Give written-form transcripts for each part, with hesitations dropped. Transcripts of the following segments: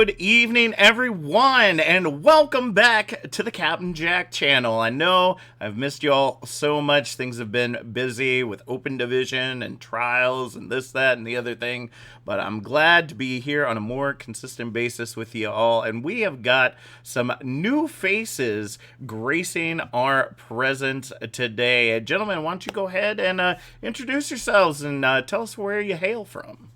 Good evening, everyone, and welcome back to the Captain Jack channel. I know I've missed y'all so much. Things have been busy with Open Division and trials and this, that, and the other thing, but I'm glad to be here on a more consistent basis with you all, and we have got some new faces gracing our presence today. Gentlemen, why don't you go ahead and introduce yourselves and tell us where you hail from.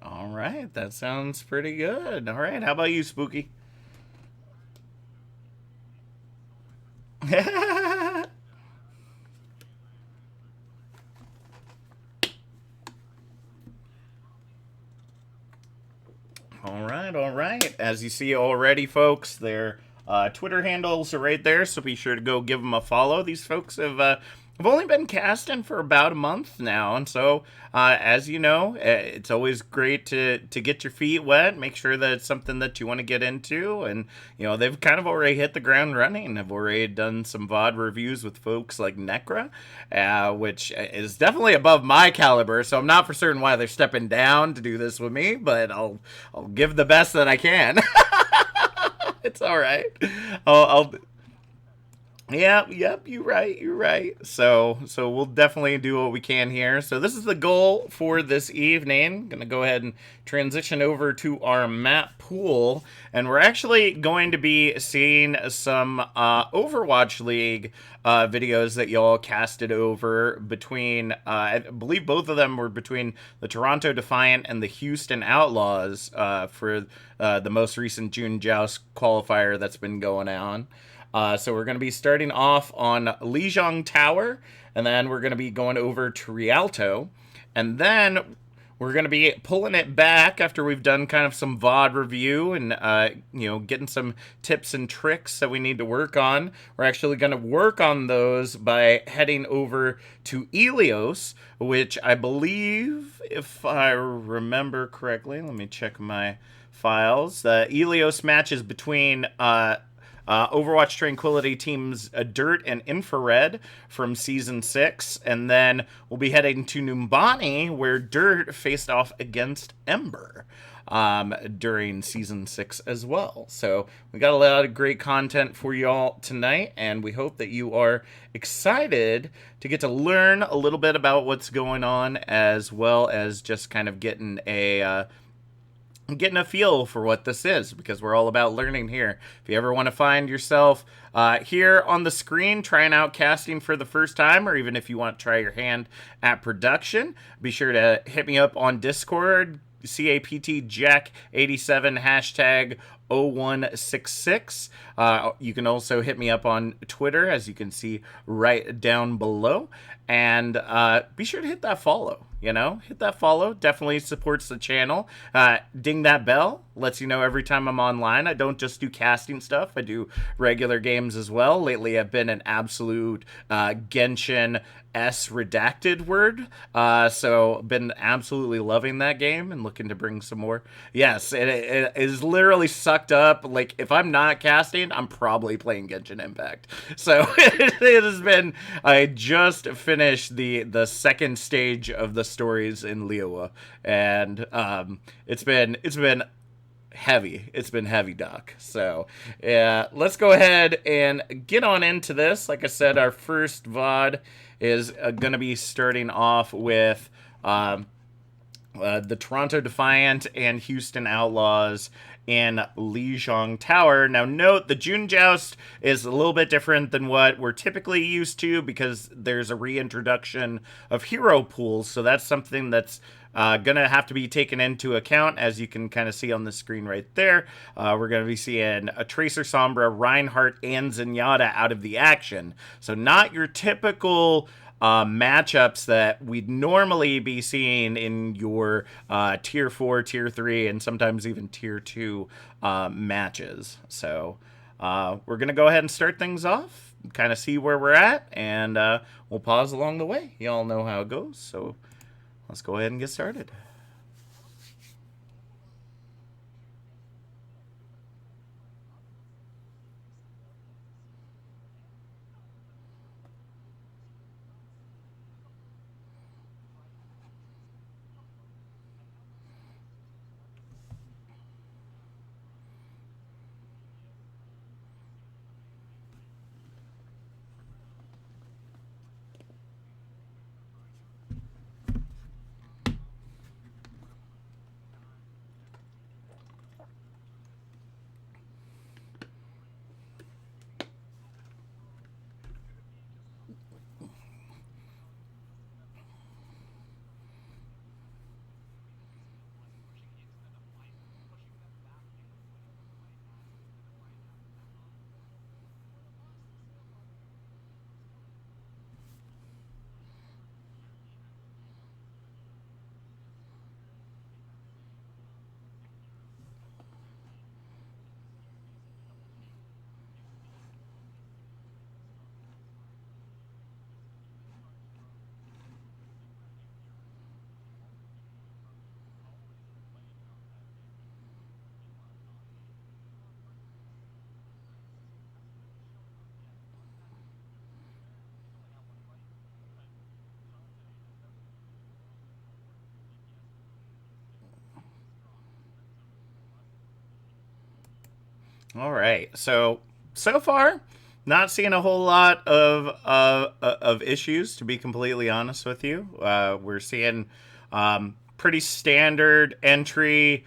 All right, that sounds pretty good. All right, how about you, Spooky? All right, all right. As you see already, folks, their Twitter handles are right there, so be sure to go give them a follow. These folks have only been casting for about a month now, and so as you know, it's always great to get your feet wet, make sure that it's something that you want to get into, and they've kind of already hit the ground running. I've already done some VoD reviews with folks like Necra, which is definitely above my caliber, so I'm not for certain why they're stepping down to do this with me, but I'll give the best that I can. It's all right. I'll yep, you're right. So we'll definitely do what we can here. So this is the goal for this evening. Gonna go ahead and transition over to our map pool, and we're actually going to be seeing some Overwatch League videos that y'all casted over between, I believe both of them were between the Toronto Defiant and the Houston Outlaws for the most recent June Joust qualifier that's been going on. So we're going to be starting off on Lijiang Tower, and then we're going to be going over to Rialto, and then we're going to be pulling it back after we've done kind of some VoD review and, getting some tips and tricks that we need to work on. We're actually going to work on those by heading over to Ilios, which I believe, if I remember correctly, let me check my files. The Ilios match is between Overwatch Tranquility teams Dirt and Infrared from Season 6, and then we'll be heading to Numbani, where Dirt faced off against Ember during Season 6 as well. So we got a lot of great content for y'all tonight, and we hope that you are excited to get to learn a little bit about what's going on, as well as just kind of getting a feel for what this is, because we're all about learning here. If you ever want to find yourself here on the screen trying out casting for the first time, or even if you want to try your hand at production, be sure to hit me up on Discord, CAPT Jack 87 hashtag 0166. You can also hit me up on Twitter, as you can see right down below, and be sure to hit that follow. Hit that follow. Definitely supports the channel. Ding that bell. Lets you know every time I'm online. I don't just do casting stuff. I do regular games as well. Lately, I've been an absolute Genshin S redacted word. So been absolutely loving that game and looking to bring some more. Yes, it is literally sucked up. Like, if I'm not casting, I'm probably playing Genshin Impact. So it has been, I just finished the second stage of the stories in Liyue, and it's been heavy. It's been heavy, Doc. So, yeah, let's go ahead and get on into this. Like I said, our first VoD is going to be starting off with the Toronto Defiant and Houston Outlaws in Lijiang Tower. Now note, the June Joust is a little bit different than what we're typically used to, because there's a reintroduction of hero pools, so that's something that's gonna have to be taken into account. As you can kind of see on the screen right there, we're gonna be seeing a Tracer Sombra, Reinhardt, and Zenyatta out of the action. So not your typical matchups that we'd normally be seeing in your tier 4, tier 3, and sometimes even tier 2 matches. So we're going to go ahead and start things off, kind of see where we're at, and we'll pause along the way. You all know how it goes, so let's go ahead and get started. All right. So far, not seeing a whole lot of issues. To be completely honest with you, we're seeing pretty standard entry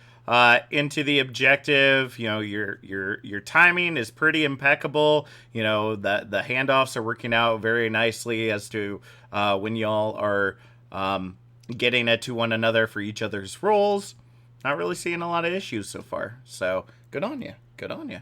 into the objective. You know, your timing is pretty impeccable. You know, the handoffs are working out very nicely as to when y'all are getting it to one another for each other's roles. Not really seeing a lot of issues so far. So good on you. Good on you.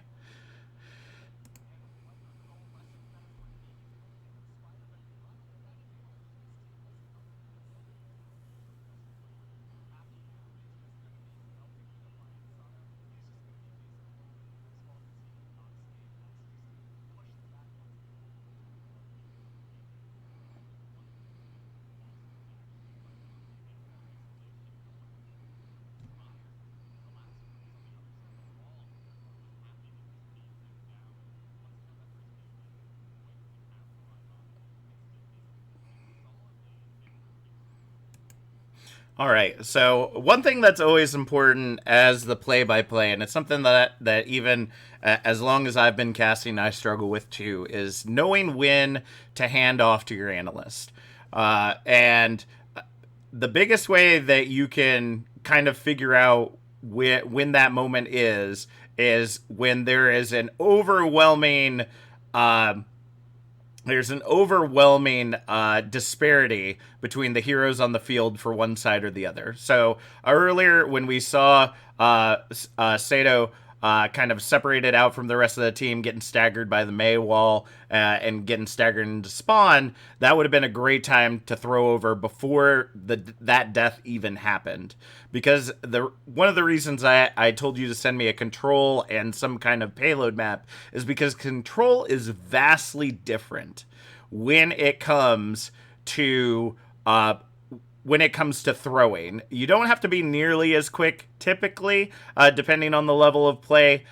All right. So one thing that's always important as the play-by-play, and it's something that even as long as I've been casting, I struggle with too, is knowing when to hand off to your analyst. And the biggest way that you can kind of figure out when that moment is when there is an overwhelming um, there's an overwhelming disparity between the heroes on the field for one side or the other. So earlier, when we saw Sato kind of separated out from the rest of the team, getting staggered by the May wall and getting staggered into spawn, that would have been a great time to throw over before that death even happened. Because the one of the reasons I told you to send me a control and some kind of payload map is because control is vastly different when it comes to throwing. You don't have to be nearly as quick typically, depending on the level of play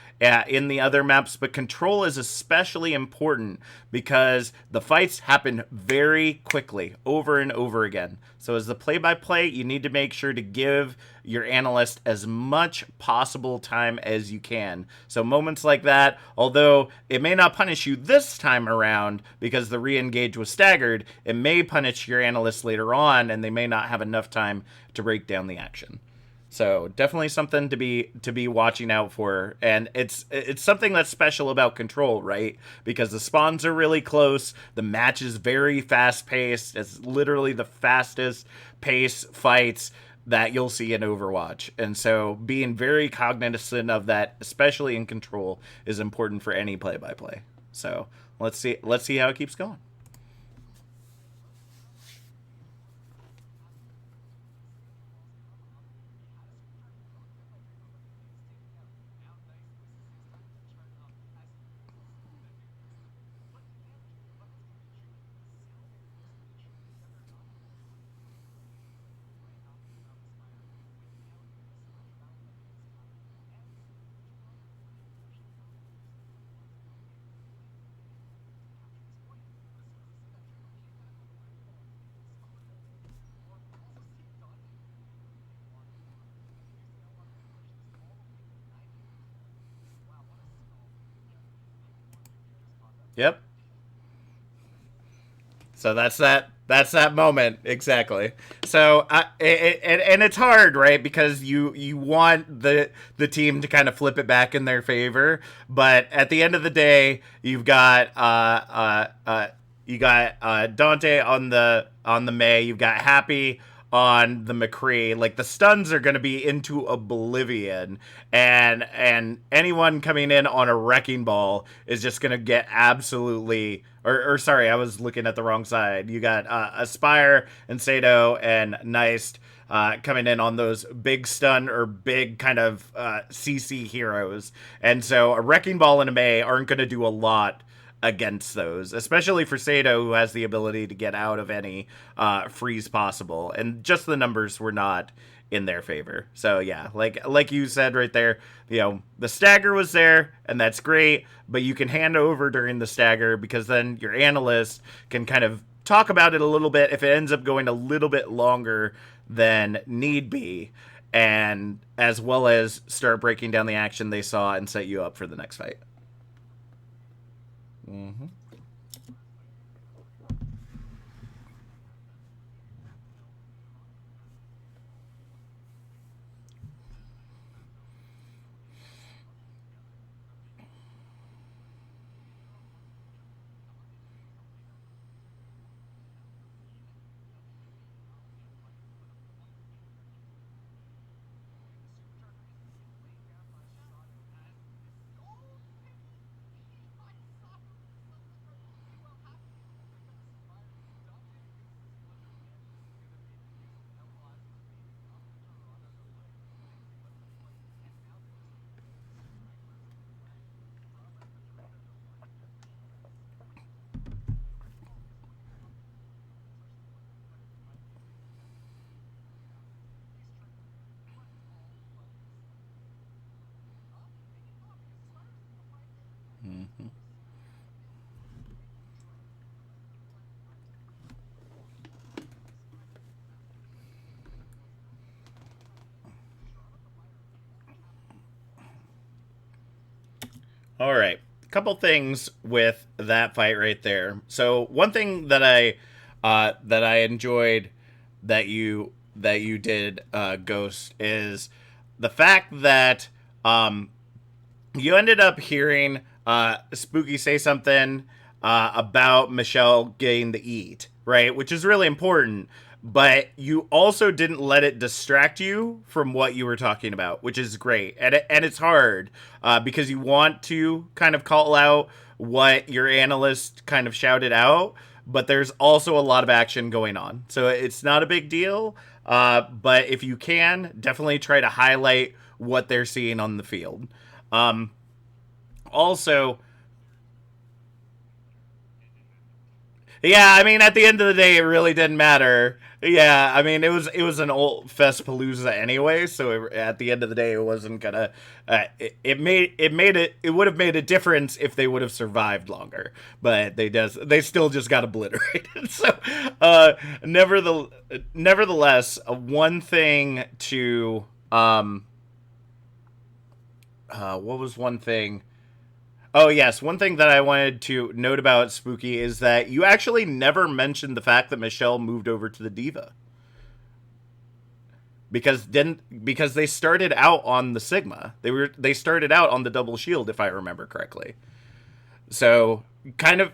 in the other maps, but control is especially important because the fights happen very quickly over and over again. So as the play-by-play, you need to make sure to give your analyst as much possible time as you can. So moments like that, although it may not punish you this time around because the re-engage was staggered, it may punish your analyst later on and they may not have enough time to break down the action. So definitely something to be watching out for, and it's something that's special about Control, right? Because the spawns are really close, the match is very fast paced. It's literally the fastest pace fights that you'll see in Overwatch, and so being very cognizant of that, especially in Control, is important for any play by play. So let's see how it keeps going. Yep. So that's that moment exactly. So and it's hard, right? Because you want the team to kind of flip it back in their favor, but at the end of the day, you got Dante on the May. You've got Happy on the McCree. Like the stuns are going to be into oblivion, and anyone coming in on a wrecking ball is just going to get absolutely. Or sorry, I was looking at the wrong side. You got Aspire and Sato and Neist coming in on those big stun or big kind of CC heroes, and so a wrecking ball and a May aren't going to do a lot against those, especially for Sato, who has the ability to get out of any freeze possible. And just the numbers were not in their favor. So yeah, like you said right there, the stagger was there, and that's great. But you can hand over during the stagger because then your analyst can kind of talk about it a little bit if it ends up going a little bit longer than need be, and as well as start breaking down the action they saw and set you up for the next fight. Mm-hmm. Mm-hmm. All right. Couple things with that fight right there. So one thing that I enjoyed that you did, Ghost, is the fact that you ended up hearing Spooky say something about Michelle getting to eat, right? Which is really important. But you also didn't let it distract you from what you were talking about, which is great. And it's hard because you want to kind of call out what your analyst kind of shouted out, but there's also a lot of action going on. So it's not a big deal. But if you can, definitely try to highlight what they're seeing on the field. Um, also, yeah, I mean, at the end of the day, it really didn't matter. Yeah, I mean, it was an old Festpalooza anyway, so at the end of the day, it wasn't gonna. It would have made a difference if they would have survived longer, but they still just got obliterated. So, nevertheless, one thing to what was one thing? Oh, yes. One thing that I wanted to note about Spooky is that you actually never mentioned the fact that Michelle moved over to the Diva because they started out on the Sigma. They started out on the double shield if I remember correctly. So kind of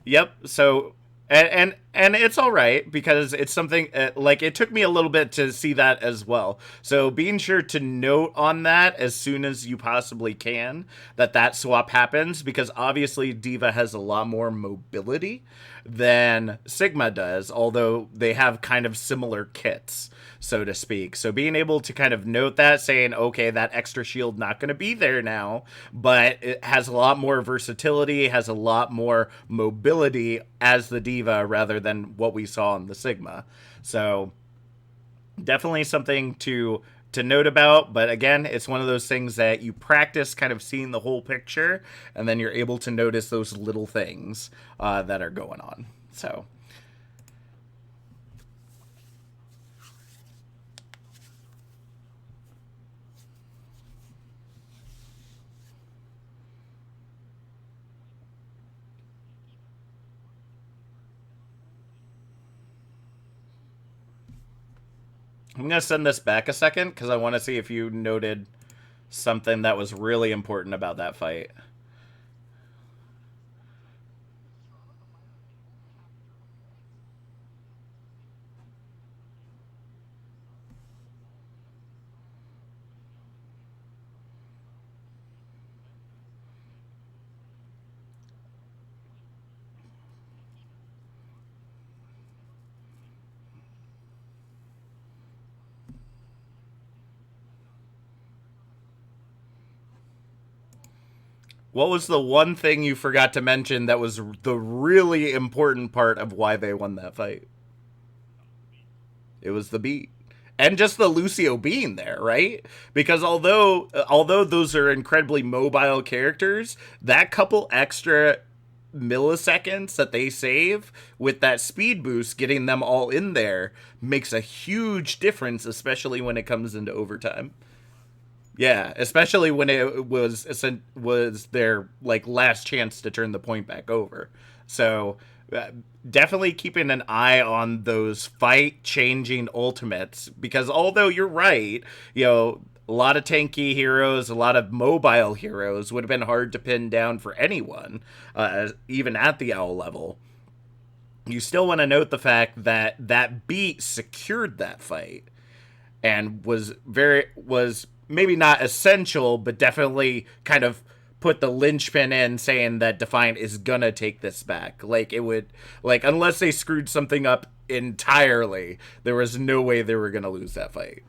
yep. So and it's all right because it's something like it took me a little bit to see that as well. So being sure to note on that as soon as you possibly can that swap happens because obviously Diva has a lot more mobility than Sigma does, although they have kind of similar kits, so to speak. So being able to kind of note that, saying, okay, that extra shield not going to be there now, but it has a lot more versatility, has a lot more mobility as the Diva rather than what we saw in the Sigma. So definitely something to note about, but again, it's one of those things that you practice kind of seeing the whole picture and then you're able to notice those little things that are going on. So I'm going to send this back a second because I want to see if you noted something that was really important about that fight. What was the one thing you forgot to mention that was the really important part of why they won that fight? It was the beat. And just the Lucio being there, right? Because although those are incredibly mobile characters, that couple extra milliseconds that they save with that speed boost, getting them all in there, makes a huge difference, especially when it comes into overtime. Yeah, especially when it was their like last chance to turn the point back over. So uh, definitely keeping an eye on those fight changing ultimates, because although you're right, a lot of tanky heroes, a lot of mobile heroes would have been hard to pin down for anyone, even at the owl level. You still want to note the fact that that beat secured that fight and was maybe not essential, but definitely kind of put the linchpin in, saying that Defiant is gonna take this back. Like it would, like unless they screwed something up entirely, there was no way they were gonna lose that fight.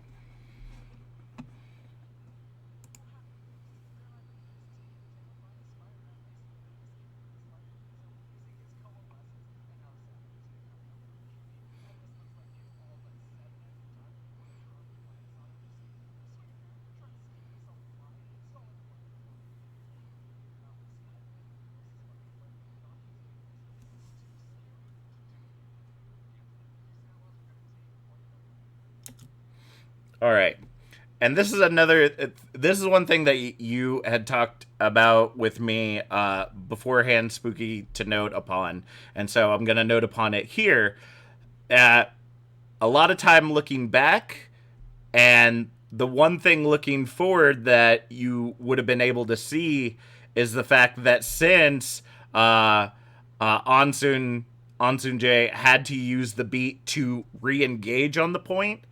All right. And this is one thing that you had talked about with me beforehand, Spooky, to note upon. And so I'm going to note upon it here. At a lot of time looking back, and the one thing looking forward that you would have been able to see is the fact that since Ansun Ansunjae had to use the beat to re-engage on the point,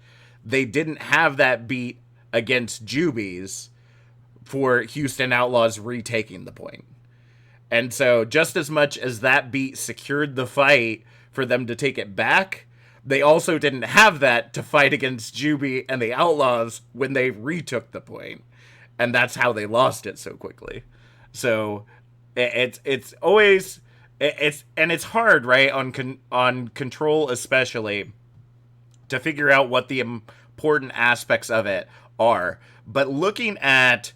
they didn't have that beat against Jubies for Houston Outlaws retaking the point. And so, just as much as that beat secured the fight for them to take it back, they also didn't have that to fight against Juby and the Outlaws when they retook the point. And that's how they lost it so quickly. So, it's always it's hard, right, on control especially, to figure out what the important aspects of it are. But looking at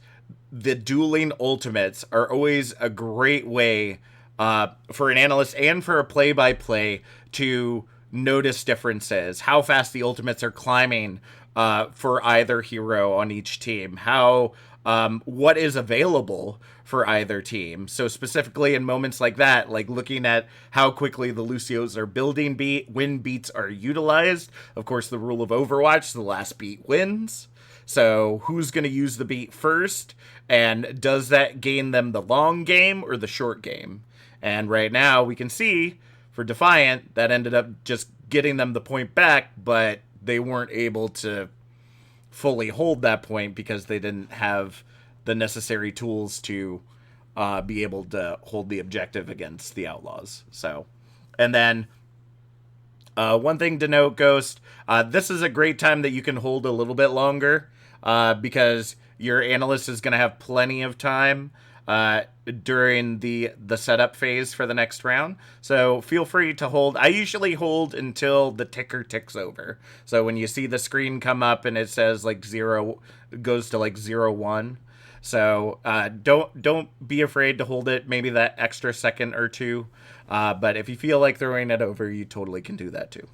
the dueling ultimates are always a great way for an analyst and for a play-by-play to notice differences. How fast the ultimates are climbing for either hero on each team. How what is available for either team. So specifically in moments like that, like looking at how quickly the Lucios are building beat, when beats are utilized. Of course, the rule of Overwatch, the last beat wins. So who's going to use the beat first? And does that gain them the long game or the short game? And right now we can see for Defiant that ended up just getting them the point back, but they weren't able to fully hold that point because they didn't have the necessary tools to be able to hold the objective against the Outlaws. So, and then one thing to note, Ghost, this is a great time that you can hold a little bit longer because your analyst is going to have plenty of time during the setup phase for the next round. So feel free to hold. I usually hold until the ticker ticks over. So when you see the screen come up and it says like zero, goes to like 0-1. So don't be afraid to hold it. Maybe that extra second or two. But if you feel like throwing it over, you totally can do that too.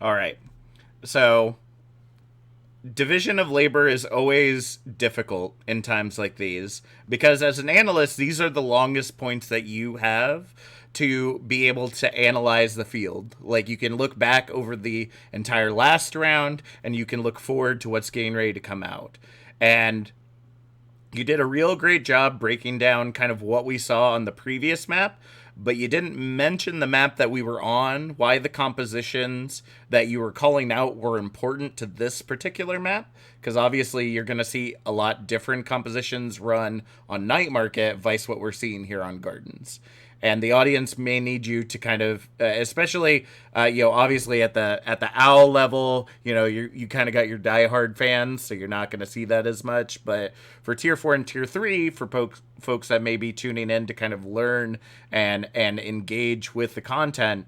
All right. So division of labor is always difficult in times like these because as an analyst these are the longest points that you have to be able to analyze the field. Like you can look back over the entire last round and you can look forward to what's getting ready to come out. And you did a real great job breaking down kind of what we saw on the previous map, but you didn't mention the map that we were on, why the compositions that you were calling out were important to this particular map, because obviously you're going to see a lot different compositions run on Night Market, vice what we're seeing here on Gardens. And the audience may need you to kind of, especially, obviously at the owl level, you kind of got your diehard fans, so you're not going to see that as much. But for tier 4 and tier 3, for folks that may be tuning in to kind of learn and engage with the content,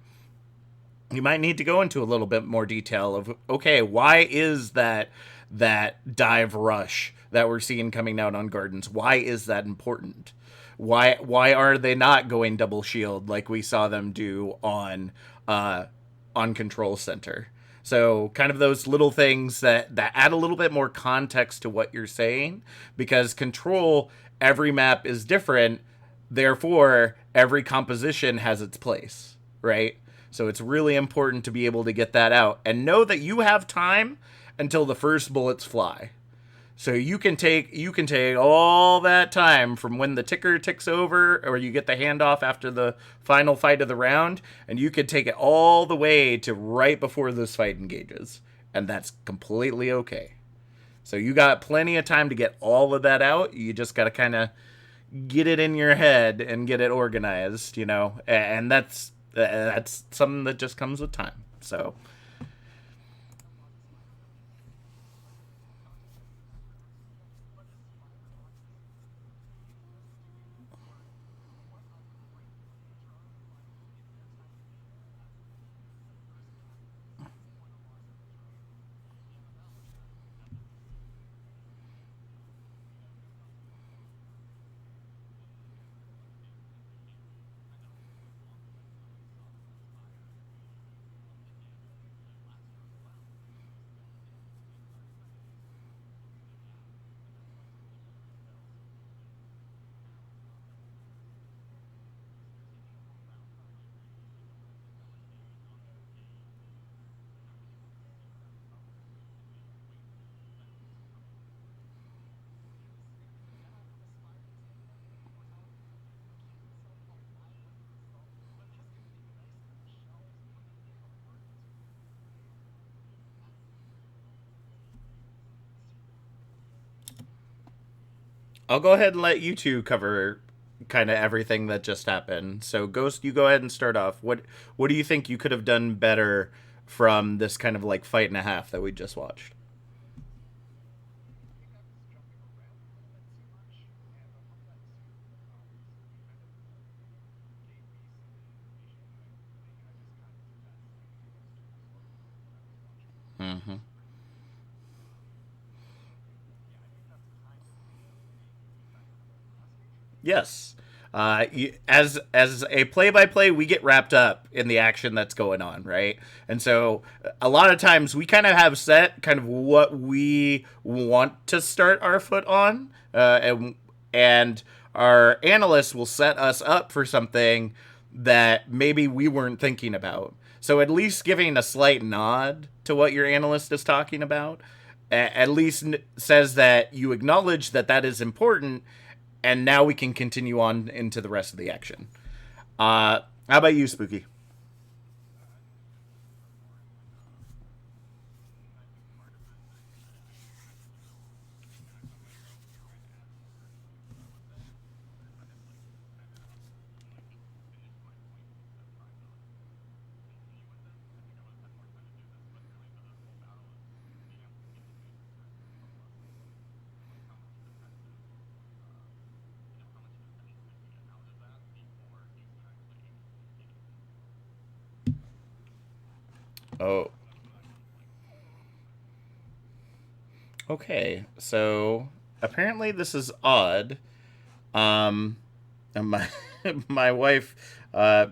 you might need to go into a little bit more detail of, okay, why is that dive rush that we're seeing coming out on Gardens? Why is that important? Why are they not going double shield like we saw them do on Control Center? So kind of those little things that add a little bit more context to what you're saying, because Control, every map is different, therefore every composition has its place, right? So it's really important to be able to get that out and know that you have time until the first bullets fly. So you can take all that time from when the ticker ticks over or you get the handoff after the final fight of the round, and you could take it all the way to right before this fight engages. And that's completely okay. So you got plenty of time to get all of that out. You just got to kind of get it in your head and get it organized, and that's something that just comes with time. So I'll go ahead and let you two cover kind of everything that just happened. So Ghost, you go ahead and start off. What do you think you could have done better from this kind of like fight and a half that we just watched? Mm-hmm. Yes. As a play by play, we get wrapped up in the action that's going on, right? And so a lot of times we kind of have set kind of what we want to start our foot on, and our analysts will set us up for something that maybe we weren't thinking about. So at least giving a slight nod to what your analyst is talking about at least says that you acknowledge that that is important, and now we can continue on into the rest of the action. How about you, Spooky? Oh, okay. So apparently this is odd. And my my wife,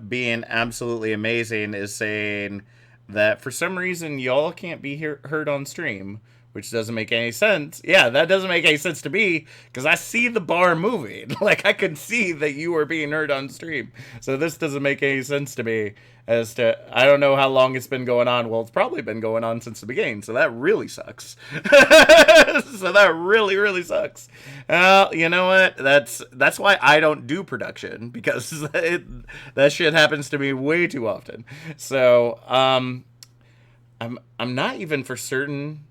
being absolutely amazing, is saying that for some reason y'all can't be heard on stream, which doesn't make any sense. Yeah, that doesn't make any sense to me because I see the bar moving. Like I can see that you are being heard on stream. So this doesn't make any sense to me as to I don't know how long it's been going on. Well, it's probably been going on since the beginning, so that really sucks. So that really sucks. You know what? That's why I don't do production because that shit happens to me way too often. So I'm not even for certain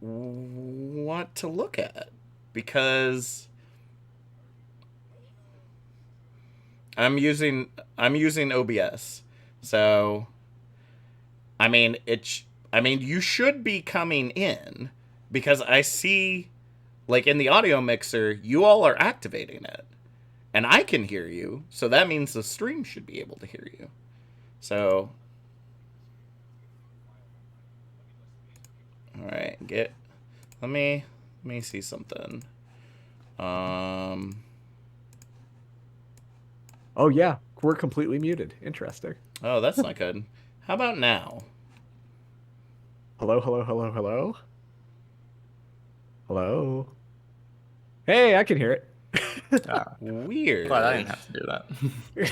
what to look at because I'm using OBS. So I mean you should be coming in because I see like in the audio mixer you all are activating it and I can hear you. So that means the stream should be able to hear you. So all right, let me see something. Um Oh yeah, we're completely muted. Interesting. oh, that's not good. How about now? Hello, hello, hello, hello. Hello. Hey, I can hear it. Weird. Glad I didn't have to do that.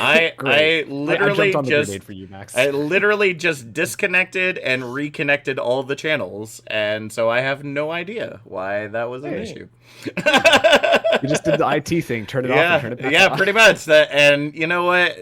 I Great. I literally jumped on the just grenade for you, Max. I literally just disconnected and reconnected all the channels, and so I have no idea why that was an Hey. issue. You just did the IT thing. Turn it off and turn it back on. pretty much. That, and you know what?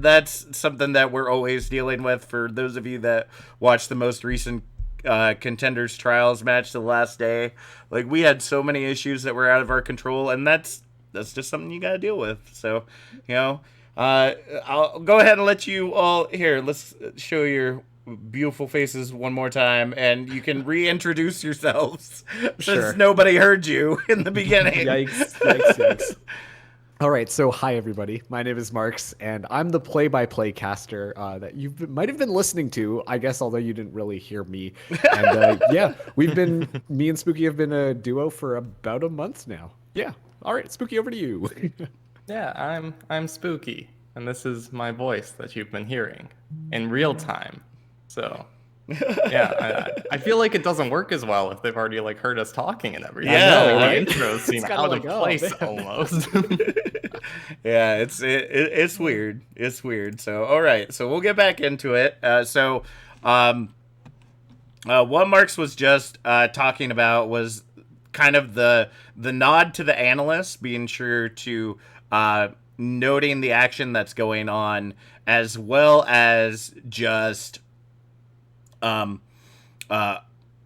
That's something that we're always dealing with. For those of you that watched the most recent contenders trials match the last day, like we had so many issues that were out of our control, and that's just something you got to deal with. So, you know, I'll go ahead and let you all here. Let's show your beautiful faces one more time, and you can reintroduce yourselves since Sure. nobody heard you in the beginning. Yikes, yikes, yikes. All right, so hi everybody. My name is Marks, and I'm the play-by-play caster that you might have been listening to, I guess, although you didn't really hear me. And yeah, me and Spooky have been a duo for about a month now. Yeah. All right, Spooky, over to you. Yeah, I'm Spooky, and this is my voice that you've been hearing in real time. So, yeah, I feel like it doesn't work as well if they've already like heard us talking and everything. Yeah, The right? intros seem kinda out like, of oh, place man. almost. Yeah, it's weird. It's weird. So all right, so we'll get back into it. What Marks was just talking about was kind of the nod to the analyst, being sure to noting the action that's going on, as well as just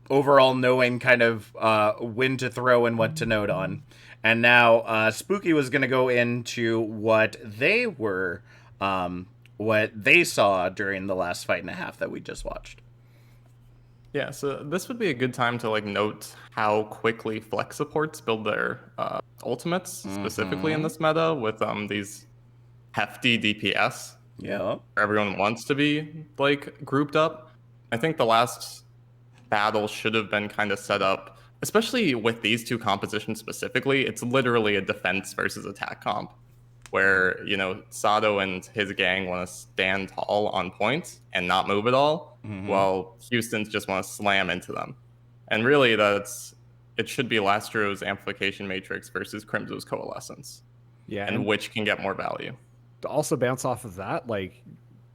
overall knowing kind of when to throw and what to note on. And now Spooky was going to go into what they were, what they saw during the last fight and a half that we just watched. Yeah, so this would be a good time to like note how quickly flex supports build their ultimates, specifically in this meta with these hefty DPS. Yeah. Everyone wants to be like grouped up. I think the last battle should have been kind of set up, especially with these two compositions specifically. It's literally a defense versus attack comp where, you know, Sato and his gang want to stand tall on points and not move at all, while Houston's just want to slam into them. And really, it should be Lastro's Amplification Matrix versus Crimso's Coalescence, Yeah, and which can get more value. to also bounce off of that, like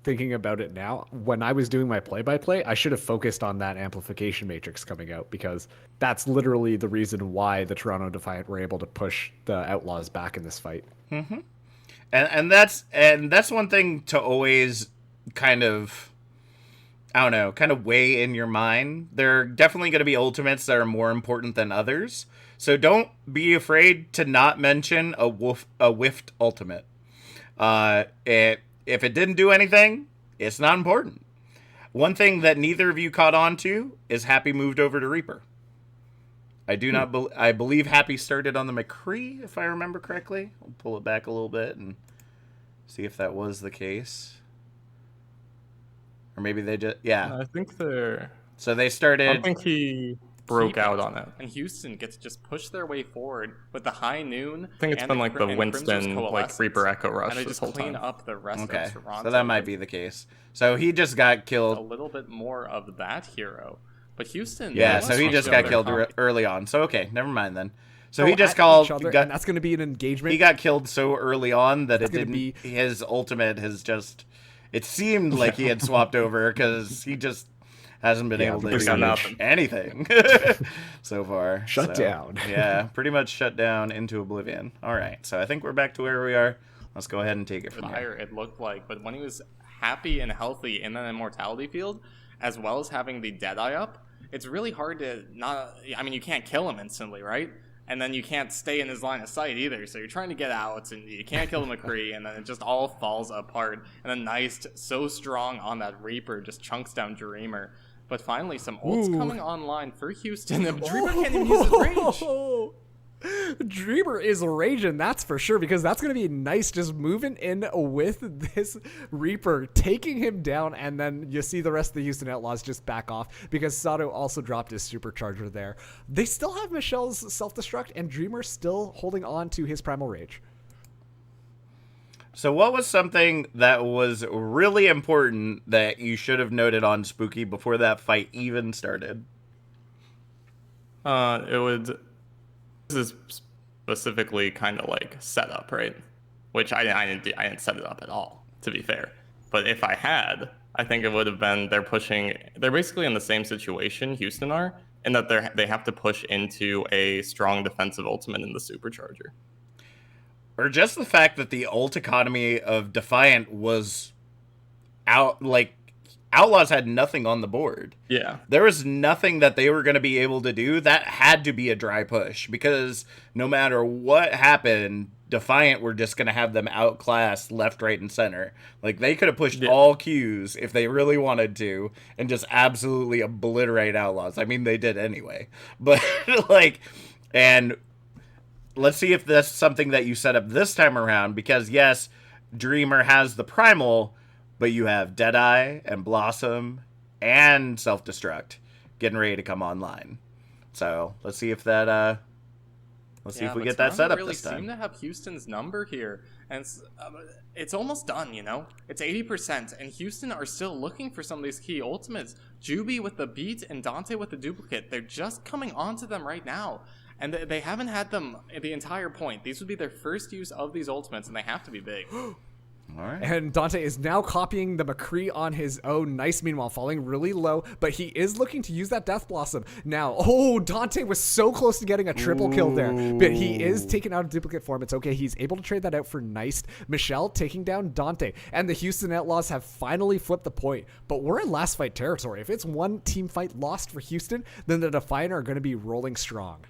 thinking about it now, when I was doing my play-by-play, I should have focused on that amplification matrix coming out because that's literally the reason why the Toronto Defiant were able to push the Outlaws back in this fight. And that's one thing to always kind of, I don't know, kind of weigh in your mind. There are definitely going to be ultimates that are more important than others. So don't be afraid to not mention a whiffed ultimate. If it didn't do anything, it's not important. One thing that neither of you caught on to is Happy moved over to Reaper. I do not. I believe Happy started on the McCree, if I remember correctly. I'll pull it back a little bit and see if that was the case. Or maybe they just, yeah. I think they're. So they I started. don't think he broke keep out it, on it. and Houston gets to just push their way forward with the High Noon. I think it's and been like the and Winston, Crimson's like Coalescence, Reaper Echo Rush and they this just whole clean time. up the rest Okay, of Toronto. so that might with be the case. So he just got a killed. little bit more of that hero, but Houston. Yeah, they so he must just show got their killed comp- early on. So okay, never mind then. So Go he just at called. each other, Got, and that's going to be an engagement. he got killed so early on that it gonna didn't. be- His ultimate has just. It seemed like he had swapped over because he just hasn't been able to he's got do nothing. anything so far. Shut So, down. Yeah, pretty much shut down into oblivion. All right, so I think we're back to where we are. Let's go ahead and take it from here. fire, it looked like. But when he was happy and healthy in that immortality field, as well as having the Deadeye up, it's really hard to not. I mean, you can't kill him instantly, right? And then you can't stay in his line of sight either. So you're trying to get out, and you can't kill the McCree, and then it just all falls apart. And then Nice, so strong on that Reaper, just chunks down Dreamer. But finally, some ults coming online for Houston. Dreamer can't even use his range. Dreamer is raging, that's for sure, because that's going to be nice just moving in with this Reaper, taking him down, and then you see the rest of the Houston Outlaws just back off because Sato also dropped his supercharger there. They still have Michelle's self-destruct, and Dreamer still holding on to his Primal Rage. So what was something that was really important that you should have noted on Spooky before that fight even started? It would. This is specifically kind of like setup, right? Which I didn't set it up at all, to be fair. But if I had, I think it would have been they're basically in the same situation Houston are, in that they have to push into a strong defensive ultimate in the supercharger. Or just the fact that the ult economy of Defiant was out, like, Outlaws had nothing on the board. Yeah. There was nothing that they were going to be able to do. That had to be a dry push because no matter what happened, Defiant were just going to have them outclassed left, right, and center. Like, they could have pushed all Qs if they really wanted to and just absolutely obliterate Outlaws. I mean, they did anyway. But, like, and let's see if that's something that you set up this time around because, yes, Dreamer has the Primal, but you have Deadeye and Blossom and Self-Destruct getting ready to come online. So let's see if that. Let's see if we get that set up really this time. Seem to have Houston's number here, and it's almost done. You know, it's 80%, and Houston are still looking for some of these key ultimates. Juby with the beat and Dante with the duplicate. They're just coming onto them right now. And they haven't had them the entire point. These would be their first use of these ultimates, and they have to be big. All right. And Dante is now copying the McCree on his own. Nice, meanwhile, falling really low, but he is looking to use that Death Blossom. Now, Dante was so close to getting a triple kill there, but he is taken out of duplicate form. It's okay. He's able to trade that out for Nice. Michelle taking down Dante, and the Houston Outlaws have finally flipped the point, but we're in last fight territory. If it's one team fight lost for Houston, then the Defiant are going to be rolling strong.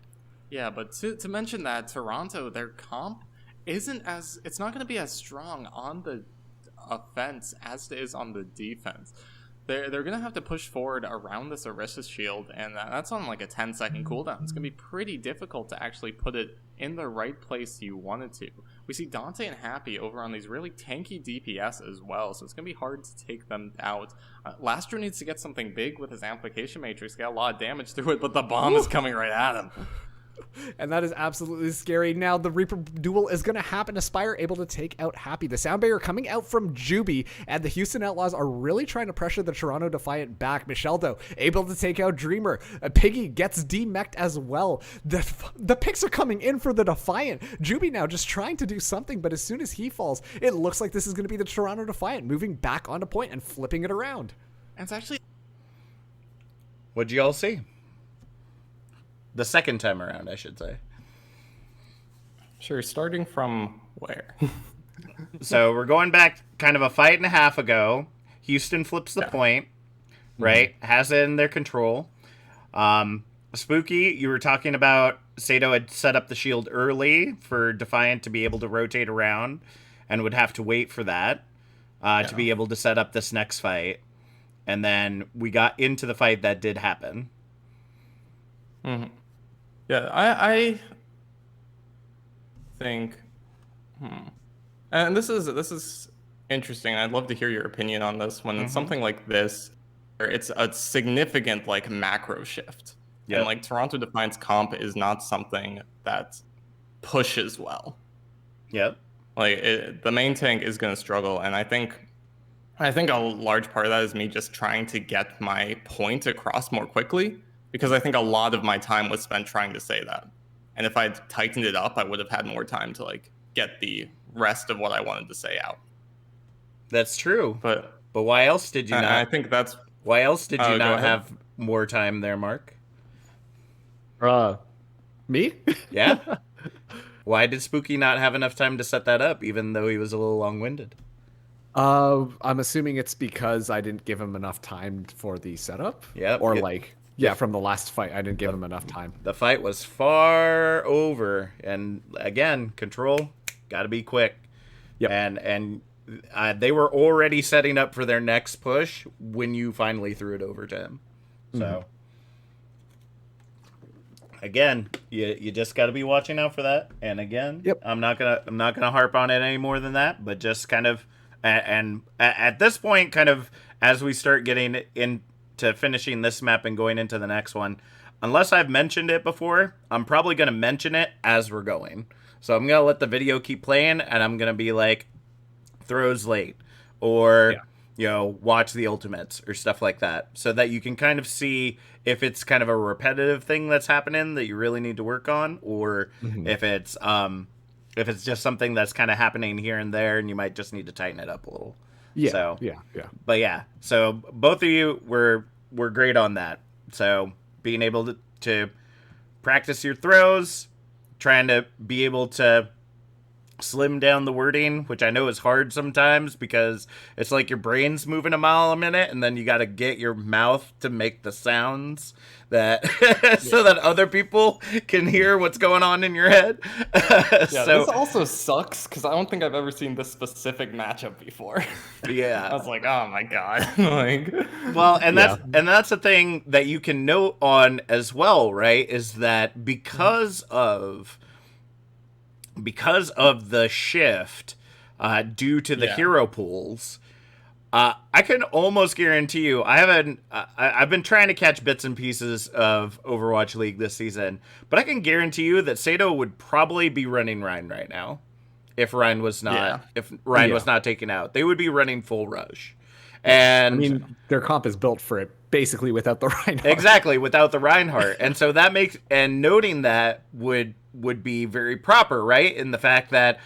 Yeah, but to mention that, Toronto, their comp it's not going to be as strong on the offense as it is on the defense. They're going to have to push forward around this Orisa shield, and that's on like a 10-second cooldown. It's going to be pretty difficult to actually put it in the right place you want it to. We see Dante and Happy over on these really tanky DPS as well, so it's going to be hard to take them out. Lastro needs to get something big with his Amplification Matrix. Got a lot of damage through it, but the bomb is coming right at him. And that is absolutely scary. Now the Reaper duel is going to happen. Aspire able to take out Happy. The sound barrier coming out from Juby, and the Houston Outlaws are really trying to pressure the Toronto Defiant back. Michelle, though, able to take out Dreamer. Piggy gets demeched as well. The picks are coming in for the Defiant. Juby now just trying to do something, but as soon as he falls, it looks like this is going to be the Toronto Defiant moving back onto point and flipping it around. And it's actually... What'd you all see? The second time around, I should say. Sure, starting from where? So we're going back kind of a fight and a half ago. Houston flips the point, right? Has it in their control. Spooky, you were talking about Sato had set up the shield early for Defiant to be able to rotate around and would have to wait for that to be able to set up this next fight. And then we got into the fight that did happen. Mm-hmm. Yeah, I think, and this is interesting. I'd love to hear your opinion on this. When it's something like this, where it's a significant like macro shift, Yep. And like Toronto Defiance comp is not something that pushes well. Yep. Like the main tank is going to struggle, and I think a large part of that is me just trying to get my point across more quickly, because I think a lot of my time was spent trying to say that. And if I'd tightened it up, I would have had more time to like get the rest of what I wanted to say out. That's true. But why else did you I not? think that's Why else did you go not ahead. have more time there, Mark? Me? Yeah. Why did Spooky not have enough time to set that up, even though he was a little long-winded? I'm assuming it's because I didn't give him enough time for the setup. Yep. Or It- like, yeah, from the last fight, I didn't give him enough time. The fight was far over, and again, control got to be quick. Yep. And they were already setting up for their next push when you finally threw it over to him. So again, you just got to be watching out for that. And again, Yep. I'm not gonna harp on it any more than that. But just kind of, and at this point, kind of as we start getting into finishing this map and going into the next one, unless I've mentioned it before, I'm probably gonna mention it as we're going. So I'm gonna let the video keep playing, and I'm gonna be like, throws late, or watch the ultimates or stuff like that, so that you can kind of see if it's kind of a repetitive thing that's happening that you really need to work on, or if it's just something that's kind of happening here and there and you might just need to tighten it up a little. Yeah. So Yeah. but yeah, so both of you were great on that. So being able to practice your throws, trying to be able to slim down the wording, which I know is hard sometimes because it's like your brain's moving a mile a minute and then you got to get your mouth to make the sounds that so that other people can hear what's going on in your head. Yeah, So this also sucks because I don't think I've ever seen this specific matchup before. yeah. I was like, oh my god. Like, Well, and Yeah. that's the thing that you can note on as well, right? Is that because of the shift due to the Yeah. hero pools, I can almost guarantee you. I've been trying to catch bits and pieces of Overwatch League this season, but I can guarantee you that Sato would probably be running Rhine right now if Rhine was not was not taken out. They would be running full rush. And I mean, their comp is built for it basically without the Reinhardt. exactly, without the Reinhardt. And so that makes, and noting that would be very proper, right? In the fact that,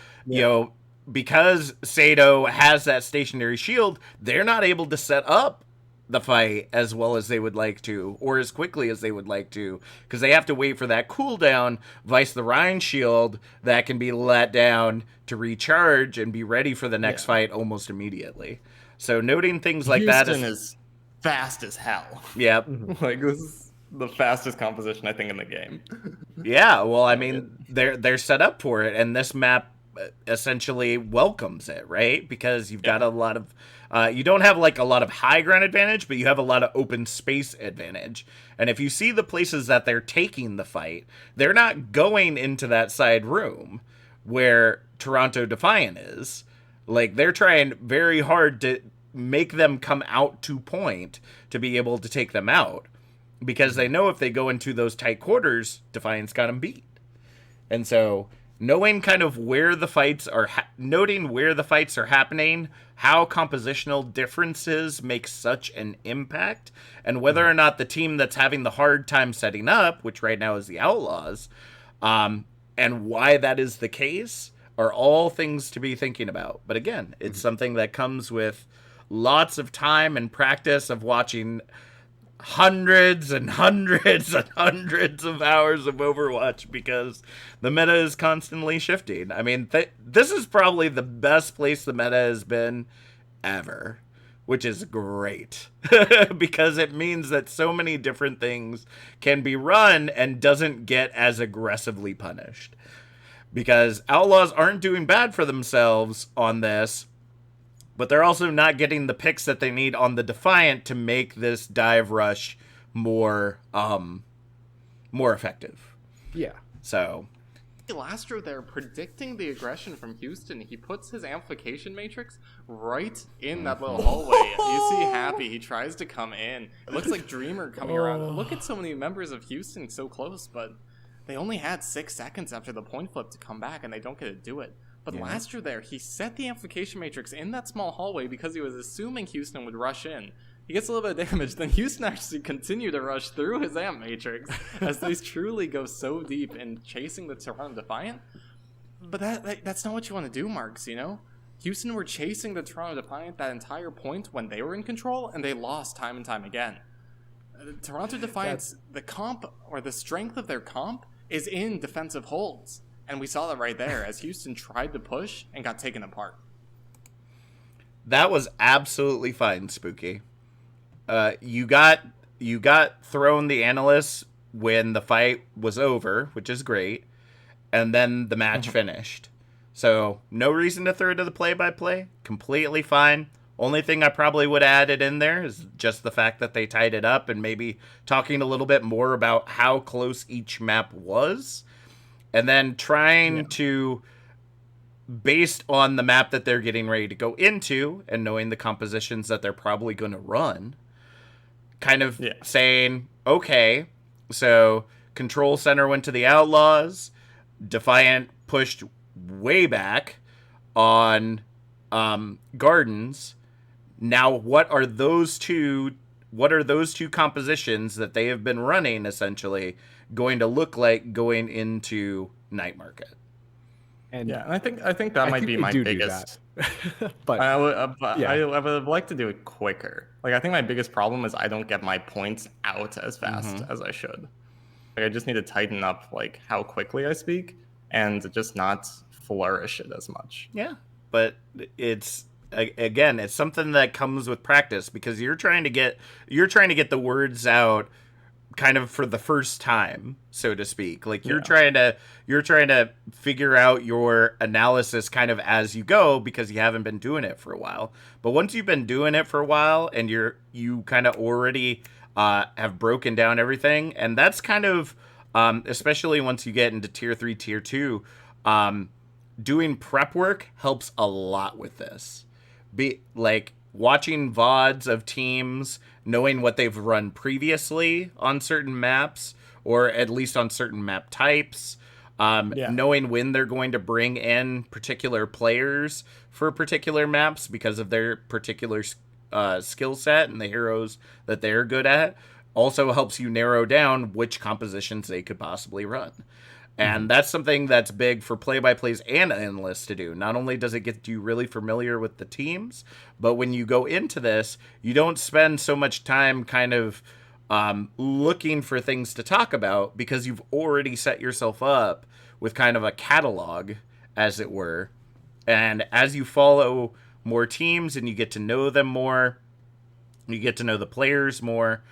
because Sato has that stationary shield, they're not able to set up the fight as well as they would like to, or as quickly as they would like to, because they have to wait for that cooldown, vice the Rhine shield that can be let down to recharge and be ready for the next fight almost immediately. So noting things like Houston that is fast as hell. Yep. Like, this is the fastest composition I think in the game. Yeah, well, I mean, they're set up for it, and this map essentially welcomes it, right? Because you've got a lot of, you don't have like a lot of high ground advantage, but you have a lot of open space advantage. And if you see the places that they're taking the fight, they're not going into that side room where Toronto Defiant is. Like, they're trying very hard to make them come out to point to be able to take them out, because they know if they go into those tight quarters, Defiant's got them beat. And so knowing kind of where the fights are, noting where the fights are happening, how compositional differences make such an impact, and whether or not the team that's having the hard time setting up, which right now is the Outlaws, and why that is the case, are all things to be thinking about. But again, it's something that comes with lots of time and practice of watching hundreds and hundreds and hundreds of hours of Overwatch, because the meta is constantly shifting. I mean, this is probably the best place the meta has been ever, which is great because it means that so many different things can be run and doesn't get as aggressively punished. Because Outlaws aren't doing bad for themselves on this, but they're also not getting the picks that they need on the Defiant to make this dive rush more effective. Yeah. So Lastro there predicting the aggression from Houston. He puts his amplification matrix right in that little hallway. You see Happy, he tries to come in. It looks like Dreamer coming around. Look at so many members of Houston so close, but they only had 6 seconds after the point flip to come back, and they don't get to do it. But Lastro there, he set the amplification matrix in that small hallway because he was assuming Houston would rush in. He gets a little bit of damage, then Houston actually continue to rush through his amp matrix as they truly go so deep in chasing the Toronto Defiant. But that's not what you want to do, Marks, you know? Houston were chasing the Toronto Defiant that entire point when they were in control, and they lost time and time again. Toronto Defiant's, the comp, or the strength of their comp, is in defensive holds. And we saw that right there as Houston tried to push and got taken apart. That was absolutely fine, Spooky. You got thrown the analysts when the fight was over, which is great, and then the match finished. So no reason to throw to the play-by-play. Completely fine. Only thing I probably would have added in there is just the fact that they tied it up and maybe talking a little bit more about how close each map was. And then trying to, based on the map that they're getting ready to go into and knowing the compositions that they're probably going to run, kind of saying, okay, so Control Center went to the Outlaws, Defiant pushed way back on Gardens. Now, what are those two compositions that they have been running essentially going to look like going into Night Market? And I think that might be my biggest. But I would like to do it quicker. Like, I think my biggest problem is I don't get my points out as fast as I should. Like, I just need to tighten up like how quickly I speak and just not flourish it as much. Yeah, but it's something that comes with practice because you're trying to get the words out kind of for the first time, so to speak. Like you're trying to figure out your analysis kind of as you go because you haven't been doing it for a while. But once you've been doing it for a while and you kind of already have broken down everything, and that's kind of especially once you get into tier 3, tier 2, doing prep work helps a lot with this. Be like watching VoDs of teams, knowing what they've run previously on certain maps, or at least on certain map types, knowing when they're going to bring in particular players for particular maps because of their particular skill set and the heroes that they're good at, also helps you narrow down which compositions they could possibly run. And that's something that's big for play-by-plays and analysts to do. Not only does it get you really familiar with the teams, but when you go into this, you don't spend so much time kind of looking for things to talk about because you've already set yourself up with kind of a catalog, as it were. And as you follow more teams and you get to know them more, you get to know the players more,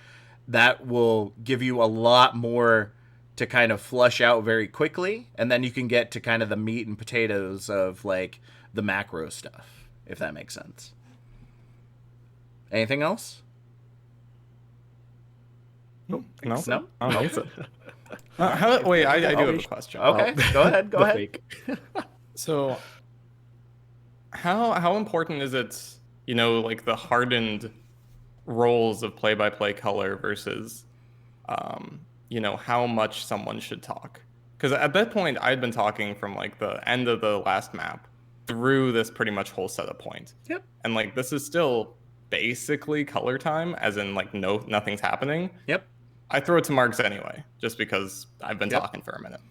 that will give you a lot more to kind of flush out very quickly, and then you can get to kind of the meat and potatoes of like the macro stuff, if that makes sense. Anything else? No. No? I don't think so. Wait, I do have a question. Okay, go ahead. Go ahead. So, how important is it, like the hardened roles of play-by-play color versus, how much someone should talk? Because at that point, I'd been talking from like the end of the last map through this pretty much whole setup point. Yep. And like this is still basically color time, as in like nothing's happening. Yep. I throw it to Marks anyway, just because I've been talking for a minute.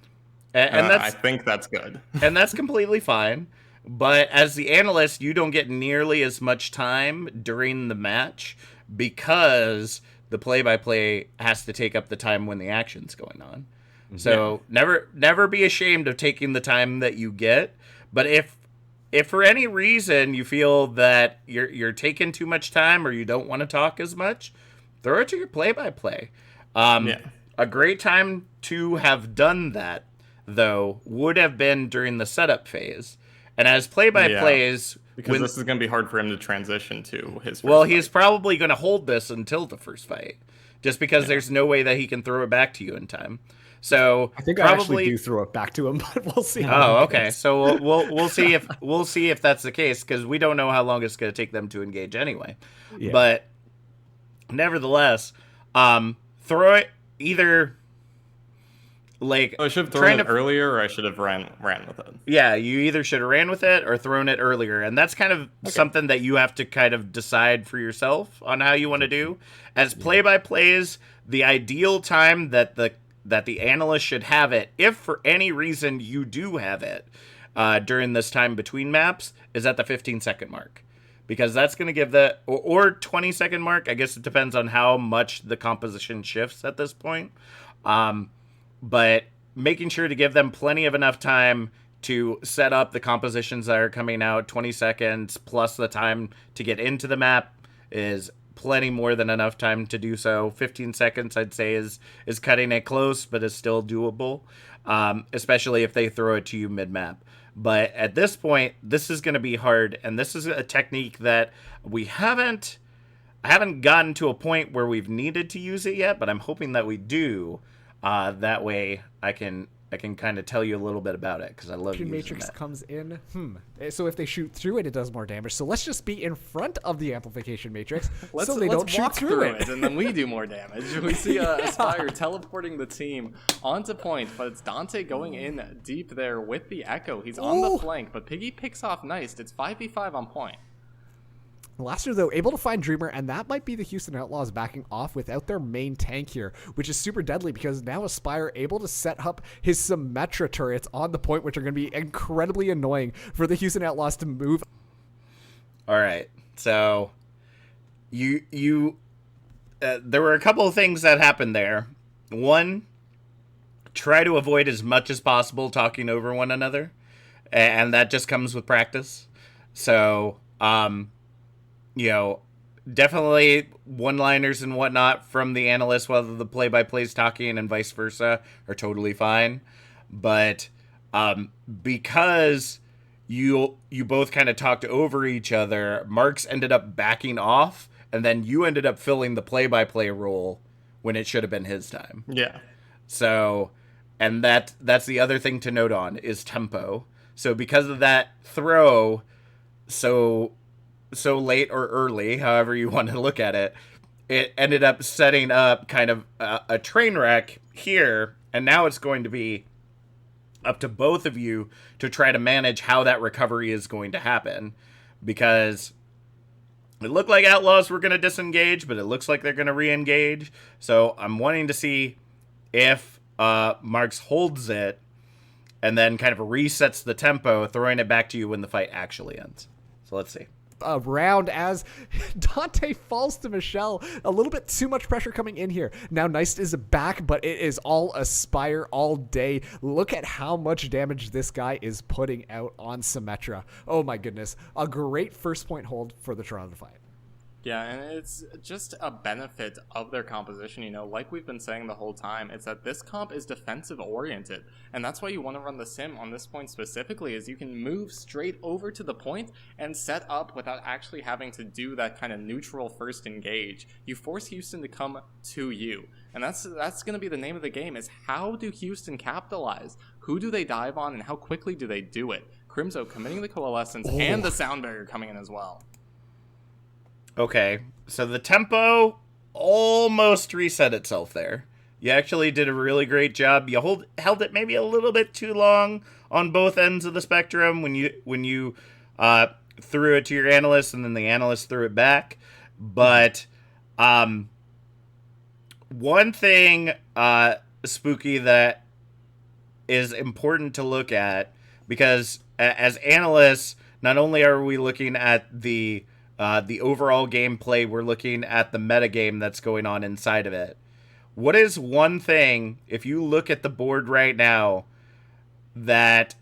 And I think that's good. And that's completely fine. But as the analyst, you don't get nearly as much time during the match because the play-by-play has to take up the time when the action's going on. So never be ashamed of taking the time that you get. But if for any reason you feel that you're taking too much time or you don't want to talk as much, throw it to your play-by-play. A great time to have done that, though, would have been during the setup phase. And as play-by-plays... Because this is going to be hard for him to transition to his first Well, he's probably going to hold this until the first fight, just because there's no way that he can throw it back to you in time. So I think I actually probably do throw it back to him, but we'll see. Oh, okay. So we'll see if that's the case because we don't know how long it's going to take them to engage anyway. Yeah. But nevertheless, throw it either like I should have trying thrown it to earlier, or I should have ran with it. yeah, you either should have ran with it or thrown it earlier, and that's kind of something that you have to kind of decide for yourself on how you want to do. As play-by-plays, the ideal time that the analyst should have it, if for any reason you do have it during this time between maps, is at the 15-second mark. Because that's going to give the or 20-second mark. I guess it depends on how much the composition shifts at this point. But making sure to give them plenty of enough time to set up the compositions that are coming out, 20 seconds plus the time to get into the map is plenty more than enough time to do so. 15 seconds, I'd say, is cutting it close, but is still doable, especially if they throw it to you mid-map. But at this point, this is going to be hard, and this is a technique that I haven't gotten to a point where we've needed to use it yet, but I'm hoping that we do. That way, I can kind of tell you a little bit about it because I love using Matrix that. comes in. So if they shoot through it, it does more damage. So let's just be in front of the amplification matrix so they don't shoot walk through it. and then we do more damage. We see Aspire teleporting the team onto point, but it's Dante going in deep there with the Echo. He's on the flank, but Piggy picks off nice. It's 5v5 on point. Laster, though, able to find Dreamer, and that might be the Houston Outlaws backing off without their main tank here, which is super deadly because now Aspire able to set up his Symmetra turrets on the point, which are going to be incredibly annoying for the Houston Outlaws to move. All right, so you there were a couple of things that happened there. One, try to avoid as much as possible talking over one another, and that just comes with practice. So, definitely one-liners and whatnot from the analysts, whether the play-by-play's talking and vice versa, are totally fine. But because you both kind of talked over each other, Marks ended up backing off, and then you ended up filling the play-by-play role when it should have been his time. Yeah. So, and that's the other thing to note on is tempo. So because of that throw, so late or early, however you want to look at it, it ended up setting up kind of a train wreck here, and now it's going to be up to both of you to try to manage how that recovery is going to happen, because it looked like Outlaws were going to disengage, but it looks like they're going to re-engage. So I'm wanting to see if Marks holds it and then kind of resets the tempo, throwing it back to you when the fight actually ends. So let's see. Around as Dante falls to Michelle. A little bit too much pressure coming in here. Now Nice is back, but it is all Aspire all day. Look at how much damage this guy is putting out on Symmetra. Oh my goodness. A great first point hold for the Toronto fight. Yeah, and it's just a benefit of their composition, like we've been saying the whole time, it's that this comp is defensive oriented, and that's why you want to run the sim on this point specifically, is you can move straight over to the point and set up without actually having to do that kind of neutral first engage. You force Houston to come to you, and that's going to be the name of the game, is how do Houston capitalize? Who do they dive on, and how quickly do they do it? Crimzo committing the Coalescence and the Sound Barrier coming in as well. Okay, so the tempo almost reset itself there. You actually did a really great job. You held it maybe a little bit too long on both ends of the spectrum when you threw it to your analyst and then the analyst threw it back. But one thing, Spooky, that is important to look at, because as analysts, not only are we looking at the overall gameplay, we're looking at the metagame that's going on inside of it. What is one thing, if you look at the board right now, that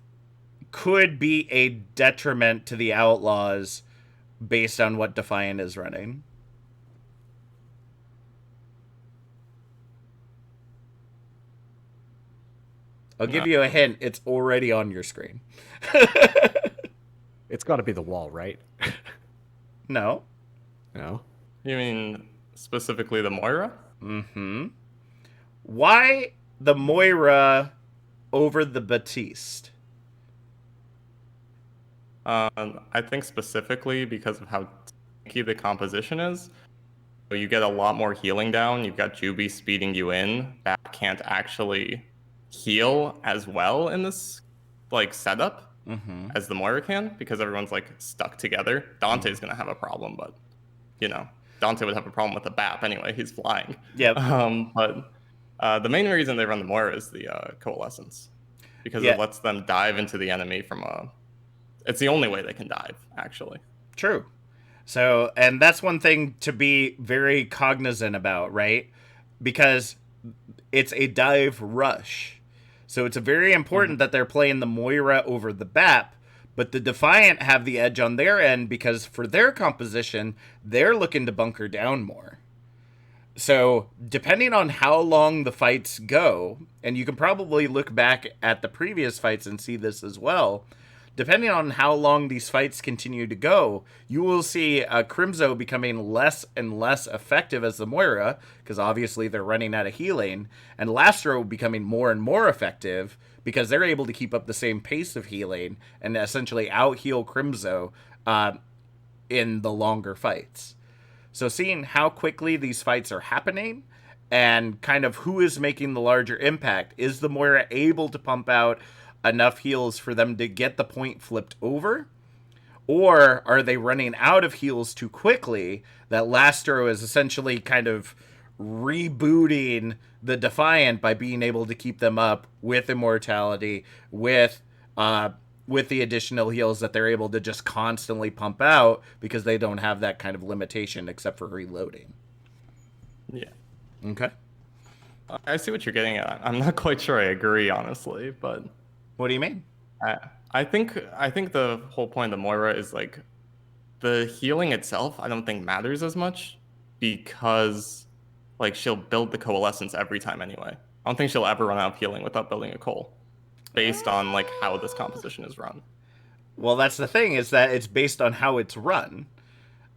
could be a detriment to the Outlaws based on what Defiant is running? I'll give you a hint. It's already on your screen. It's got to be the wall, right? No. No. You mean specifically the Moira? Mm-hmm. Why the Moira over the Batiste? I think specifically because of how tanky the composition is. So you get a lot more healing down. You've got Juby speeding you in. That can't actually heal as well in this like setup as the Moira can because everyone's like stuck together. Dante's gonna have a problem, but you know, Dante would have a problem with the BAP anyway. He's flying. Yep. But the main reason they run the Moira is the coalescence because Yeah. it lets them dive into the enemy from a. It's the only way they can dive, actually. True. So, and that's one thing to be very cognizant about, right? Because it's a dive rush. So it's very important that they're playing the Moira over the BAP, but the Defiant have the edge on their end because for their composition, they're looking to bunker down more. So, depending on how long the fights go, and you can probably look back at the previous fights and see this as well, depending on how long these fights continue to go, you will see Crimzo becoming less and less effective as the Moira, because obviously they're running out of healing, and Lastro becoming more and more effective because they're able to keep up the same pace of healing and essentially out-heal Crimzo in the longer fights. So seeing how quickly these fights are happening and kind of who is making the larger impact, is the Moira able to pump out enough heals for them to get the point flipped over? Or are they running out of heals too quickly that Lastro is essentially kind of rebooting the Defiant by being able to keep them up with immortality, with the additional heals that they're able to just constantly pump out because they don't have that kind of limitation except for reloading. Yeah. Okay. I see what you're getting at. I'm not quite sure I agree, honestly, but What do you mean? I think the whole point of the Moira is like the healing itself. I don't think matters as much because like she'll build the coalescence every time anyway. I don't think she'll ever run out of healing without building a coal, based on like how this composition is run. Well, that's the thing, is that it's based on how it's run.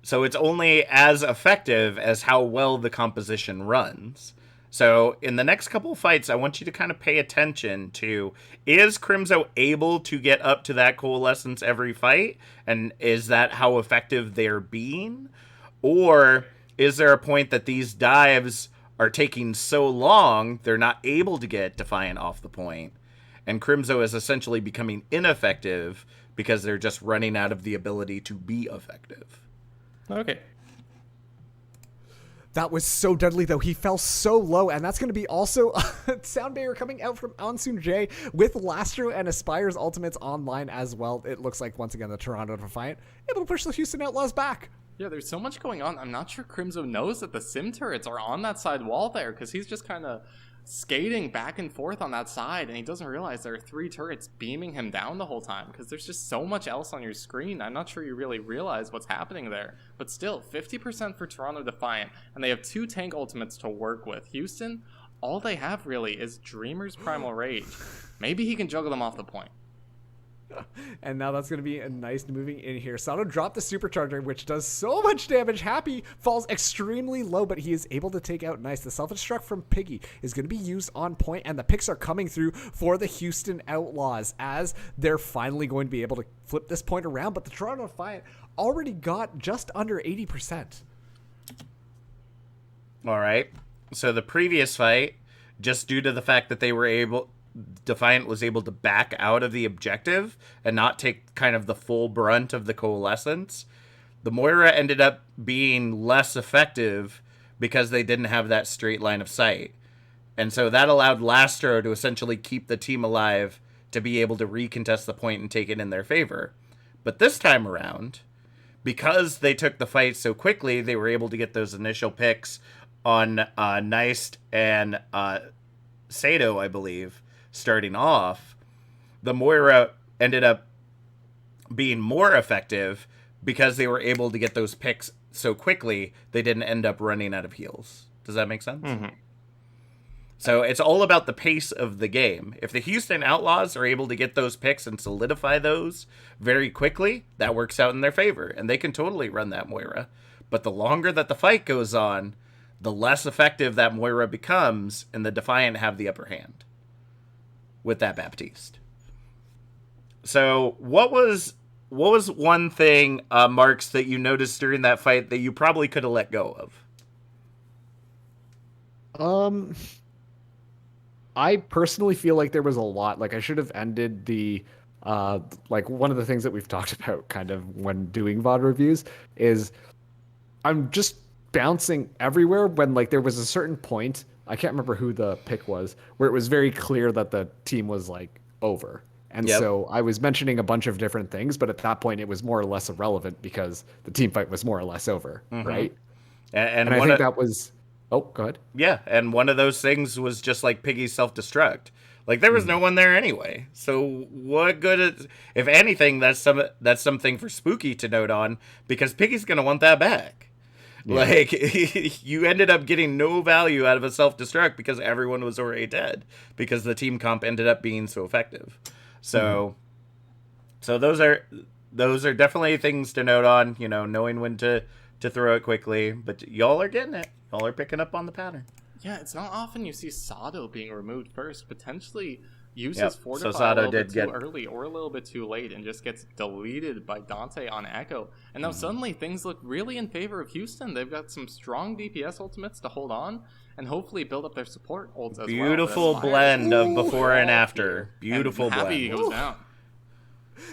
So it's only as effective as how well the composition runs. So in the next couple of fights, I want you to kind of pay attention to, is Crimzo able to get up to that coalescence every fight? And is that how effective they're being? Or is there a point that these dives are taking so long, they're not able to get Defiant off the point? And Crimzo is essentially becoming ineffective because they're just running out of the ability to be effective. Okay. That was so deadly, though. He fell so low, and that's going to be also a sound barrier coming out from Ansun J with Lastro and Aspire's ultimates online as well. It looks like, once again, the Toronto Defiant able to push the Houston Outlaws back. Yeah, there's so much going on. I'm not sure Crimzo knows that the sim turrets are on that side wall there, because he's just kind of skating back and forth on that side, and he doesn't realize there are 3 turrets beaming him down the whole time, because there's just so much else on your screen. I'm not sure you really realize what's happening there. But still, 50% for Toronto Defiant, and they have 2 tank ultimates to work with. Houston, all they have really is Dreamer's Primal Rage. Maybe he can juggle them off the point. And now that's going to be a nice moving in here. Sato dropped the supercharger, which does so much damage. Happy falls extremely low, but he is able to take out nice. The self-destruct from Piggy is going to be used on point, and the picks are coming through for the Houston Outlaws as they're finally going to be able to flip this point around. But the Toronto Defiant already got just under 80%. All right. So the previous fight, just due to the fact that Defiant was able to back out of the objective and not take kind of the full brunt of the coalescence, the Moira ended up being less effective because they didn't have that straight line of sight. And so that allowed Lastro to essentially keep the team alive to be able to recontest the point and take it in their favor. But this time around, because they took the fight so quickly, they were able to get those initial picks on Neist and Sato, I believe, starting off. The Moira ended up being more effective because they were able to get those picks so quickly, they didn't end up running out of heals. Does that make sense? Mm-hmm. So it's all about the pace of the game. If the Houston Outlaws are able to get those picks and solidify those very quickly, that works out in their favor, and they can totally run that Moira. But the longer that the fight goes on, the less effective that Moira becomes, and the Defiant have the upper hand with that Baptiste. So what was one thing, Marks, that you noticed during that fight that you probably could have let go of? I personally feel like there was a lot. Like I should have ended the like one of the things that we've talked about kind of when doing VoD reviews is I'm just bouncing everywhere when like there was a certain point, I can't remember who the pick was, where it was very clear that the team was like over. And Yep. so I was mentioning a bunch of different things, but at that point it was more or less irrelevant because the team fight was more or less over, right? And And I one think of, that was oh, go ahead. yeah, and one of those things was just like Piggy's self-destruct. Like there was no one there anyway. So what good is, if anything, that's something for Spooky to note on, because Piggy's gonna want that back. Yeah. Like you ended up getting no value out of a self-destruct because everyone was already dead because the team comp ended up being so effective. So so those are definitely things to note on, you know, knowing when to throw it quickly, but y'all are getting it. Y'all are picking up on the pattern. Yeah, it's not often you see Sado being removed first. Potentially uses Yep, Fortify so Sado a little bit did too get- early or a little bit too late and just gets deleted by Dante on Echo. And now suddenly things look really in favor of Houston. They've got some strong DPS ultimates to hold on and hopefully build up their support ults as Beautiful well. But blend of Ooh. before and after. Beautiful and Happy blend. goes down.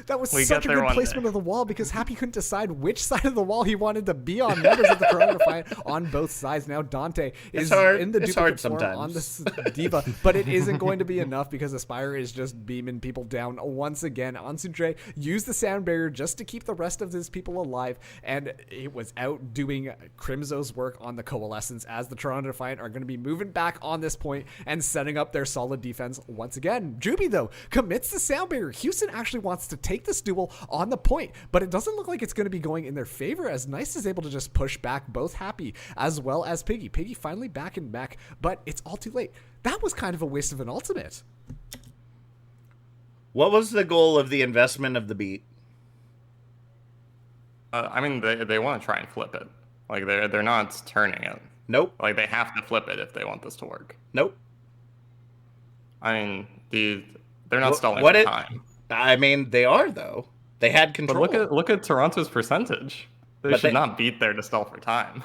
That was We such got a there good one placement day. of the wall because Happy couldn't decide which side of the wall he wanted to be on. Members of the Corona fight on both sides. Now Dante is hard. in the It's hard duplicate form on sometimes. this diva, but it isn't going to be enough because Aspire is just beaming people down once again. Ansudre used the sound barrier just to keep the rest of his people alive, and it was out doing Crimzo's work on the Coalescence as the Toronto Defiant are going to be moving back on this point and setting up their solid defense once again. Juby, though, commits the sound barrier. Houston actually wants to take this duel on the point, but it doesn't look like it's going to be going in their favor as Nice is able to just push back both Happy as well as Piggy. Piggy finally back in mech, but it's all too late. That was kind of a waste of an ultimate. What was the goal of the investment of the beat? I mean, they want to try and flip it. Like they're not turning it. Nope. Like they have to flip it if they want this to work. Nope. I mean, they're not What- stalling what for it- time. I mean, they are though. They had But control. look at Toronto's percentage. They But should they- not beat there to stall for time.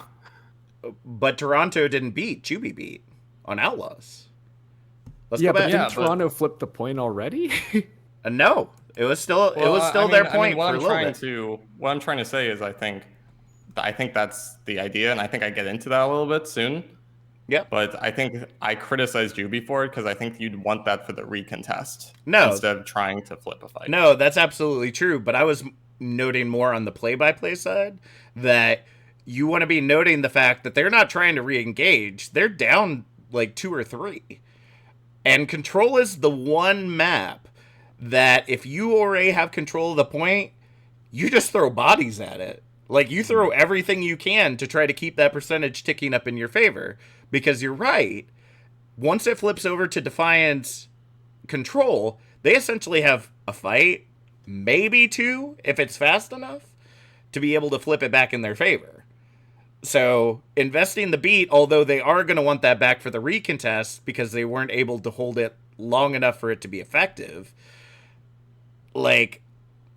But Toronto didn't beat. Juby beat on Outlaws. Let's Yeah, go but back. didn't but- Toronto flip the point already? No, it was still I their mean, point what for a little bit. What I'm trying to say is I think that's the idea, and I think I get into that a little bit soon. Yep. But I think I criticized Juby for it because I think you'd want that for the recontest No. instead of trying to flip a fight. No, that's absolutely true. But I was noting more on the play-by-play side that you want to be noting the fact that they're not trying to re-engage. They're down like 2 or 3. And Control is the one map that if you already have control of the point, you just throw bodies at it. Like, you throw everything you can to try to keep that percentage ticking up in your favor. Because you're right. Once it flips over to Defiant's control, they essentially have a fight, maybe 2, if it's fast enough, to be able to flip it back in their favor. So, investing the beat, although they are going to want that back for the recontest because they weren't able to hold it long enough for it to be effective, like,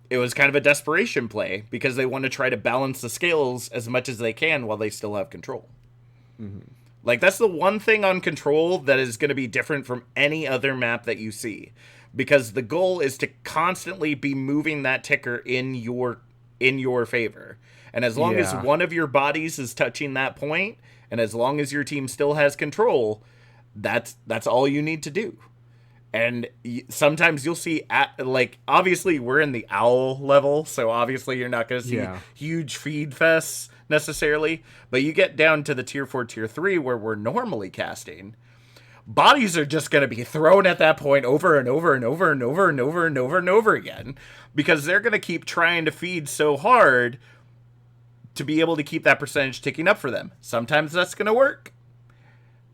it was kind of a desperation play because they want to try to balance the scales as much as they can while they still have control. Like, that's the one thing on Control that is going to be different from any other map that you see. Because the goal is to constantly be moving that ticker in your favor. And as long as Yeah. one of your bodies is touching that point, and as long as your team still has control, that's all you need to do. And sometimes you'll see, like, obviously we're in the owl level, so obviously you're not going to see Yeah. huge feed fests necessarily. But you get down to the tier 4, tier 3 where we're normally casting, bodies are just going to be thrown at that point over and over and over and over and over and over and over again because they're going to keep trying to feed so hard to be able to keep that percentage ticking up for them. Sometimes that's going to work.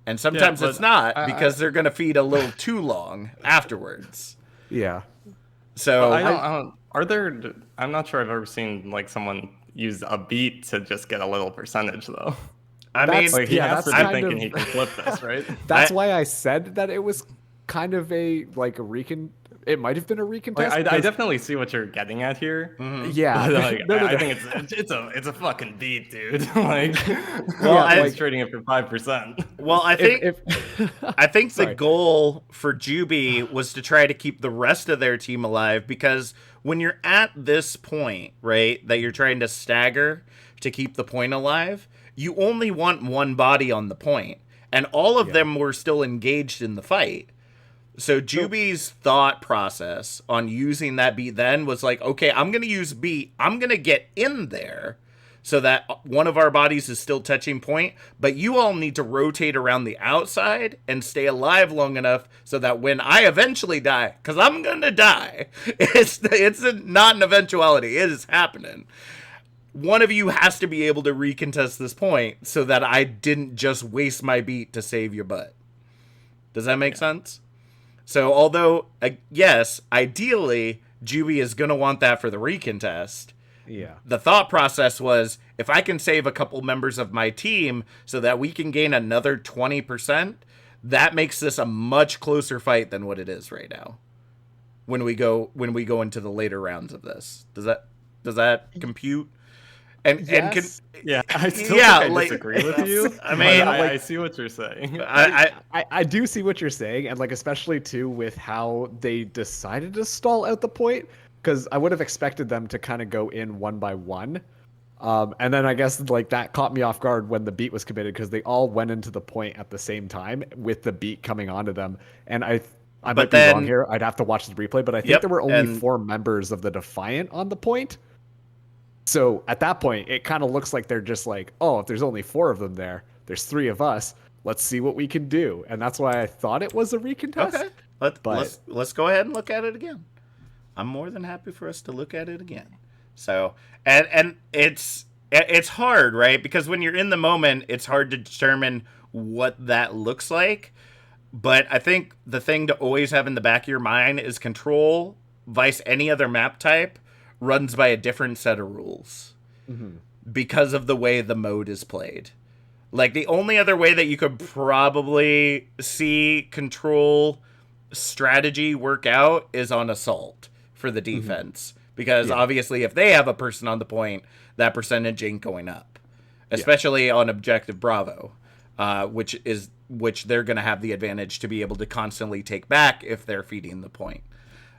And sometimes but it's not I- because they're going to feed a little too long afterwards. Yeah. So I don't, are there? I'm not sure I've ever seen like someone use a beat to just get a little percentage though. I mean, Like, he Yeah, has that's to be kind thinking of- he can flip this, right? That's I- why I said that it was kind of a recon. It might have been a recontest. Like, I because- definitely see what you're getting at here. Yeah, But, like, no, I think it's a fucking beat, dude. Like, Well, well, I- he's trading it for 5%. well, I think if I think the Sorry. goal for Juby was to try to keep the rest of their team alive, because when you're at this point, right, that you're trying to stagger to keep the point alive, you only want one body on the point, and all of them were still engaged in the fight. So Juby's thought process on using that beat then was like, okay, I'm going to use beat. I'm going to get in there so that one of our bodies is still touching point, but you all need to rotate around the outside and stay alive long enough so that when I eventually die, because I'm going to die, it's not an eventuality. It is happening. One of you has to be able to recontest this point so that I didn't just waste my beat to save your butt. Does that make sense? So although, yes, ideally, Juby is going to want that for the recontest, yeah, the thought process was, if I can save a couple members of my team so that we can gain another 20%, that makes this a much closer fight than what it is right now. When we go into the later rounds of this, does that compute? And Yes. Yeah, I still Yeah, think I like- disagree with you. I mean, but like- I see what you're saying. I do see what you're saying, and especially too with how they decided to stall out the point, because I would have expected them to kind of go in one by one, and then I guess that caught me off guard when the beat was committed, because they all went into the point at the same time with the beat coming onto them, and I might be wrong here. I'd have to watch the replay, but I think Yep, there were only and- 4 members of the Defiant on the point. So at that point, it kind of looks like they're just like, oh, if there's only 4 of them there, there's 3 of us. Let's see what we can do. And that's why I thought it was a recontest. Okay, let's go ahead and look at it again. I'm more than happy for us to look at it again. So, and it's hard, right? Because when you're in the moment, it's hard to determine what that looks like. But I think the thing to always have in the back of your mind is control, vice any other map type, runs by a different set of rules because of the way the mode is played. Like, the only other way that you could probably see control strategy work out is on assault for the defense. Because obviously if they have a person on the point, that percentage ain't going up. Especially on objective Bravo, which they're going to have the advantage to be able to constantly take back if they're feeding the point.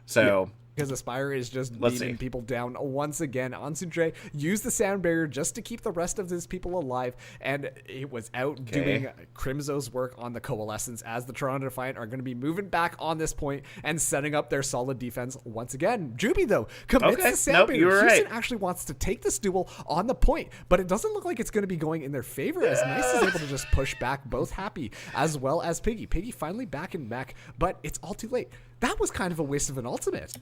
So... Because Aspire is just Let's beating see. people down once again. Ansundre used the sound barrier just to keep the rest of his people alive, and it was out doing Crimzo's work on the Coalescence, as the Toronto Defiant are going to be moving back on this point and setting up their solid defense once again. Juby, though, commits Okay. the sound Nope, barrier. you were Houston right. actually wants to take this duel on the point, but it doesn't look like it's going to be going in their favor, as Nice is able to just push back both Happy as well as Piggy. Piggy finally back in mech, but it's all too late. That was kind of a waste of an ultimate.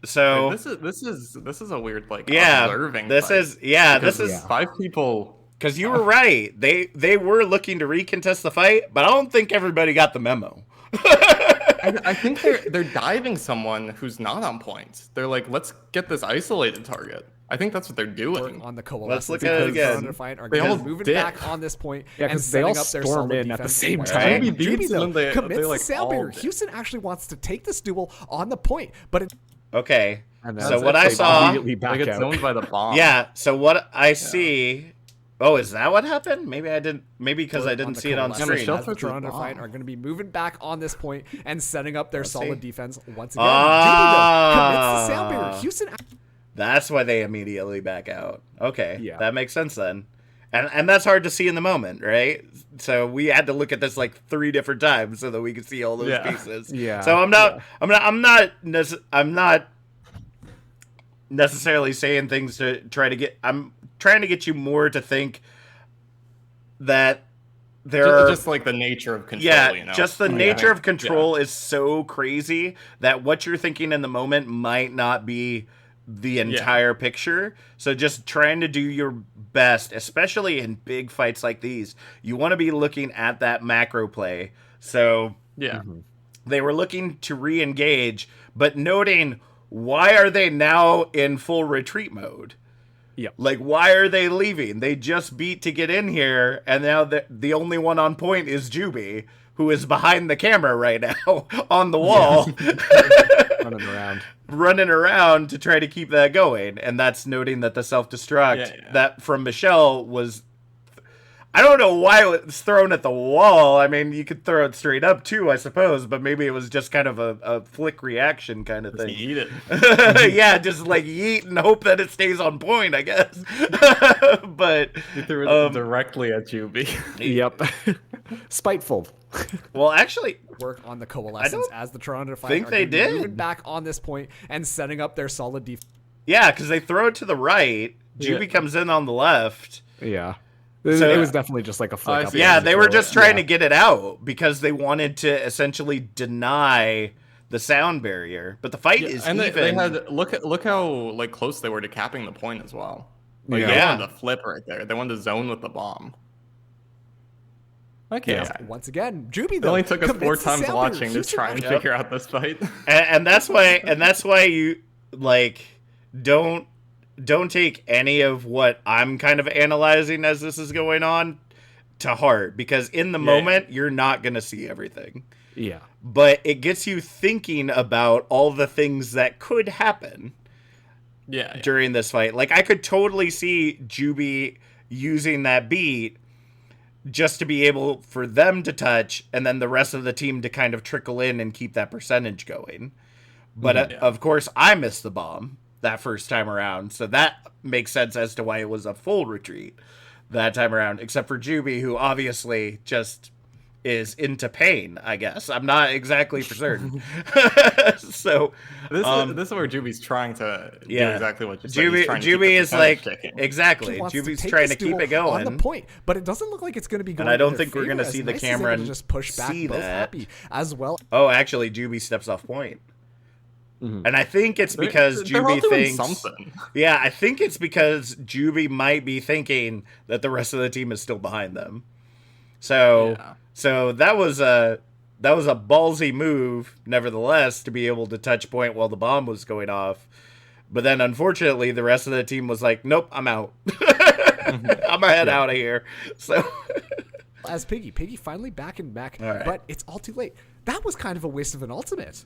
So This is a weird observing. this fight. is Because this is 5 people. because you were right. They were looking to recontest the fight, but I don't think everybody got the memo. I think they're diving someone who's not on point. They're like, let's get this isolated target. I think that's what they're doing. On the Coalescence. look at it because again. Toronto Defiant are They gonna all be moving dip. back on this point Yeah, and 'cause they all setting up their storm solid in at the defense same once time. again. Juby beats Juby, though, them, they commits like the sound all barrier. dip. Houston actually wants to take this duel on the point, but it Okay. And then So what I they saw, immediately They back get out. zoned by the bomb. yeah. So what I see. Oh, is that what happened? Maybe I didn't. Maybe because I on didn't the see it on Coalescence, screen. as the Toronto the Defiant bomb. are going to be moving back on this point and setting up their solid see. defense once again. Juby, though, commits the sound barrier. Houston That's why they immediately back out. Okay, Yeah. that makes sense then. And that's hard to see in the moment, right? So we had to look at this like 3 different times so that we could see all those Yeah. pieces. Yeah. So I'm not necessarily saying things to try to get. I'm trying to get you more to think that there are Just like the nature of control. yeah, you know? just the Like, nature I of think- control is so crazy that what you're thinking in the moment might not be the entire picture. So just trying to do your best, especially in big fights like these, you want to be looking at that macro play. So Yeah. they were looking to re-engage, but noting, why are they now in full retreat mode? Yep. Like, why are they leaving? They just beat to get in here, and now the only one on point is Juby, who is behind the camera right now on the wall, Running around. running around to try to keep that going. And that's noting that the self-destruct that from Michelle was, I don't know why it was thrown at the wall. I mean, you could throw it straight up too, I suppose, but maybe it was just kind of a flick reaction kind of thing. Eat it. Yeah, just like yeet and hope that it stays on point, I guess. But You threw it directly at Juby. Yep. Spiteful. well, actually, Work on the coalescence don't as the Toronto Defiant think are they gonna be moving did. back on this point and setting up their solid defense. yeah, because they throw it to the right. Juby comes in on the left. Yeah. So- it was definitely just like a flick I up. see. Yeah, Yeah, they were just trying to Yeah. get it out because they wanted to essentially deny the sound barrier. But the fight is And even. they had look how like close they were to capping the point as well. Like, they Yeah. wanted to flip right there. They wanted to zone with the bomb. Okay. Yeah. Once again, Juby It though only took us 4 commits to times sound watching barrier. to Houston try and Yep. figure out this fight. and that's why you like don't take any of what I'm kind of analyzing as this is going on to heart, because in the moment you're not going to see everything, Yeah. but it gets you thinking about all the things that could happen Yeah. during this fight. Like, I could totally see Juby using that beat just to be able for them to touch and then the rest of the team to kind of trickle in and keep that percentage going. But of course, I missed the bomb that first time around, so that makes sense as to why it was a full retreat that time around, except for Juby, who obviously just is into pain, I guess. I'm not exactly for certain. So This is where Juby's trying to do exactly what you said. He's trying to keep Juby the is like, percentage ticking. exactly. He wants to Juby's take trying this to keep duel it going. on the point, but it doesn't look like it's going to be going. I don't in their think we're favor, gonna as see the nice as camera it'll just push back see both that. happy as well. Oh, actually, Juby steps off point. And I think it's because They're all Juby doing thinks something. Yeah, I think it's because Juby might be thinking that the rest of the team is still behind them. So Yeah. so that was a ballsy move, nevertheless, to be able to touch point while the bomb was going off. But then, unfortunately, the rest of the team was like, "Nope, I'm out. I'm gonna head out of here." So As Piggy finally back in mech, All right. but it's all too late. That was kind of a waste of an ultimate.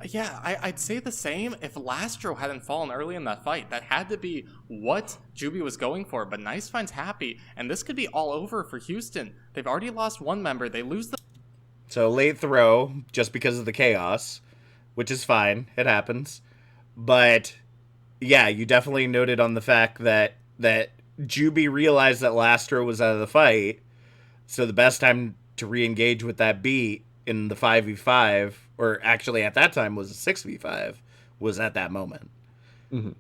Yeah, I'd say the same if Lastro hadn't fallen early in that fight. That had to be what Juby was going for, but Nice finds Happy, and this could be all over for Houston. They've already lost one member. They lose the... So late throw, just because of the chaos, which is fine. It happens. But yeah, you definitely noted on the fact that Juby realized that Lastro was out of the fight. So the best time to re-engage with that beat in the 5v5, or actually at that time was a 6v5, was at that moment.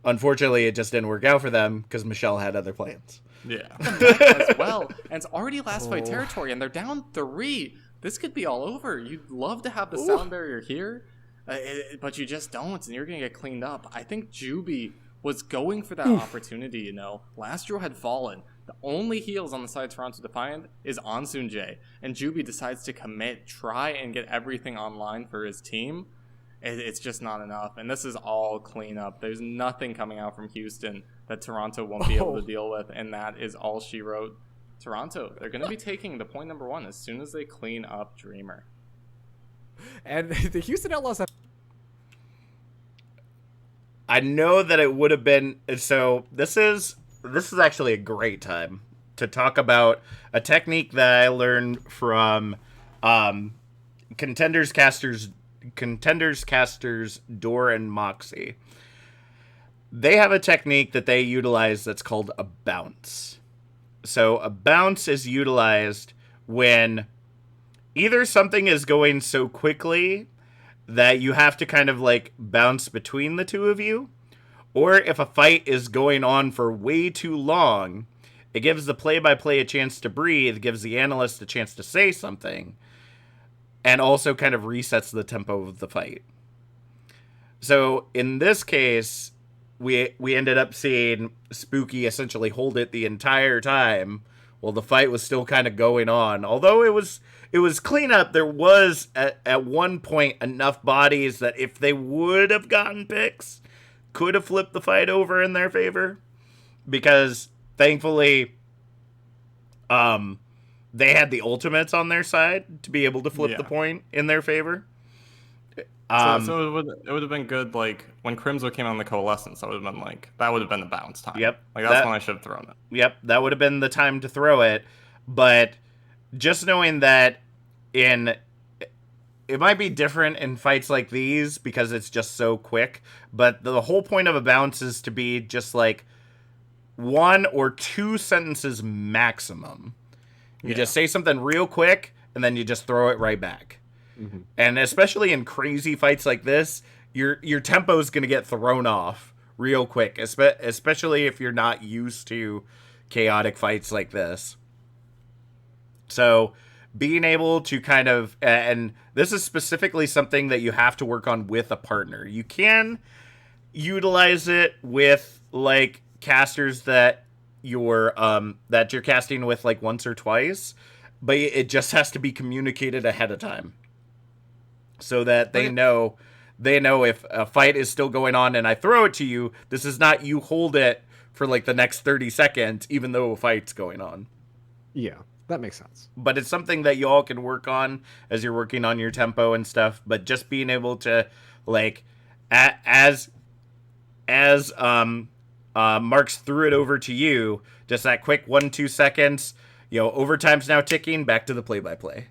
Unfortunately, it just didn't work out for them because Michelle had other plans. Yeah. as well, and it's already last fight territory, and they're down 3. This could be all over. You'd love to have the sound barrier here, but you just don't, and you're gonna get cleaned up. I think Juby was going for that opportunity. You know, Lastro had fallen. The only heals on the side of Toronto Defiant is Ansun J, and Juby decides to commit, try and get everything online for his team. It's just not enough, and this is all cleanup. There's nothing coming out from Houston that Toronto won't be able to deal with, and that is all she wrote. Toronto, they're going to be taking the point number 1 as soon as they clean up Dreamer. And the Houston Outlaws have I know that it would have been, so this is actually a great time to talk about a technique that I learned from Contenders Casters Door and Moxie. They have a technique that they utilize that's called a bounce. So a bounce is utilized when either something is going so quickly that you have to kind of like bounce between the two of you, or if a fight is going on for way too long, it gives the play-by-play a chance to breathe, gives the analyst a chance to say something, and also kind of resets the tempo of the fight. So in this case, we ended up seeing Spooky essentially hold it the entire time while the fight was still kind of going on. Although it was cleanup, there was at one point enough bodies that if they would have gotten picks, could have flipped the fight over in their favor. because thankfully, they had the ultimates on their side to be able to flip the point in their favor. So it would have been good, like, when Crimzo came on the Coalescence, that would have been the bounce time. Yep. Like, that's when I should have thrown it. Yep, that would have been the time to throw it. But just knowing that it might be different in fights like these because it's just so quick, but the whole point of a bounce is to be just like 1 or 2 sentences maximum. You just say something real quick, and then you just throw it right back. Mm-hmm. And especially in crazy fights like this, your tempo is going to get thrown off real quick, especially if you're not used to chaotic fights like this. So being able to kind of, and this is specifically something that you have to work on with a partner. You can utilize it with like casters that you're casting with like once or twice, but it just has to be communicated ahead of time so that they know if a fight is still going on and I throw it to you, this is not you hold it for like the next 30 seconds even though a fight's going on. Yeah, that makes sense. But it's something that you all can work on as you're working on your tempo and stuff, but just being able to like as Marks threw it over to you, just that quick 1-2 seconds, overtime's now ticking, back to the play-by-play.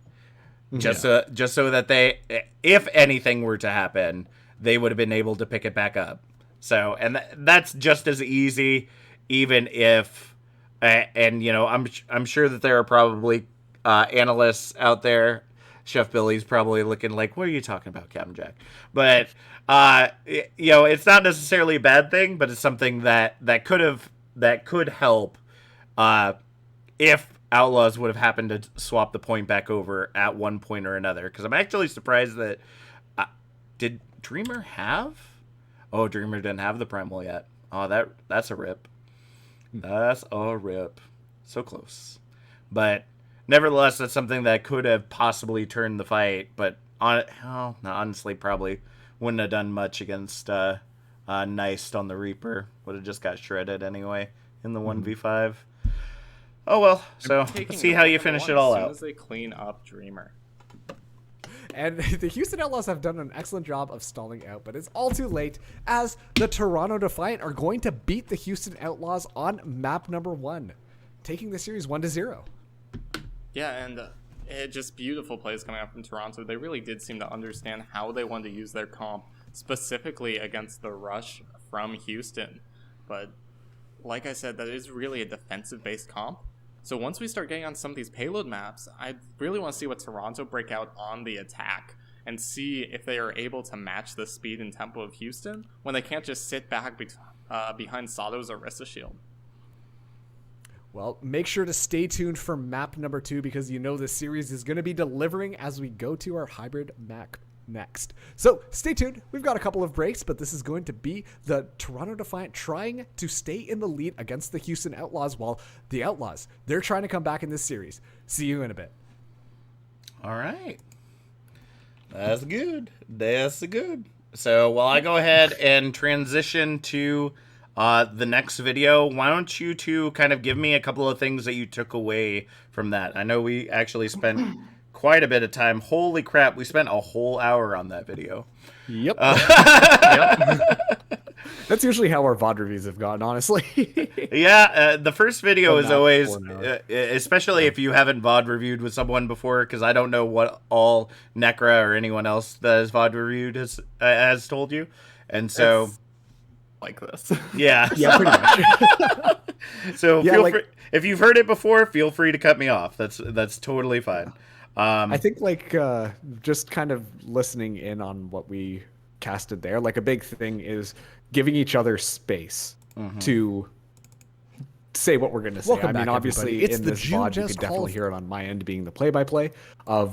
Just so that they, if anything were to happen, they would have been able to pick it back up. So, and that's just as easy, even if, I'm sure that there are probably analysts out there. Chef Billy's probably looking like, what are you talking about, Captain Jack? But, it's not necessarily a bad thing, but it's something that could help if Outlaws would have happened to swap the point back over at one point or another. Because I'm actually surprised that, did Dreamer have? Oh, Dreamer didn't have the Primal yet. Oh, that's a rip. That's a rip. So close. But nevertheless, that's something that could have possibly turned the fight, but honestly, probably wouldn't have done much against Neist on the Reaper. Would have just got shredded anyway in the 1v5. Oh well, so let's see how you finish it all out. As soon as they clean up Dreamer. And the Houston Outlaws have done an excellent job of stalling out, but it's all too late as the Toronto Defiant are going to beat the Houston Outlaws on map number 1, taking the series 1-0. Yeah, and just beautiful plays coming out from Toronto. They really did seem to understand how they wanted to use their comp, specifically against the rush from Houston. But like I said, that is really a defensive-based comp. So once we start getting on some of these payload maps, I really want to see what Toronto break out on the attack and see if they are able to match the speed and tempo of Houston when they can't just sit back behind Sato's Orisa shield. Well, make sure to stay tuned for map number 2 because the series is going to be delivering as we go to our hybrid map next. So stay tuned. We've got a couple of breaks, but this is going to be the Toronto Defiant trying to stay in the lead against the Houston Outlaws while the Outlaws, they're trying to come back in this series. See you in a bit. All right. That's good. That's good. So while I go ahead and transition to the next video, why don't you two kind of give me a couple of things that you took away from that? I know we actually spent quite a bit of time. Holy crap, we spent a whole hour on that video. Yep. That's usually how our VoD reviews have gone, honestly. Yeah, the first video is always, especially if you haven't VoD reviewed with someone before, because I don't know what all Necra or anyone else that has VoD reviewed has told you. And so... It's like this. Yeah. Yeah, pretty much. So feel free, if you've heard it before, feel free to cut me off. That's totally fine. I think just kind of listening in on what we casted there, like a big thing is giving each other space to say what we're going to say. Welcome I mean, back, obviously everybody. It's in the this June VoD, you Just could definitely hear it on my end being the play-by-play of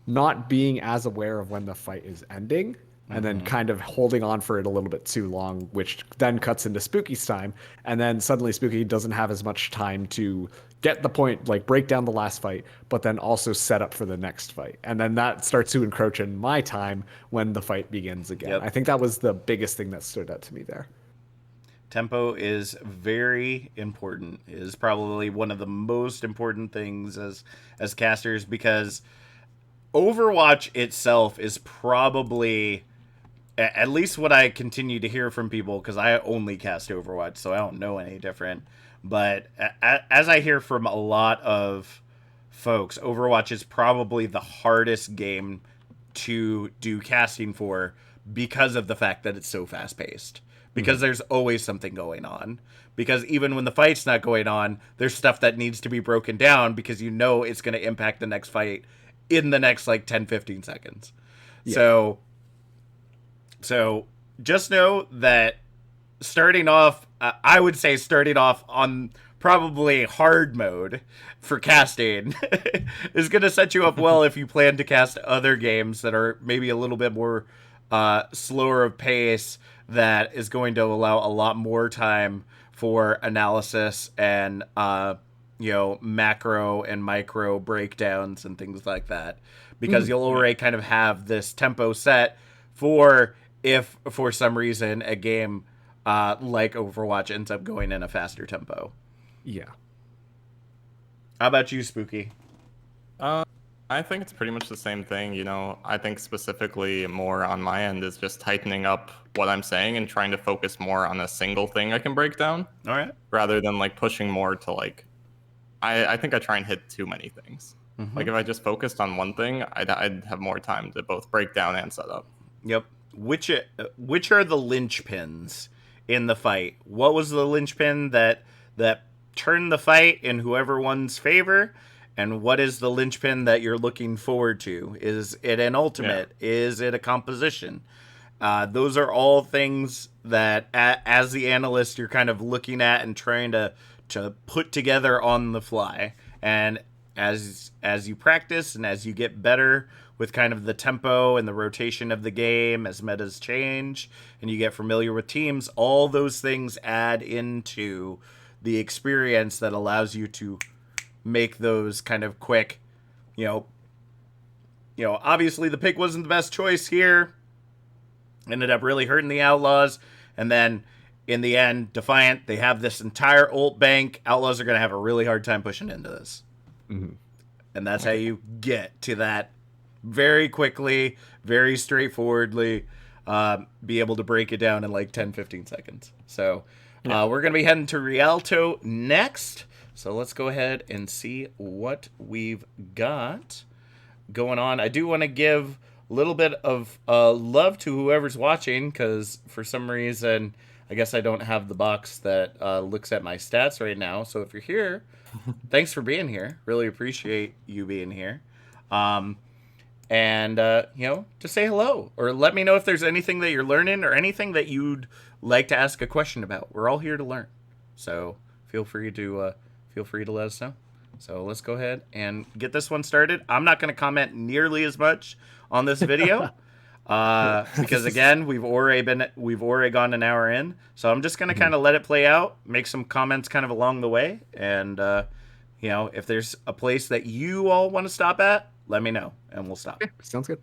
not being as aware of when the fight is ending and then kind of holding on for it a little bit too long, which then cuts into Spooky's time. And then suddenly Spooky doesn't have as much time to get the point, like break down the last fight, but then also set up for the next fight. And then that starts to encroach in my time when the fight begins again. Yep. I think that was the biggest thing that stood out to me there. Tempo is very important. It is probably one of the most important things as casters, because Overwatch itself is probably, at least what I continue to hear from people, because I only cast Overwatch, so I don't know any different. But as I hear from a lot of folks, Overwatch is probably the hardest game to do casting for, because of the fact that it's so fast paced. Because there's always something going on. Because even when the fight's not going on, there's stuff that needs to be broken down, because you know it's going to impact the next fight in the next like 10-15 seconds. Yeah. So just know that starting off, I would say starting off on probably hard mode for casting is going to set you up well if you plan to cast other games that are maybe a little bit more slower of pace, that is going to allow a lot more time for analysis and macro and micro breakdowns and things like that, because you'll already kind of have this tempo set for if for some reason a game like Overwatch ends up going in a faster tempo. Yeah. How about you, Spooky? I think it's pretty much the same thing. I think specifically more on my end is just tightening up what I'm saying and trying to focus more on a single thing I can break down. All right. Rather than like pushing more to like, I think I try and hit too many things. Like if I just focused on one thing, I'd have more time to both break down and set up. Yep. Which are the linchpins in the fight? What was the linchpin that turned the fight in whoever won's favor? And what is the linchpin that you're looking forward to? Is it an ultimate? Yeah. Is it a composition? Those are all things that, as the analyst, you're kind of looking at and trying to put together on the fly. And as you practice and as you get better with kind of the tempo and the rotation of the game, as metas change and you get familiar with teams, all those things add into the experience that allows you to make those kind of quick, obviously the pick wasn't the best choice here. Ended up really hurting the Outlaws. And then in the end, Defiant, they have this entire ult bank. Outlaws are going to have a really hard time pushing into this. Mm-hmm. And that's how you get to that very quickly, very straightforwardly, be able to break it down in like 10-15 seconds. So we're going to be heading to Rialto next. So let's go ahead and see what we've got going on. I do want to give a little bit of love to whoever's watching, because for some reason, I guess I don't have the box that looks at my stats right now. So if you're here, thanks for being here. Really appreciate you being here. Just say hello, or let me know if there's anything that you're learning or anything that you'd like to ask a question about. We're all here to learn. So feel free to let us know. So let's go ahead and get this one started. I'm not going to comment nearly as much on this video because again, we've already gone an hour in. So I'm just going to kind of let it play out, make some comments kind of along the way, and if there's a place that you all want to stop at, let me know and we'll stop. Sounds good.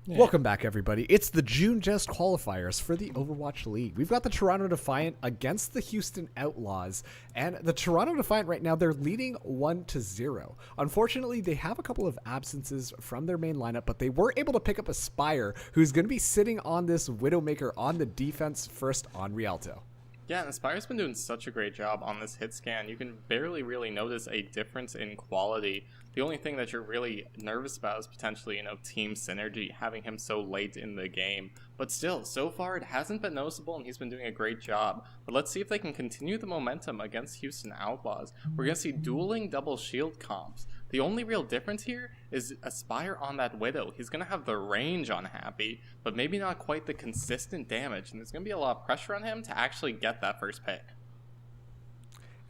Yeah. Welcome back, everybody. It's the June Jest qualifiers for the Overwatch League. We've got the Toronto Defiant against the Houston Outlaws, and the Toronto Defiant right now, they're leading 1-0. Unfortunately, they have a couple of absences from their main lineup, but they were able to pick up a Spire, who's going to be sitting on this Widowmaker on the defense first on Rialto. Yeah, and Aspire's been doing such a great job on this hit scan. You can barely really notice a difference in quality. The only thing that you're really nervous about is potentially, team synergy, having him so late in the game. But still, so far it hasn't been noticeable, and he's been doing a great job. But let's see if they can continue the momentum against Houston Outlaws. We're going to see dueling double shield comps. The only real difference here is Aspire on that Widow. He's going to have the range on Happy, but maybe not quite the consistent damage. And there's going to be a lot of pressure on him to actually get that first pick.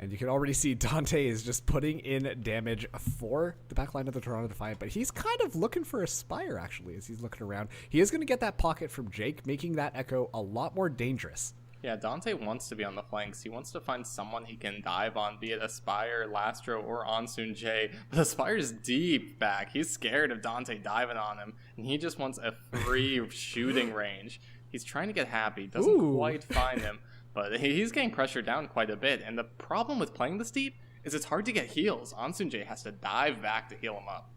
And you can already see Dante is just putting in damage for the backline of the Toronto Defiant, but he's kind of looking for a Spire, actually, as he's looking around. He is going to get that pocket from Jake, making that Echo a lot more dangerous. Yeah, Dante wants to be on the flanks. He wants to find someone he can dive on, be it Aspire, Lastro, or Onsoon J. But Aspire's deep back. He's scared of Dante diving on him, and he just wants a free shooting range. He's trying to get Happy, doesn't quite find him. but he's getting pressured down quite a bit. And the problem with playing this deep is it's hard to get heals. Ansunjae has to dive back to heal him up.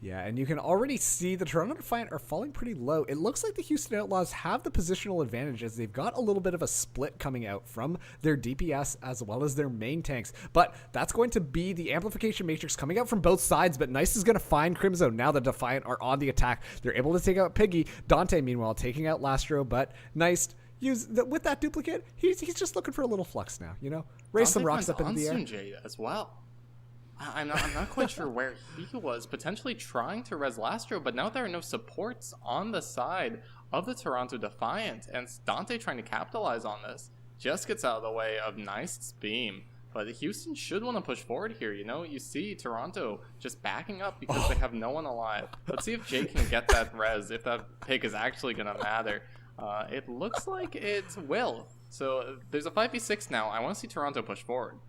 Yeah, and you can already see the Toronto Defiant are falling pretty low. It looks like the Houston Outlaws have the positional advantage as they've got a little bit of a split coming out from their DPS as well as their main tanks. But that's going to be the amplification matrix coming out from both sides, but Nice is going to find Crimzo. Now the Defiant are on the attack. They're able to take out Piggy. Dante, meanwhile, taking out Lastro, but Nice... with that duplicate, he's just looking for a little flux now, you know? Raise some rocks up into the air. Ansunjae as well. I'm not quite sure where he was, potentially trying to res Lastro, but now there are no supports on the side of the Toronto Defiant, and Dante trying to capitalize on this. Just gets out of the way of Nice's beam. But Houston should want to push forward here, you know? You see Toronto just backing up because they have no one alive. Let's see if Jay can get that res, if that pick is actually going to matter. It looks like it will. So there's a 5v6 now. I want to see Toronto push forward.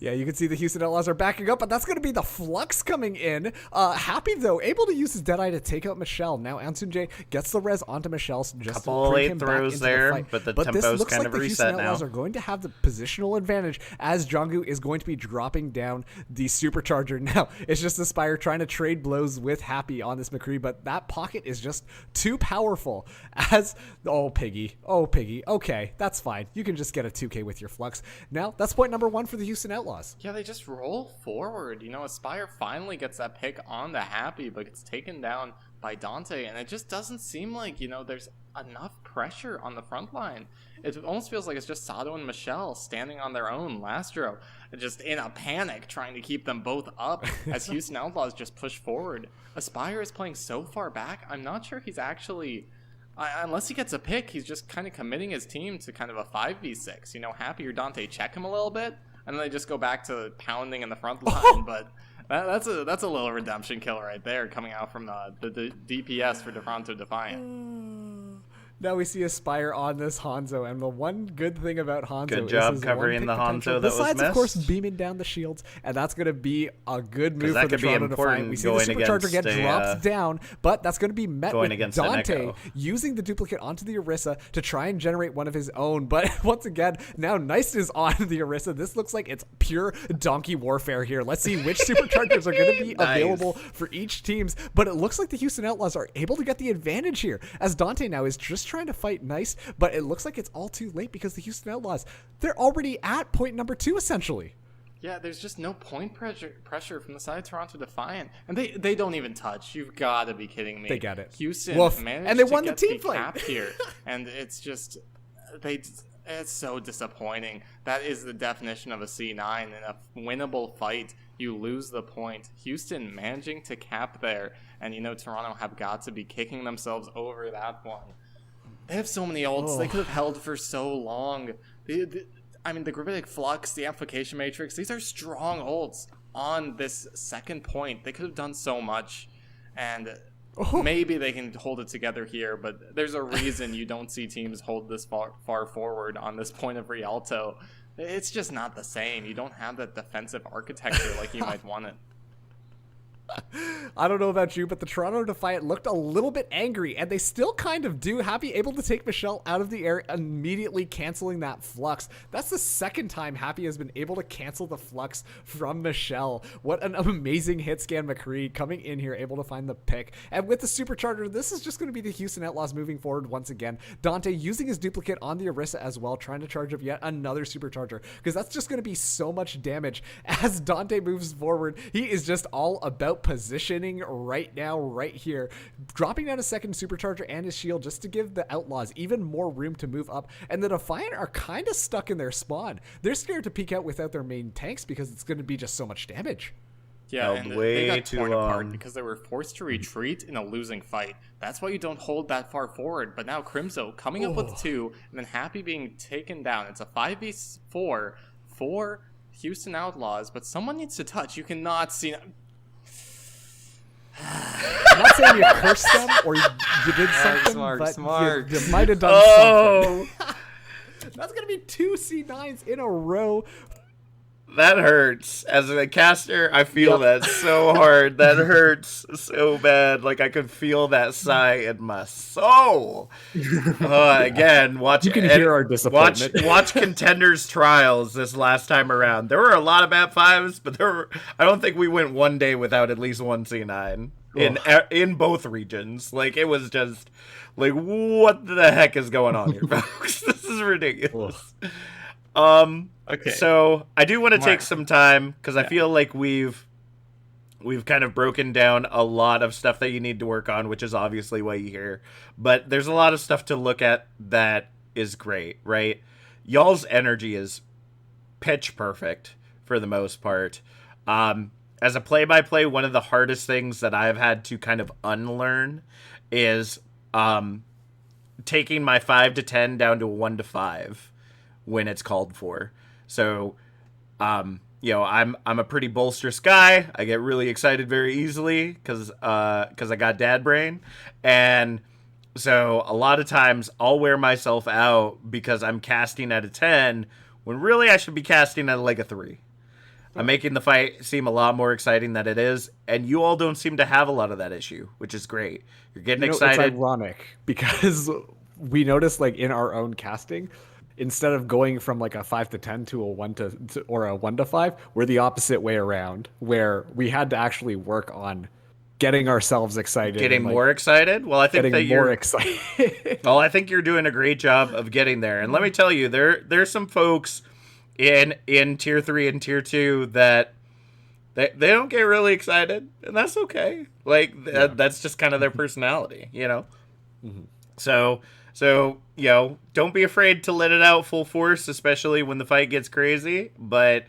Yeah, you can see the Houston Outlaws are backing up, but that's going to be the Flux coming in. Happy, though, able to use his Deadeye to take out Michelle. Now Ansunjae gets the res onto Michelle just couple to bring late him back throws into there, the fight. but the this tempo's looks kind like of the Houston reset Outlaws now. are going to have the positional advantage as Jonggu is going to be dropping down the Supercharger. Now, it's just Aspire trying to trade blows with Happy on this McCree, but that pocket is just too powerful as... Oh, Piggy. Okay, that's fine. You can just get a 2K with your Flux. Now, that's point number 1 for the Houston Outlaws. Yeah, they just roll forward. You know, Aspire finally gets that pick on the Happy, but gets taken down by Dante, and it just doesn't seem like, you know, there's enough pressure on the front line. It almost feels like it's just Sato and Michelle standing on their own. Lastro just in a panic trying to keep them both up as Houston Outlaws just push forward. Aspire is playing so far back, I'm not sure he's actually... unless he gets a pick, he's just kind of committing his team to kind of a 5v6. You know, Happy or Dante check him a little bit, and then they just go back to pounding in the front line. But that's a little redemption kill right there coming out from the DPS for Toronto Defiant. Now we see Aspire on this Hanzo, and the one good thing about Hanzo Good is job his covering one-pick the Hanzo potential. that was Besides, of course, missed. beaming down the shields, and that's going to be a good move that for the could be Toronto important Defiant. We see the going Supercharger get against dropped down, but that's going to be met going with against an Dante Echo. using the duplicate onto the Orisa to try and generate one of his own. But once again, now Nice is on the Orisa. This looks like it's pure donkey warfare here. Let's see which Superchargers are going to be Nice. available for each teams, but it looks like the Houston Outlaws are able to get the advantage here as Dante now is just trying to fight Nice, but it looks like it's all too late because the Houston Outlaws, they're already at point number 2 essentially. Yeah, there's just no point pressure from the side of Toronto Defiant, and they don't even touch. You've got to be kidding me. They get it. Houston Woof. managed And they to won the get team fight. cap here, and it's just it's so disappointing. That is the definition of a C9 in a winnable fight. You lose the point. Houston managing to cap there, and you know Toronto have got to be kicking themselves over that one. They have so many ults. They could have held for so long. I mean, the Gravitic Flux, the Amplification Matrix, these are strong ults on this second point. They could have done so much. And maybe they can hold it together here, but there's a reason you don't see teams hold this far forward on this point of Rialto. It's just not the same. You don't have that defensive architecture like you might want it. I don't know about you, but the Toronto Defiant looked a little bit angry, and they still kind of do. Happy able to take Michelle out of the air, immediately canceling that Flux. That's the second time Happy has been able to cancel the Flux from Michelle. What an amazing hit scan McCree coming in here, able to find the pick. And with the Supercharger, this is just going to be the Houston Outlaws moving forward once again. Dante using his duplicate on the Orisa as well, trying to charge up yet another Supercharger, because that's just going to be so much damage. As Dante moves forward, he is just all about positioning right now, right here, dropping down a second Supercharger and his shield just to give the Outlaws even more room to move up. And the Defiant are kind of stuck in their spawn. They're scared to peek out without their main tanks because it's going to be just so much damage. Yeah, Held and way they got too torn apart long. because they were forced to retreat in a losing fight. That's why you don't hold that far forward. But now Crimzo coming up with 2, and then Happy being taken down. It's a 5v4 for Houston Outlaws, but someone needs to touch. You cannot see... I'm not saying you cursed them or you did something, smart. You might have done something. That's going to be 2 C9s in a row. that hurts. As a caster, I feel that so hard. That hurts so bad. Like I could feel that sigh in my soul. Again, You can hear our disappointment. watch Contenders Trials this last time around. There were a lot of map fives, but I don't think we went one day without at least one C9 in both regions. Like it was just like, what the heck is going on here, folks? This is ridiculous. Okay. So I do want to take Mark. some time because I feel like we've kind of broken down a lot of stuff that you need to work on, which is obviously why you're here. But there's a lot of stuff to look at that is great, right? Y'all's energy is pitch perfect for the most part. As a play-by-play, one of the hardest things that I've had to kind of unlearn is taking my 5 to 10 down to a 1 to 5 when it's called for. So, you know, I'm a pretty bolsterous guy. I get really excited very easily because I got dad brain, and so a lot of times I'll wear myself out because I'm casting at a 10 when really I should be casting at like a 3. I'm making the fight seem a lot more exciting than it is, and you all don't seem to have a lot of that issue, which is great. You're getting excited. It's ironic because we noticed, like, in our own casting, instead of going from like a 5 to 10 to a 1 to or a 1 to 5, we're the opposite way around, where we had to actually work on getting ourselves excited, Getting and, like, more excited. Well, I think getting that more you're excited. Well, I think you're doing a great job of getting there. And let me tell you, there's some folks in tier 3 and tier 2 that they don't get really excited, and that's okay. Like that's just kind of their personality, you know. So you know, don't be afraid to let it out full force, especially when the fight gets crazy. But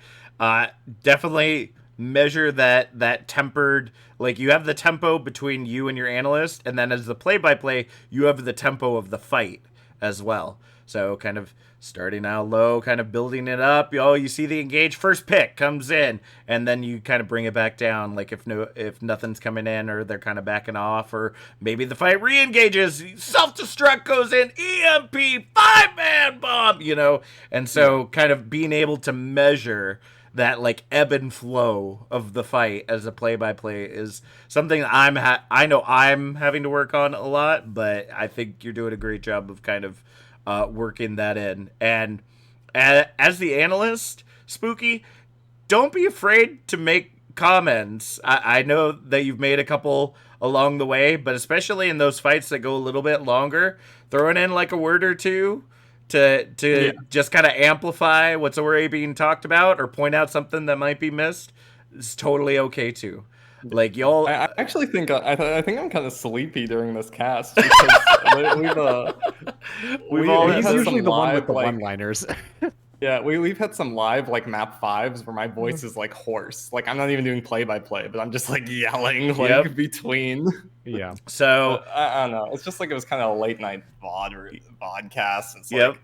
definitely measure that tempered. Like you have the tempo between you and your analyst, and then as the play-by-play, you have the tempo of the fight as well. So kind of starting out low, kind of building it up. You see the engage first pick comes in, and then you kind of bring it back down. Like if nothing's coming in, or they're kind of backing off, or maybe the fight re-engages, self-destruct goes in, EMP 5-man bomb, you know. And so kind of being able to measure that like ebb and flow of the fight as a play-by-play is something I know I'm having to work on a lot, but I think you're doing a great job of kind of working that in. And as the analyst, Spooky, don't be afraid to make comments. I know that you've made a couple along the way, but especially in those fights that go a little bit longer, throwing in like a word or two to just kind of amplify what's already being talked about or point out something that might be missed is totally okay too. Like y'all, I actually think I think I'm kind of sleepy during this cast because we've all He's had usually some the one with live, the like, one-liners. Yeah, we've had some live like map 5s where my voice is like hoarse. Like I'm not even doing play-by-play, but I'm just like yelling like Yep. between. Yeah. so I don't know. It's just like it was kind of a late night vodcast. It's Yep.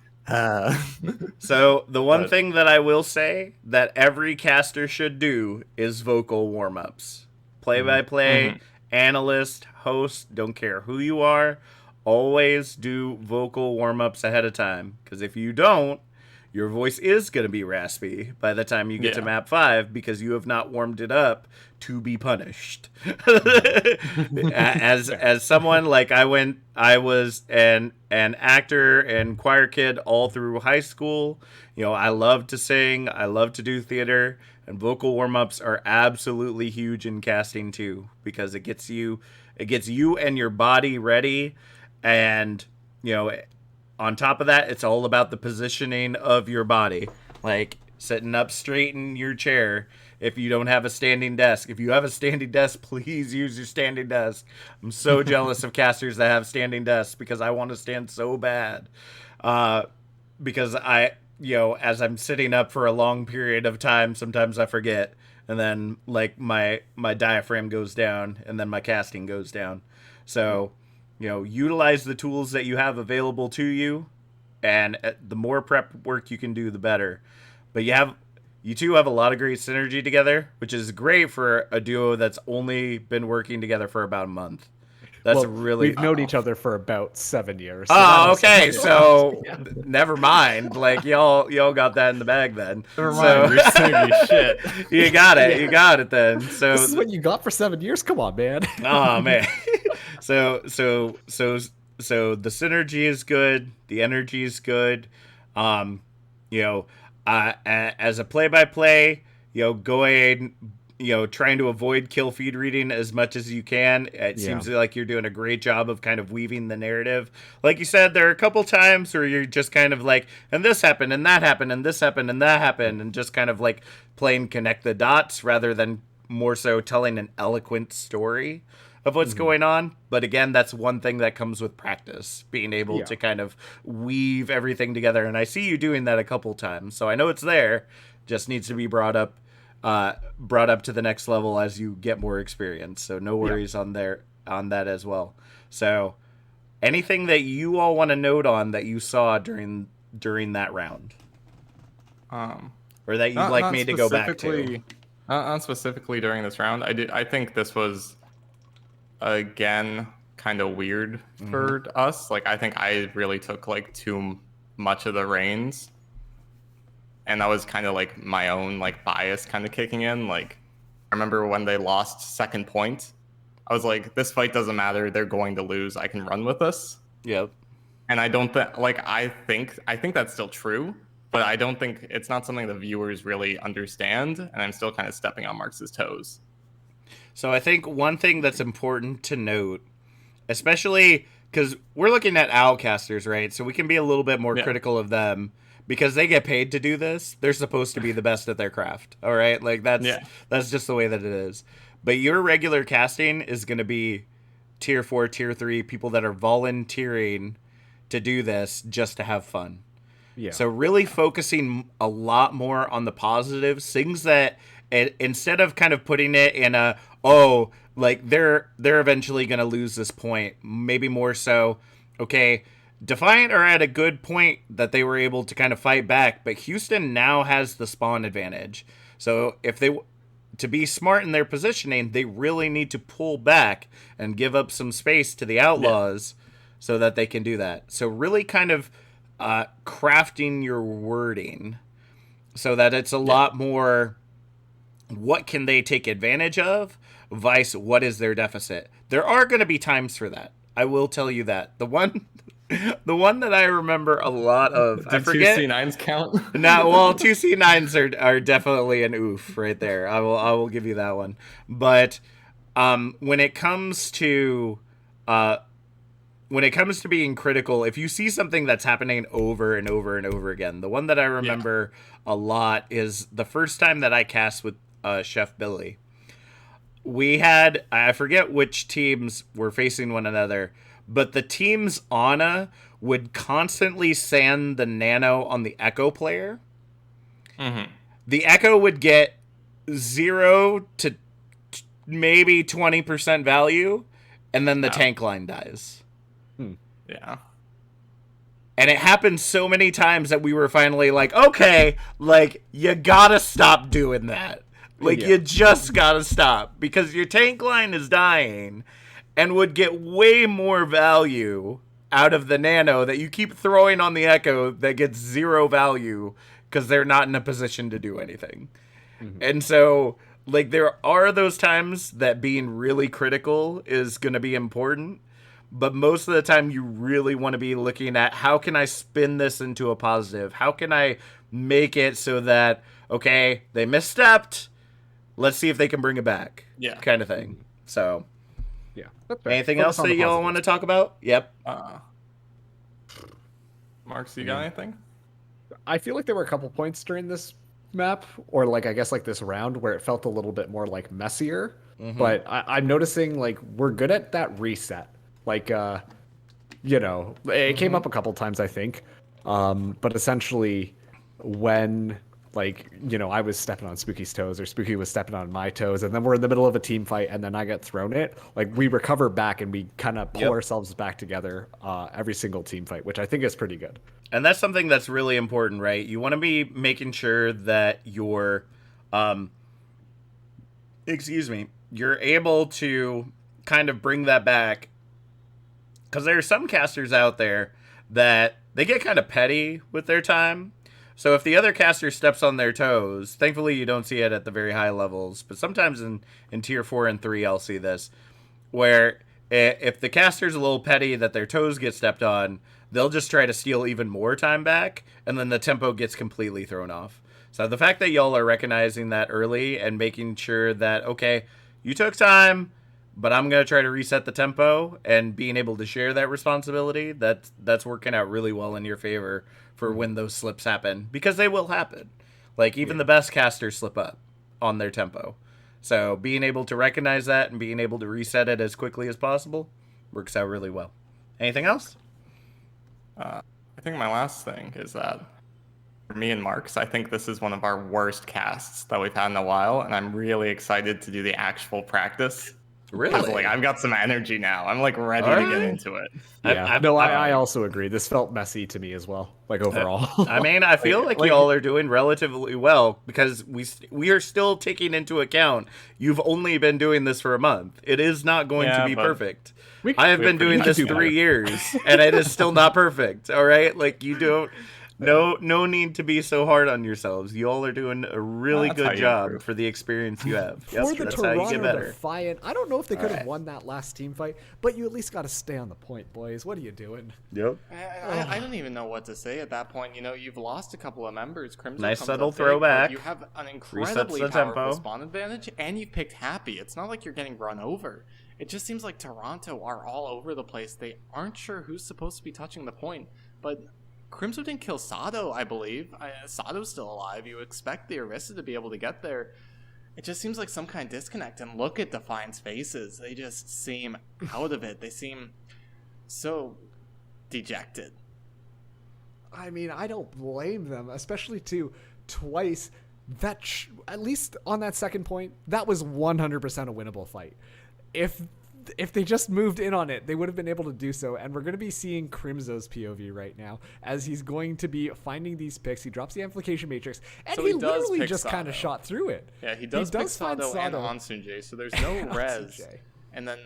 So the one But- thing that I will say that every caster should do is vocal warm-ups. Play-by-play, analyst, host, don't care who you are, always do vocal warm-ups ahead of time. Because if you don't, your voice is going to be raspy by the time you get to Yeah. map 5 because you have not warmed it up to be punished. as someone like I was an actor and choir kid all through high school. You know, I love to sing, I love to do theater, and vocal warm-ups are absolutely huge in casting too because it gets you and your body ready. And you know, on top of that, it's all about the positioning of your body, like sitting up straight in your chair. If you don't have a standing desk, if you have a standing desk, please use your standing desk. I'm so jealous of casters that have standing desks because I want to stand so bad. Because you know, as I'm sitting up for a long period of time, sometimes I forget, and then like my diaphragm goes down, and then my casting goes down. So, you know, utilize the tools that you have available to you, and the more prep work you can do, the better. But you two have a lot of great synergy together, which is great for a duo that's only been working together for about a month. That's well, really. we've known each other for about 7 years. So Oh, that also okay. helps. So never mind. Like y'all got that in the bag then. Never So mind, you're saying me shit. you got it. You got it then. So This is what you got for 7 years. Come on, man. oh man. So the synergy is good. The energy is good. Um, you know, as a play-by-play, going, trying to avoid kill feed reading as much as you can. It Yeah. seems like you're doing a great job of kind of weaving the narrative. Like you said, there are a couple times where you're just kind of like, and this happened, and that happened, and this happened, and that happened, and just kind of like playing connect the dots rather than more so telling an eloquent story of what's going on. But again, that's one thing that comes with practice, being able Yeah. to kind of weave everything together. And I see you doing that a couple times, so I know it's there. Just needs to be brought up to the next level as you get more experience. So no worries on that as well. So anything that you all want to note on that you saw during that round, or that you'd like me to go back to? Not specifically during this round. I think this was again kind of weird for us. Like I think I really took like too much of the reins, and that was kind of like my own like bias kind of kicking in. Like I remember when they lost second point, I was like, this fight doesn't matter. They're going to lose. I can run with this. Yep. And I don't think like I think that's still true, but I don't think it's not something the viewers really understand, and I'm still kind of stepping on Marx's toes. So I think one thing that's important to note, especially because we're looking at Owlcasters, right? So we can be a little bit more critical of them because they get paid to do this. They're supposed to be the best at their craft. All right, like that's just the way that it is. But your regular casting is going to be tier 4, tier 3 people that are volunteering to do this just to have fun. Yeah. So really focusing a lot more on the positives, things that instead of kind of putting it in a like they're eventually going to lose this point, maybe more so, okay, Defiant are at a good point that they were able to kind of fight back, but Houston now has the spawn advantage. So if they to be smart in their positioning, they really need to pull back and give up some space to the Outlaws so that they can do that. So really kind of crafting your wording so that it's a lot more what can they take advantage of vice what is their deficit. There are going to be times for that. I will tell you that. The one that I remember a lot of, I forget. 2C9s count? No, well, 2C9s are definitely an oof right there. I will give you that one. But when it comes to being critical, if you see something that's happening over and over and over again, the one that I remember a lot is the first time that I cast with Chef Billy. We had, I forget which teams were facing one another, but the team's Ana would constantly sand the nano on the Echo player. Mm-hmm. The Echo would get 0 to maybe 20% value, and then the tank line dies. Yeah. And it happened so many times that we were finally like, okay, like, you gotta stop doing that. Like, you just gotta stop. Because your tank line is dying and would get way more value out of the nano that you keep throwing on the Echo that gets 0 value because they're not in a position to do anything. And so, like, there are those times that being really critical is going to be important. But most of the time, you really want to be looking at how can I spin this into a positive? How can I make it so that, okay, they misstepped. Let's see if they can bring it back. Yeah. Kind of thing. So, Yeah. That's fair. anything Focus else on that the y'all positives. want to talk about? Yep. Marks, you got anything? I feel like there were a couple points during this map, or like I guess like this round, where it felt a little bit more like messier. But I'm noticing like we're good at that reset. Like, it came up a couple times, I think. But essentially, when I was stepping on Spooky's toes, or Spooky was stepping on my toes, and then we're in the middle of a team fight, and then I get thrown it. Like we recover back and we kind of pull ourselves back together every single team fight, which I think is pretty good. And that's something that's really important, right? You want to be making sure that you're, you're able to kind of bring that back Because there are some casters out there that they get kind of petty with their time. So if the other caster steps on their toes, thankfully you don't see it at the very high levels, but sometimes in tier 4 and 3 I'll see this, where if the caster's a little petty that their toes get stepped on, they'll just try to steal even more time back, and then the tempo gets completely thrown off. So the fact that y'all are recognizing that early and making sure that, okay, you took time, but I'm going to try to reset the tempo, and being able to share that responsibility, that's working out really well in your favor for when those slips happen, because they will happen. Like, even the best casters slip up on their tempo. So being able to recognize that and being able to reset it as quickly as possible works out really well. Anything else? I think my last thing is that for me and Marks, I think this is one of our worst casts that we've had in a while, and I'm really excited to do the actual practice. Really? Like, I've got some energy now. I'm like ready to get into it. Yeah. I also agree. This felt messy to me as well. Like overall. I mean, I feel like y'all are doing relatively well, because we are still taking into account you've only been doing this for a month. It is not going to be perfect. I have been doing this 3 years, and it is still not perfect. All right, like, you don't. No need to be so hard on yourselves. You all are doing a really good job for the experience you have. For the that's how you get Toronto better. Defiant, I don't know if they could have won that last team fight, but you at least got to stay on the point, boys. What are you doing? Yep. I don't even know what to say at that point. You know, you've lost a couple of members. Crimson Nice comes subtle up big, throwback. but you have an Resets incredibly the powerful tempo. spawn advantage, and you've picked Happy. It's not like you're getting run over. It just seems like Toronto are all over the place. They aren't sure who's supposed to be touching the point, but Crimson didn't kill Sato, I believe. Sato's still alive. You expect the Orisa to be able to get there. It just seems like some kind of disconnect. And look at Defiant's faces. They just seem out of it. They seem so dejected. I mean, I don't blame them, especially twice. At least on that second point, that was 100% a winnable fight. If they just moved in on it, they would have been able to do so. And we're going to be seeing Crimzo's POV right now as he's going to be finding these picks. He drops the amplification matrix, and So he he does literally pick just kind Sato. of shot through it. Yeah, he does pick find Sato and Ansunjae, so there's no res. Ansunjae. And then,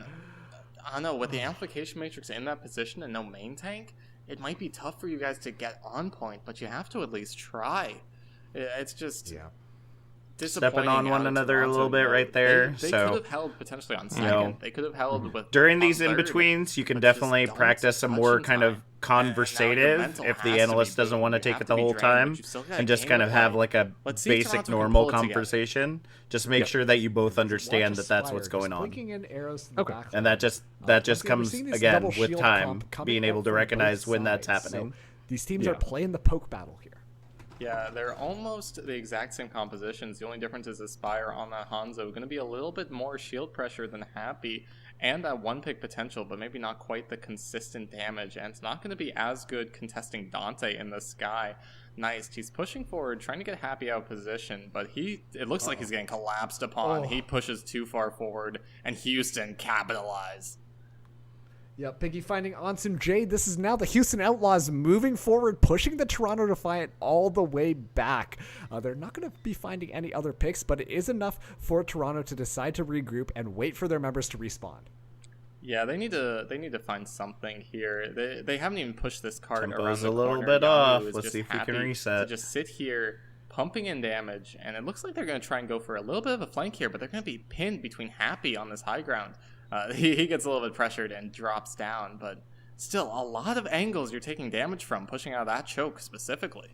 I don't know, with the amplification matrix in that position and no main tank, it might be tough for you guys to get on point, but you have to at least try. It's just disappointing. Stepping on one how another a Toronto, little bit you know, right there. They So could have held potentially on second. know, They could have held with during on these third, in-betweens, you can but just definitely don't practice some touch more in kind time. of And now your conversative mental if has the to be analyst doesn't beaten. want to You take have it to the be whole drained, time but you've still got a and just game kind to of have play. like a Let's see if basic Toronto can normal pull it together. conversation. Just make sure that you both understand that that's Spire what's just going on. blinking in arrows to the back And line. that just We're comes seeing these again double with shield time, comp coming being out able to from recognize both when that's sides. happening. So these teams are playing the poke battle here. Yeah, they're almost the exact same compositions. The only difference is Aspire on that Hanzo going to be a little bit more shield pressure than Happy, and that one pick potential, but maybe not quite the consistent damage. And it's not going to be as good contesting Dante in the sky. Nice. He's pushing forward, trying to get Happy out of position, but it looks like he's getting collapsed upon. He pushes too far forward, and Houston capitalize. Yeah, Piggy finding Ansun Jade. This is now the Houston Outlaws moving forward, pushing the Toronto Defiant all the way back. They're not going to be finding any other picks, but it is enough for Toronto to decide to regroup and wait for their members to respawn. Yeah, they need to find something here. They haven't even pushed this card around Tempo's the a little corner. bit Yahoo off. is Let's just see if we can happy reset. To just sit here, pumping in damage, and it looks like they're going to try and go for a little bit of a flank here, but they're going to be pinned between Happy on this high ground. He gets a little bit pressured and drops down, but still, a lot of angles you're taking damage from, pushing out that choke specifically.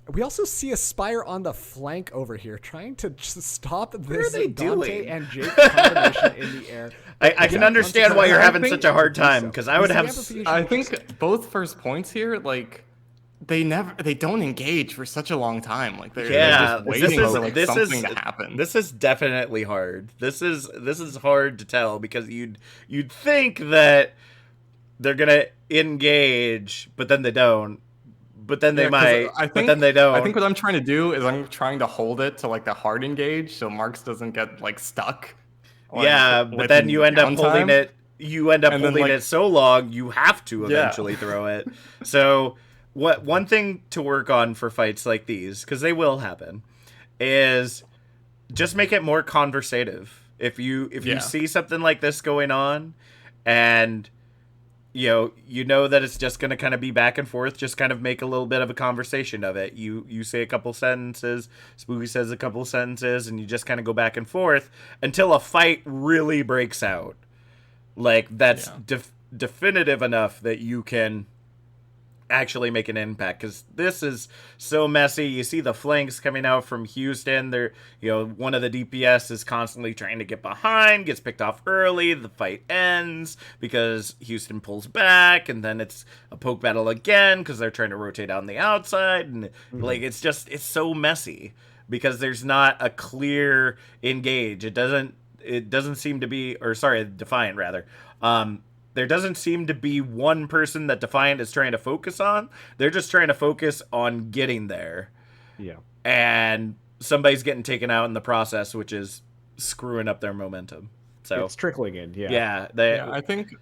We also see Aspire on the flank over here, trying to just stop are this they Dante doing? and Jake combination in the air. I can understand why you're having such a hard time, because I would have... I think both first points here, like, they don't engage for such a long time. Like they're just waiting for like something to happen. This is definitely hard. This is hard to tell, because you'd think that they're gonna engage, but then they don't. But then they might. But then they don't. I think what I'm trying to do is I'm trying to hold it to like the hard engage, so Marks doesn't get like stuck. Yeah, but then you end up holding it. You end up holding it so long, you have to eventually throw it. So, one thing to work on for fights like these, because they will happen, is just make it more conversative. If you see something like this going on, and you know that it's just going to kind of be back and forth. Just kind of make a little bit of a conversation of it. You say a couple sentences, Spooky says a couple sentences, and you just kind of go back and forth until a fight really breaks out. Like, that's definitive enough that you can actually make an impact, because this is so messy. You see the flanks coming out from Houston. They're, one of the DPS is constantly trying to get behind, gets picked off early. The fight ends because Houston pulls back, and then it's a poke battle again because they're trying to rotate on the outside, and like it's so messy because there's not a clear engage. It doesn't seem to be, or sorry, Defiant rather. There doesn't seem to be one person that Defiant is trying to focus on. They're just trying to focus on getting there. Yeah. And somebody's getting taken out in the process, which is screwing up their momentum. So it's trickling in. Yeah. Yeah. I think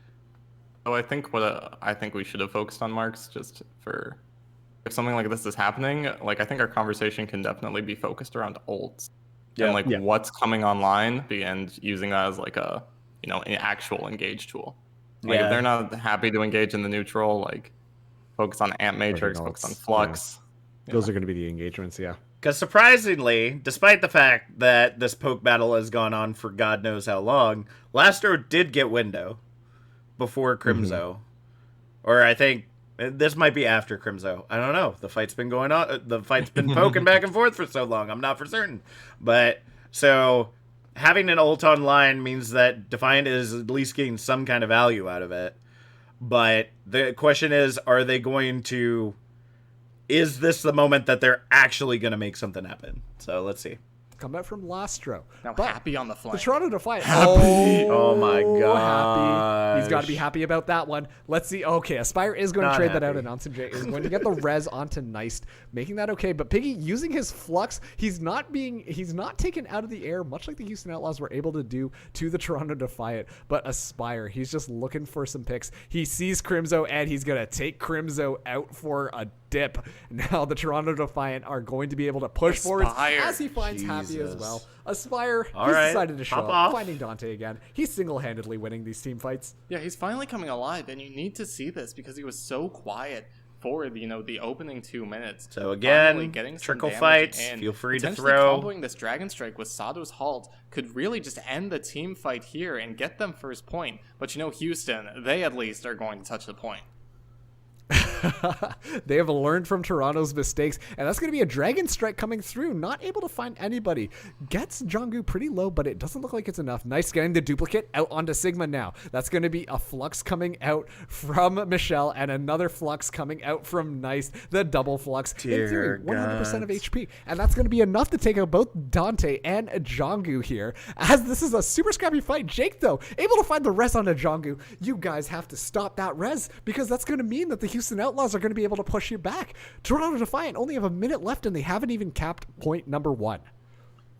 what I think we should have focused on, Marks, just for if something like this is happening, like I think our conversation can definitely be focused around ults and what's coming online and using that as like a an actual engage tool. Like if they're not happy to engage in the neutral, like focus on Amp Matrix, focus on Flux. Yeah. Those are going to be the engagements, yeah. Because surprisingly, despite the fact that this poke battle has gone on for God knows how long, Lastro did get window before Crimzo. Or I think this might be after Crimzo. I don't know. The fight's been going on. The fight's been poking back and forth for so long. I'm not for certain. But so having an ult online means that Defiant is at least getting some kind of value out of it. But the question is is this the moment that they're actually going to make something happen? So let's see. Comeback from Lastro. Now Happy on the flank. The Toronto Defiant. Oh my god. Happy. He's got to be happy about that one. Let's see. Okay, Aspire is going to trade that out, and Ansunjay is going to get the res onto Neist, making that okay. But Piggy using his Flux, he's not taken out of the air, much like the Houston Outlaws were able to do to the Toronto Defiant. But Aspire, he's just looking for some picks. He sees Crimzo, and he's going to take Crimzo out for a dip. Now the Toronto Defiant are going to be able to push forward as he finds Happy as well. Aspire, decided to show up, finding Dante again. He's single-handedly winning these team fights. Yeah, he's finally coming alive, and you need to see this because he was so quiet for the opening 2 minutes. So again, trickle fights. Feel free to throw. Comboing this Dragon Strike with Sado's halt could really just end the team fight here and get them first point. But Houston, they at least are going to touch the point. They have learned from Toronto's mistakes, and that's going to be a Dragon Strike coming through. Not able to find anybody. Gets Jonggu pretty low, but it doesn't look like it's enough. Nice getting the duplicate out onto Sigma now. That's going to be a Flux coming out from Michelle and another Flux coming out from Nice. The double Flux. In theory, 100% of HP. And that's going to be enough to take out both Dante and Jonggu here. As this is a super scrappy fight. Jake, though, able to find the res onto Jonggu. You guys have to stop that res because that's going to mean that the Houston Outlaws are going to be able to push you back. Toronto Defiant only have a minute left and they haven't even capped point number 1.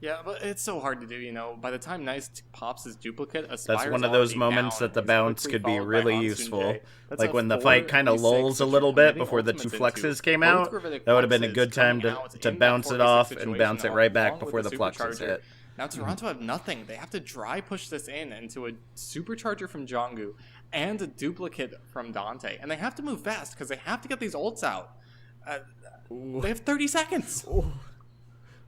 Yeah, but it's so hard to do, By the time Nice pops his duplicate, Aspire's that's one of those moments that the bounce could be really useful. Like when the fight kind of lulls a little bit before the two fluxes came out, that would have been a good time to bounce it off and bounce it right back before the fluxes hit. Now Toronto have nothing. They have to dry push this into a supercharger from Jonggu and a duplicate from Dante. And they have to move fast because they have to get these ults out. They have 30 seconds.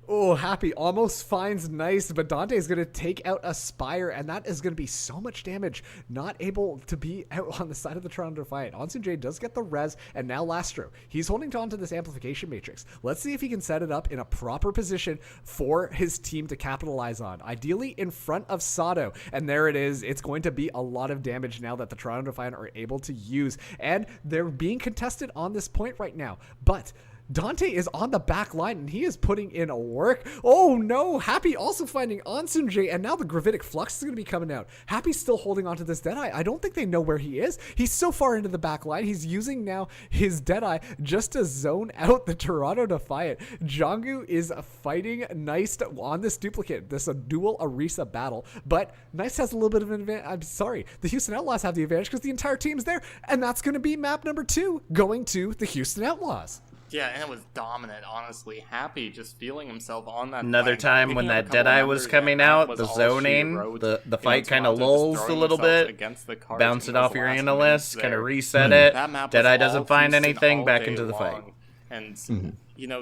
Oh, Happy almost finds Nice, but Dante is going to take out Aspire, and that is going to be so much damage. Not able to be out on the side of the Toronto Defiant. Ansunjay does get the res, and now Lastro. He's holding on to this amplification matrix. Let's see if he can set it up in a proper position for his team to capitalize on. Ideally in front of Sado, and there it is. It's going to be a lot of damage now that the Toronto Defiant are able to use, and they're being contested on this point right now. But Dante is on the back line, and he is putting in a work. Oh, no. Happy also finding Ansunjay, and now the Gravitic Flux is going to be coming out. Happy's still holding onto this Deadeye. I don't think they know where he is. He's so far into the back line. He's using now his Deadeye just to zone out the Toronto Defiant. Jonggu is fighting Nice on this duplicate. This is a dual Orisa battle, but Nice has a little bit of an advantage. I'm sorry. The Houston Outlaws have the advantage because the entire team's there, and that's going to be map number 2 going to the Houston Outlaws. Yeah, and it was dominant, honestly. Happy just feeling himself on that Another flank, time picking when up a that couple of Deadeye was members, coming and that out, was the all she zoning, wrote. the fight kind of Toronto just lulls a throwing little themselves bit, against the cards bounce in it those off your last analyst, minutes kind of there. reset it. That map was Deadeye all doesn't find Houston anything, all back day into the fight. long. And,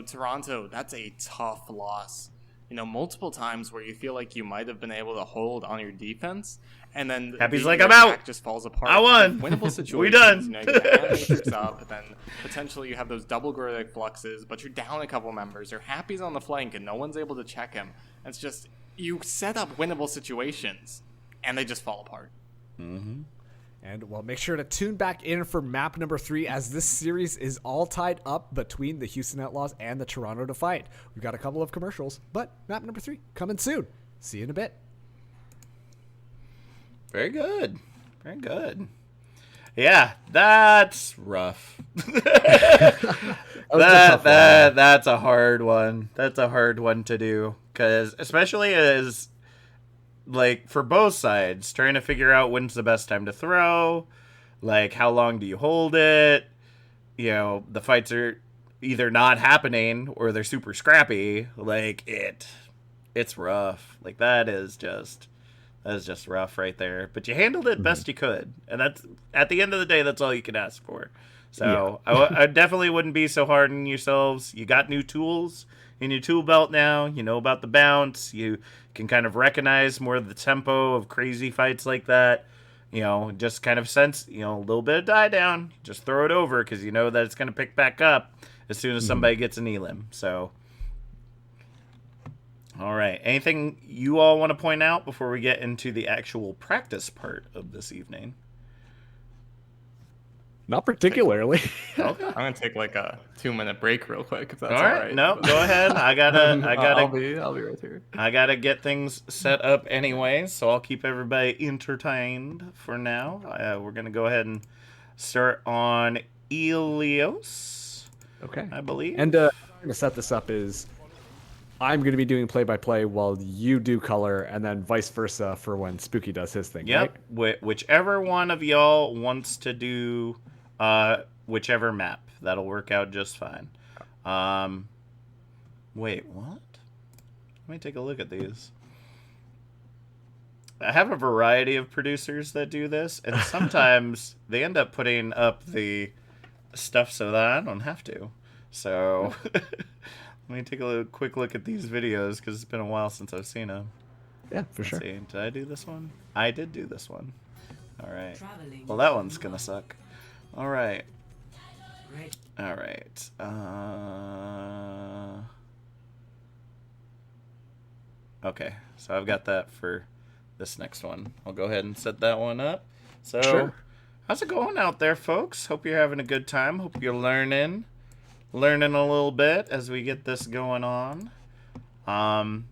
Toronto, that's a tough loss. Multiple times where you feel like you might have been able to hold on your defense, and then Happy's like, your I'm out. attack just falls apart. I won. Winnable situations. We done. You get the hand matrix up, then potentially you have those double Gordic fluxes, but you're down a couple members. Or Happy's on the flank, and no one's able to check him. And it's just, you set up winnable situations, and they just fall apart. Mm-hmm. And well, make sure to tune back in for map number 3, as this series is all tied up between the Houston Outlaws and the Toronto Defiant. We've got a couple of commercials, but map number 3 coming soon. See you in a bit. Very good. Very good. Yeah, that's rough. That's a hard one. That's a hard one to do, because especially as, like, for both sides, trying to figure out when's the best time to throw, like, how long do you hold it? The fights are either not happening or they're super scrappy. Like, it's rough. Like, that is just rough right there. But you handled it best you could, and that's, at the end of the day, that's all you can ask for. So I definitely wouldn't be so hard on yourselves. You got new tools in your tool belt now. You know about the bounce. You can kind of recognize more of the tempo of crazy fights like that. Just kind of sense, a little bit of die down. Just throw it over, because you know that it's going to pick back up as soon as somebody gets an elim. So, all right. Anything you all want to point out before we get into the actual practice part of this evening? Not particularly. Okay. I'm gonna take like a 2-minute break real quick if that's All all right. right. No, go ahead. I gotta I'll be right here. I gotta get things set up anyway, so I'll keep everybody entertained for now. We're gonna go ahead and start on Elios, Okay. I believe. And I'm going to set this up is I'm going to be doing play-by-play while you do color, and then vice versa for when Spooky does his thing, Yep. right? Whichever one of y'all wants to do whichever map, that'll work out just fine. Wait, what? Let me take a look at these. I have a variety of producers that do this, and sometimes they end up putting up the stuff so that I don't have to. So let me take a quick look at these videos, because it's been a while since I've seen them. Yeah, for sure. See, did I do this one? I did do this one. All right. Well, that one's gonna suck. All right. All right. Okay, so I've got that for this next one. I'll go ahead and set that one up. So, Sure. How's it going out there, folks? Hope you're having a good time. Hope you're learning a little bit as we get this going on. I'm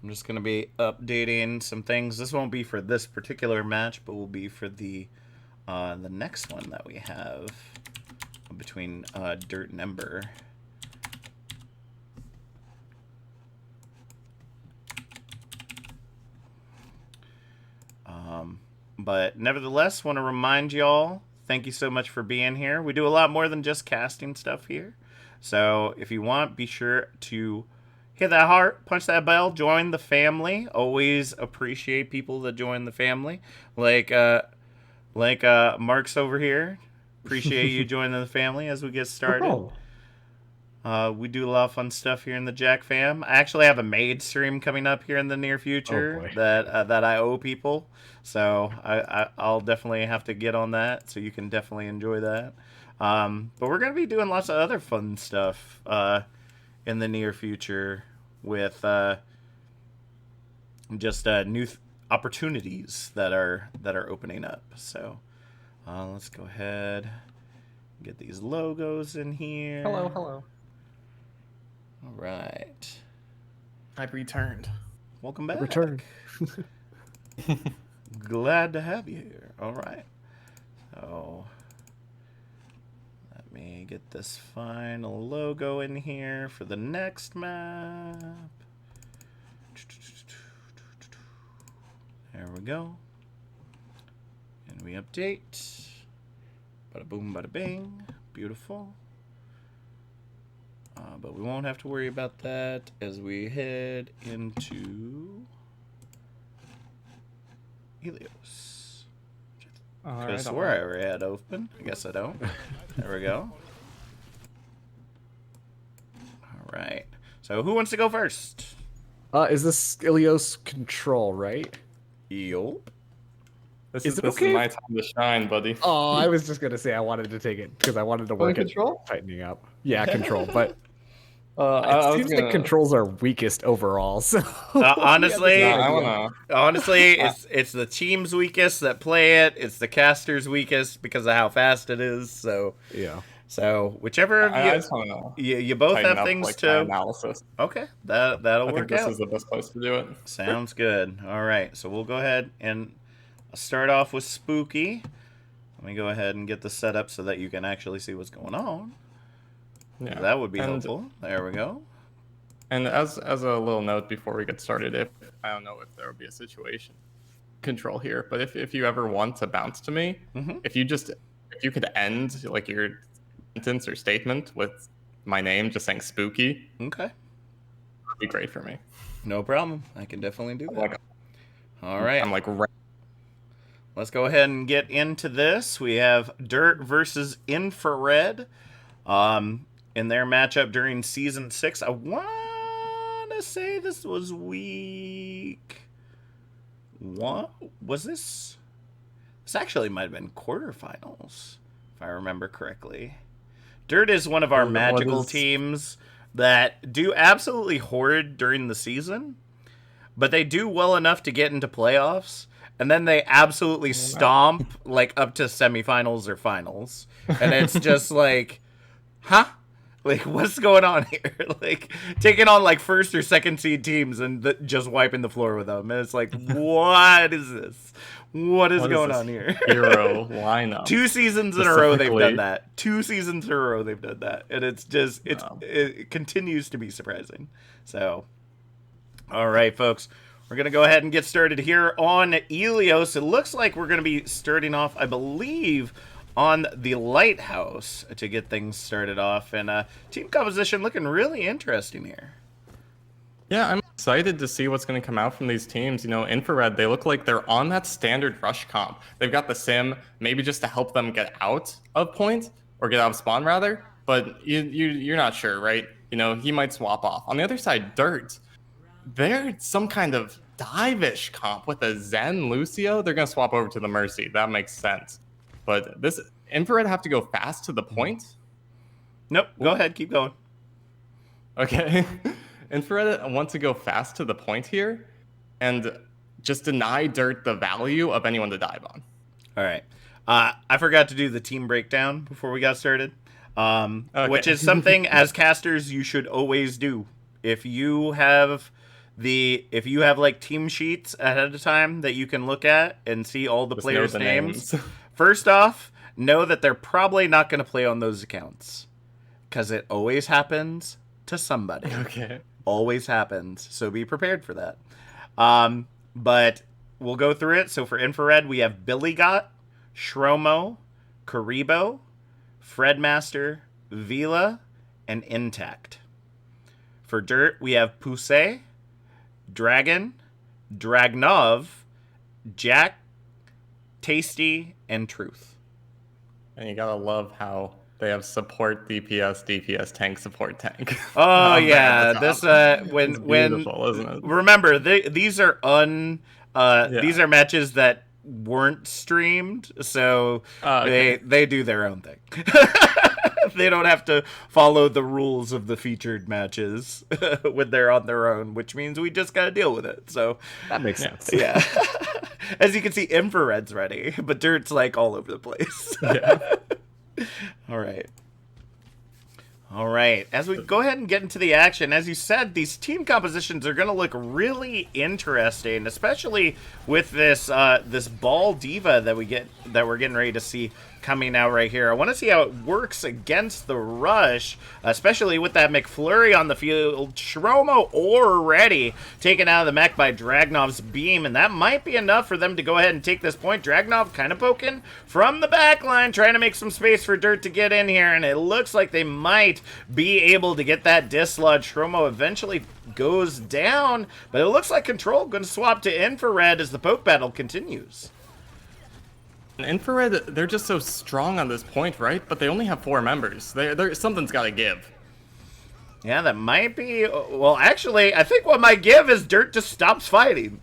just going to be updating some things. This won't be for this particular match, but will be for the next one that we have between Dirt and Ember. But nevertheless, want to remind y'all, thank you so much for being here. We do a lot more than just casting stuff here. So if you want, be sure to hit that heart, punch that bell, join the family. Always appreciate people that join the family. Like Mark's over here. Appreciate you joining the family as we get started. We do a lot of fun stuff here in the Jack fam. I actually have a maid stream coming up here in the near future that I owe people. So I'll definitely have to get on that, so you can definitely enjoy that. But we're going to be doing lots of other fun stuff in the near future with just new opportunities that are opening up. So let's go ahead and get these logos in here. Hello. All right. I've returned. Welcome back. Return. Glad to have you here. All right. So let me get this final logo in here for the next map. There we go. And we update. Bada boom, bada bing. Beautiful. But we won't have to worry about that as we head into Helios. All Because right, where I already had open. I guess I don't. There we go. All right. So who wants to go first? Is this Ilios control, right? Yup. This Is is it this okay? is my time to shine, buddy. Oh, I was just gonna say I wanted to take it because I wanted to work control? at tightening up. Yeah, control, but I it was seems gonna. like controls are weakest overall. So Honestly, No, I wanna. honestly, it's the team's weakest that play it. It's the caster's weakest because of how fast it is. So yeah. whichever of I you, just wanna you both tighten have up things like my to. analysis. Okay, that'll I think work this out. is the best place to do it. Sounds good. All right, so we'll go ahead and start off with Spooky. Let me go ahead and get the setup so that you can actually see what's going on. Yeah, That would be and, helpful. There we go. And as a little note before we get started, if I don't know if there will be a situation control here, but if you ever want to bounce to me, Mm-hmm. if you could end like your sentence or statement with my name just saying spooky, Okay. would be great for me. No problem. I can definitely do that. Like All right. I'm like Let's go ahead and get into this. We have Dirt versus Infrared in their matchup during Season 6. I want to say this was week 1. Was this? This actually might have been quarterfinals, if I remember correctly. Dirt is one of our magical teams that do absolutely horrid during the season, but they do well enough to get into playoffs. And then they absolutely stomp like up to semifinals or finals. And it's just like, huh? Like, what's going on here? Like, taking on like first or second seed teams and just wiping the floor with them. And it's like, what is this? What is going on here? Hero lineup. 2 seasons in a row they've done that. 2 seasons in a row they've done that. And it's just, it continues to be surprising. So, all right, folks. We're going to go ahead and get started here on Helios. It looks like we're going to be starting off, I believe, on the Lighthouse to get things started off. And team composition looking really interesting here. Yeah, I'm excited to see what's going to come out from these teams. You know, Infrared, they look like they're on that standard rush comp. They've got the sim, maybe just to help them get out of point, or get out of spawn, rather. But you're not sure, right? You know, he might swap off. On the other side, Dirt, they're some kind of dive-ish comp with a Zen Lucio. They're going to swap over to the Mercy. That makes sense. But this Infrared have to go fast to the point? Nope. Go ahead. Keep going. Okay. Infrared want to go fast to the point here and just deny Dirt the value of anyone to dive on. All right. I forgot to do the team breakdown before we got started, which is something as casters you should always do. If you have like team sheets ahead of time that you can look at and see all the players' names, first off, know that they're probably not going to play on those accounts because it always happens to somebody. Okay. Always happens. So be prepared for that. But we'll go through it. So for Infrared, we have Billy Got, Shromo, Karibo, Fredmaster, Vila, and Intact. For Dirt, we have Poussey, Dragon, Dragnov, Jack, Tasty, and Truth. And you gotta love how they have support DPS tank, support tank. Oh yeah, this when beautiful, isn't it? Remember these are these are matches that weren't streamed, so Okay. they do their own thing. They don't have to follow the rules of the featured matches when they're on their own, which means we just gotta deal with it. So That makes sense. yeah. As you can see, Infrared's ready, but Dirt's like all over the place. Yeah. All right. As we go ahead and get into the action, as you said, these team compositions are going to look really interesting, especially with this this ball diva that we're getting ready to see coming out right here. I want to see how it works against the rush, especially with that McFlurry on the field. Shromo already taken out of the mech by Dragnov's beam, and that might be enough for them to go ahead and take this point. Dragnov kind of poking from the back line, trying to make some space for Dirt to get in here, and it looks like they might be able to get that dislodge. Shromo eventually goes down, but it looks like Control going to swap to Infrared as the poke battle continues. Infrared, they're just so strong on this point, right? But they only have 4 members. Something's got to give. Yeah, that might be... Well, actually, I think what might give is Dirt just stops fighting.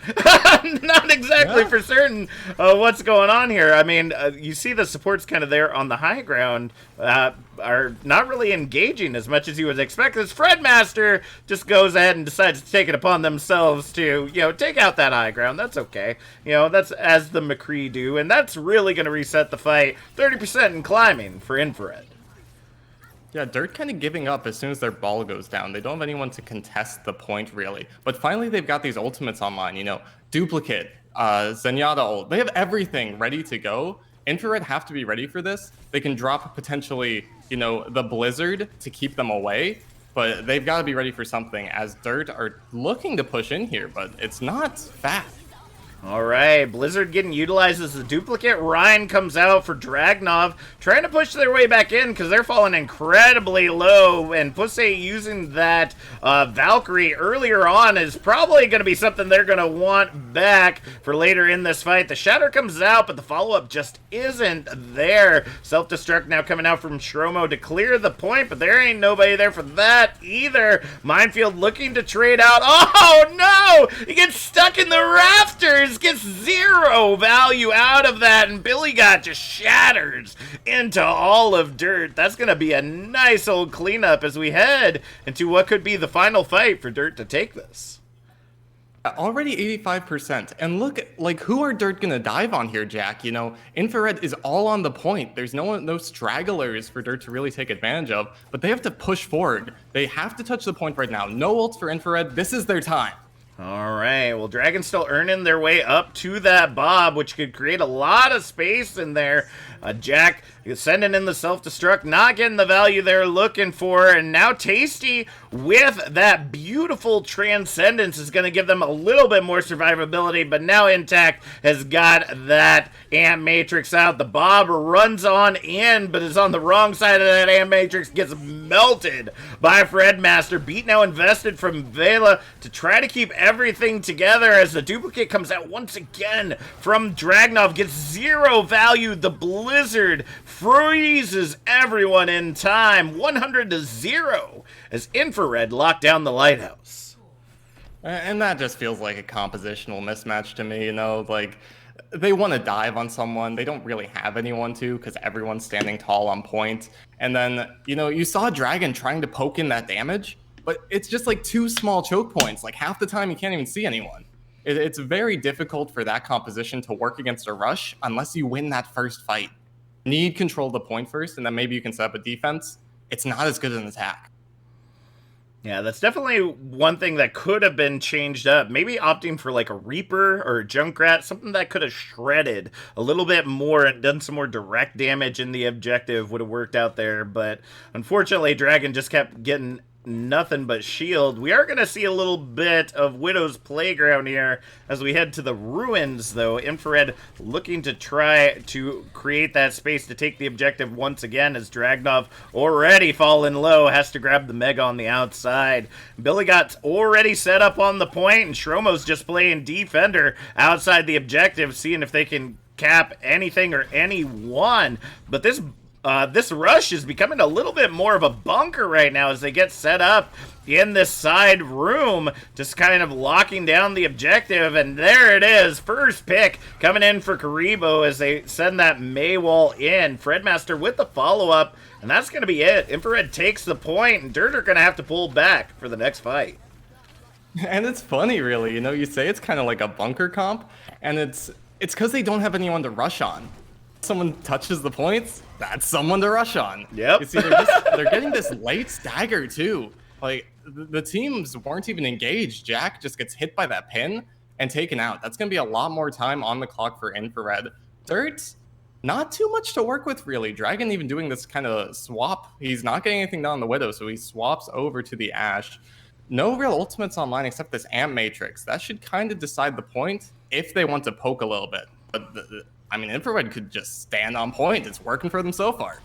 Not exactly for certain what's going on here. I mean, you see the supports kind of there on the high ground are not really engaging as much as you would expect. This Fredmaster just goes ahead and decides to take it upon themselves to, take out that high ground. That's okay. That's as the McCree do, and that's really going to reset the fight. 30% in climbing for Infrared. Yeah, Dirt kind of giving up as soon as their ball goes down. They don't have anyone to contest the point, really. But finally, they've got these ultimates online, Duplicate, Zenyatta ult. They have everything ready to go. Infrared have to be ready for this. They can drop potentially, the Blizzard to keep them away. But they've got to be ready for something, as Dirt are looking to push in here, but it's not fast. All right, Blizzard getting utilized as a duplicate. Ryan comes out for Dragnov, trying to push their way back in because they're falling incredibly low. And Pussy using that Valkyrie earlier on is probably going to be something they're going to want back for later in this fight. The Shatter comes out, but the follow-up just isn't there. Self-destruct now coming out from Shromo to clear the point, but there ain't nobody there for that either. Minefield looking to trade out. Oh, no! He gets stuck in the rafters! Gets 0 value out of that, and Billy Got just shatters into all of Dirt. That's going to be a nice old cleanup as we head into what could be the final fight for Dirt to take this. Already 85%. And look, who are Dirt going to dive on here, Jack? Infrared is all on the point. There's no stragglers for Dirt to really take advantage of, but they have to push forward. They have to touch the point right now. No ults for Infrared. This is their time. All right, well, Dragon's still earning their way up to that Bob, which could create a lot of space in there. Jack sending in the self-destruct, not getting the value they're looking for, and now Tasty with that beautiful Transcendence is going to give them a little bit more survivability, but now Intact has got that Ant Matrix out. The Bob runs on in, but is on the wrong side of that Ant Matrix, gets melted by Fredmaster. Beat now invested from Vela to try to keep everything together as the duplicate comes out once again from Dragnov, gets 0 value. The Blizzard freezes everyone in time, 100-0 as Infrared locked down the lighthouse. And that just feels like a compositional mismatch to me, they want to dive on someone. They don't really have anyone to because everyone's standing tall on point. And then, you saw Dragon trying to poke in that damage, but it's just 2 small choke points. Half the time you can't even see anyone. It's very difficult for that composition to work against a rush unless you win that first fight. Need control the point first, and then maybe you can set up a defense. It's not as good as an attack. Yeah, that's definitely one thing that could have been changed up. Maybe opting for a Reaper or a Junkrat, something that could have shredded a little bit more and done some more direct damage in the objective would have worked out there. But unfortunately, Dragon just kept getting nothing but shield. We are going to see a little bit of Widow's Playground here as we head to the ruins, though. Infrared looking to try to create that space to take the objective once again as Dragnov already fallen low, has to grab the Mega on the outside. Billy Got's already set up on the point, and Shromo's just playing defender outside the objective, seeing if they can cap anything or anyone. But this rush is becoming a little bit more of a bunker right now as they get set up in this side room, just kind of locking down the objective. And there it is, first pick coming in for Karibo as they send that Maywall in. Fredmaster with the follow-up, and that's going to be it. Infrared takes the point, and Dirt are going to have to pull back for the next fight. And it's funny, really. You say it's kind of like a bunker comp, and it's because they don't have anyone to rush on. Someone touches the points, that's someone to rush on. Yep. You see, they're getting this late stagger too. The teams weren't even engaged. Jack just gets hit by that pin and taken out. That's gonna be a lot more time on the clock for Infrared. Dirt, not too much to work with, really. Dragon even doing this kind of swap. He's not getting anything done on the Widow, so he swaps over to the Ashe. No real ultimates online except this Amp Matrix. That should kind of decide the point if they want to poke a little bit. But, I mean, Infrared could just stand on point. It's working for them so far.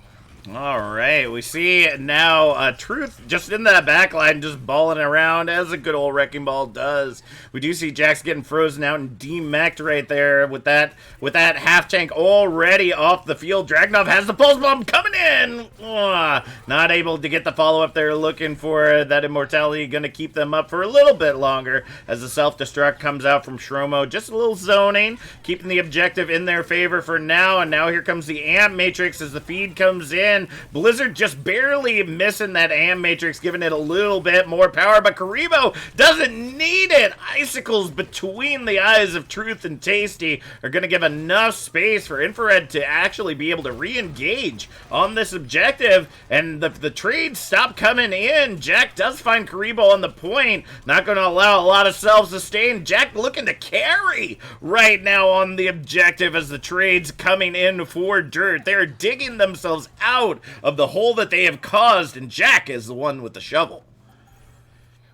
All right, we see now Truth just in that back line, just balling around as a good old Wrecking Ball does. We do see Jax getting frozen out and demeched right there with that half tank already off the field. Dragunov has the pulse bomb coming in. Not able to get the follow-up there, looking for that immortality, going to keep them up for a little bit longer as the self-destruct comes out from Shromo. Just a little zoning, keeping the objective in their favor for now, and now here comes the Amp Matrix as the feed comes in. Blizzard just barely missing that Am Matrix, giving it a little bit more power, but Karibo doesn't need it. Icicles between the eyes of Truth and Tasty are going to give enough space for Infrared to actually be able to re-engage on this objective, and the trades stop coming in. Jack does find Karibo on the point, not going to allow a lot of self-sustain. Jack looking to carry right now on the objective as the trades coming in for Dirt. They're digging themselves out of the hole that they have caused, and Jack is the one with the shovel.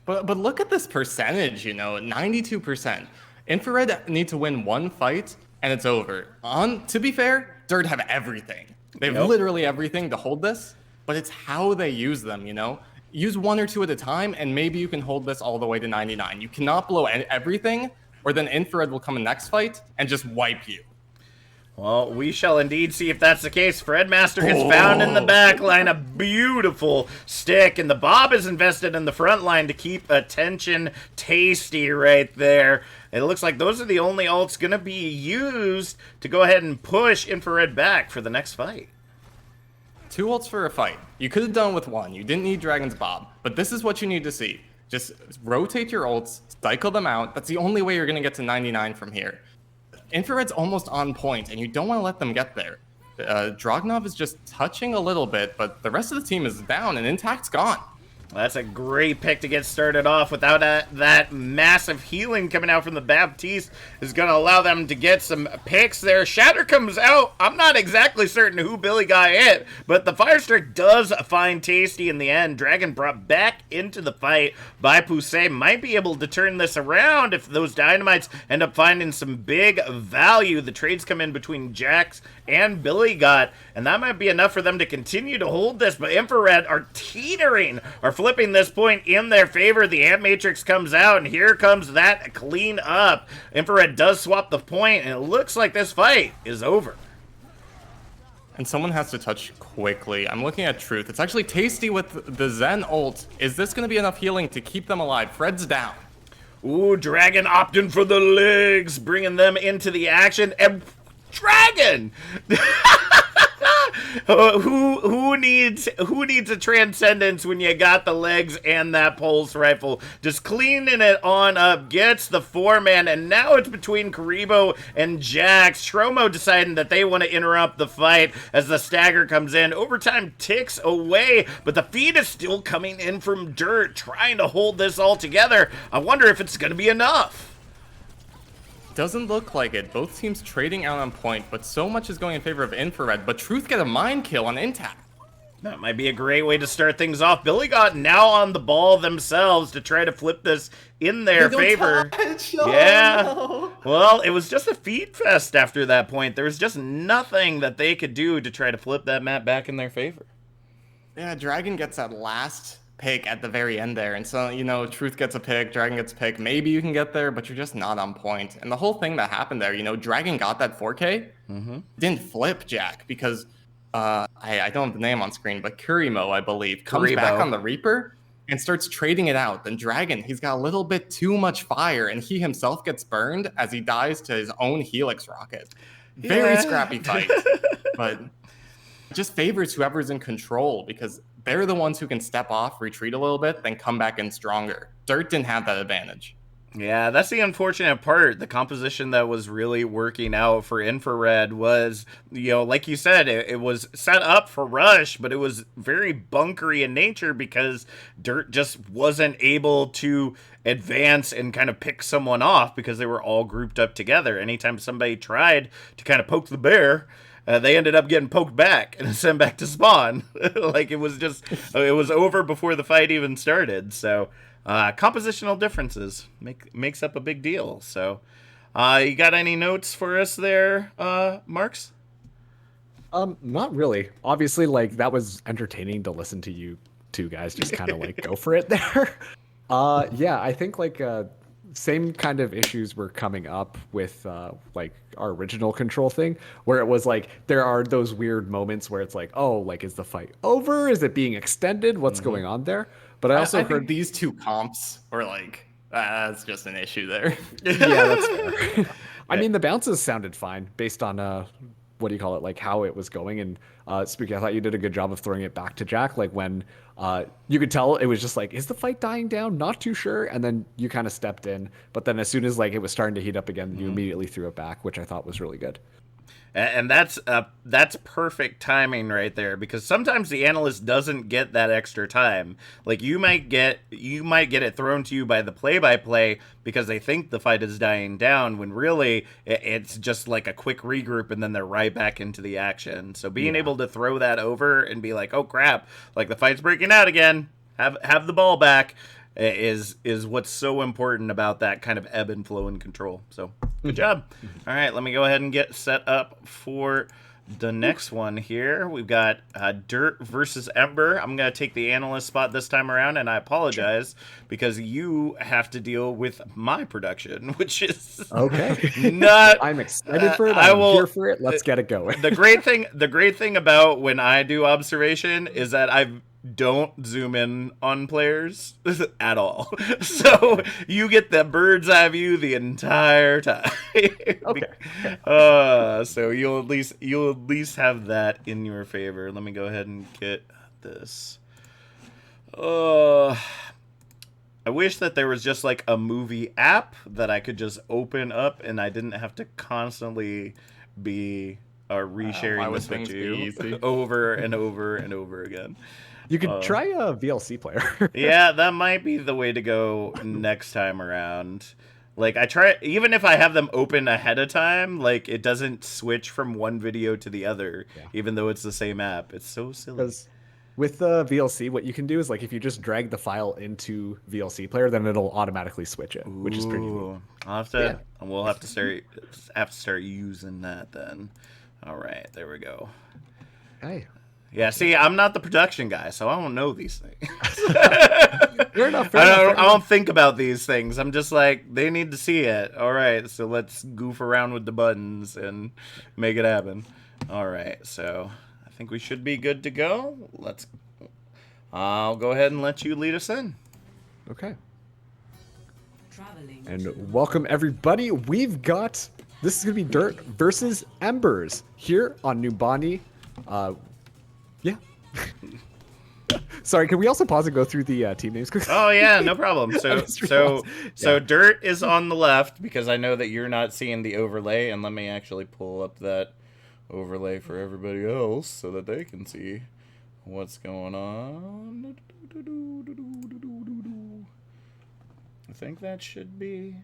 But look at this percentage, 92%. Infrared need to win one fight, and it's over. To be fair, Dirt have everything. They have literally everything to hold this, but it's how they use them, Use one or two at a time, and maybe you can hold this all the way to 99. You cannot blow everything, or then Infrared will come in next fight and just wipe you. Well, we shall indeed see if that's the case. Fredmaster gets found in the back line, a beautiful stick, and the Bob is invested in the front line to keep attention tasty right there. It looks like those are the only ults going to be used to go ahead and push Infrared back for the next fight. 2 ults for a fight. You could have done with 1. You didn't need Dragon's Bob, but this is what you need to see. Just rotate your ults, cycle them out. That's the only way you're going to get to 99 from here. Infrared's almost on point, and you don't want to let them get there. Dragunov is just touching a little bit, but the rest of the team is down, and Intact's gone. That's a great pick to get started off without that massive healing coming out from the Baptiste is going to allow them to get some picks there. Shatter comes out. I'm not exactly certain who Billy got hit, but the Firestrike does find Tasty in the end. Dragon brought back into the fight by Poussey. Might be able to turn this around if those Dynamites end up finding some big value. The trades come in between Jax and Billy got, and that might be enough for them to continue to hold this, but Infrared are teetering, are flipping this point in their favor. The Amp Matrix comes out, and here comes that clean up. Infrared does swap the point, and it looks like this fight is over. And someone has to touch quickly. I'm looking at Truth. It's actually Tasty with the Zen ult. Is this going to be enough healing to keep them alive? Fred's down. Ooh, Dragon opting for the legs, bringing them into the action, and Dragon! who needs a transcendence when you got the legs and that pulse rifle? Just cleaning it on up, gets the 4-man, and now it's between Karibo and Jax. Shromo deciding that they want to interrupt the fight as the stagger comes in. Overtime ticks away, but the feed is still coming in from Dirt, trying to hold this all together. I wonder if it's going to be enough. Doesn't look like it. Both teams trading out on point, but so much is going in favor of Infrared. But Truth get a mind kill on Intact. That might be a great way to start things off. Billy got now on the ball themselves to try to flip this in their favor. Yeah. No. Well, it was just a feed fest after that point. There was just nothing that they could do to try to flip that map back in their favor. Yeah, Dragon gets that last pick at the very end there, and so Truth gets a pick, Dragon gets a pick. Maybe you can get there, but you're just not on point. And the whole thing that happened there, Dragon got that 4K, didn't flip Jack because I don't have the name on screen, but Kurimo, I believe, comes back on the Reaper and starts trading it out. Then Dragon, he's got a little bit too much fire, and he himself gets burned as he dies to his own Helix rocket. Very scrappy fight, but just favors whoever's in control because they're the ones who can step off, retreat a little bit, then come back in stronger. Dirt didn't have that advantage. Yeah, that's the unfortunate part. The composition that was really working out for Infrared was, like you said, it was set up for Rush, but it was very bunkery in nature because Dirt just wasn't able to advance and kind of pick someone off because they were all grouped up together. Anytime somebody tried to kind of poke the bear, they ended up getting poked back and sent back to spawn. Like it was over before the fight even started. So compositional differences makes up a big deal. So you got any notes for us there, Marks? Not really. Obviously, like that was entertaining to listen to you two guys just kind of like go for it there. Yeah, I think like same kind of issues were coming up with like our original control thing, where it was like there are those weird moments where it's like, oh, like is the fight over? Is it being extended? What's going on there? But I also I heard think these two comps were like, that's just an issue there. yeah, that's fair. I mean, the bounces sounded fine based on what do you call it, like how it was going. And speaking, I thought you did a good job of throwing it back to Jack, like when you could tell it was just like, is the fight dying down? Not too sure. And then you kind of stepped in, but then as soon as like it was starting to heat up again, you immediately threw it back, which I thought was really good. And that's perfect timing right there, because sometimes the analyst doesn't get that extra time. Like you might get it thrown to you by the play-by-play because they think the fight is dying down, when really it's just like a quick regroup and then they're right back into the action. So being able to throw that over and be like, oh crap, like the fight's breaking out again, have the ball back, is what's so important about that kind of ebb and flow and control. So good job. All right, let me go ahead and get set up for the next one here. We've got Dirt versus Ember. I'm going to take the analyst spot this time around, and I apologize because you have to deal with my production, which is Okay. not. I'm excited for it. I'm here for it. Let's get it going. The great thing about when I do observation is that I don't zoom in on players at all. So you get the bird's eye view the entire time. Okay. So you'll at least have that in your favor. Let me go ahead and get this. I wish that there was just like a movie app that I could just open up and I didn't have to constantly be resharing this with you over and over and over again. You could try a VLC player. Yeah, that might be the way to go next time around. Like I try, even if I have them open ahead of time, like it doesn't switch from one video to the other, even though it's the same app. It's so silly. Because with the VLC, what you can do is like if you just drag the file into VLC player, then it'll automatically switch it, which is pretty neat. I'll have to. We'll have to start using that then. All right, there we go. Hey. Yeah, see, I'm not the production guy, so I don't know these things. Fair enough. I don't think about these things. I'm just like, they need to see it. All right, so let's goof around with the buttons and make it happen. All right, so I think we should be good to go. I'll go ahead and let you lead us in. Okay. And welcome everybody. We've got, this is gonna be Dirt versus Embers here on Numbani. Yeah. Sorry, can we also pause and go through the team names quickly? Oh yeah, no problem. So Dirt is on the left because I know that you're not seeing the overlay, and let me actually pull up that overlay for everybody else so that they can see what's going on. I think that should be.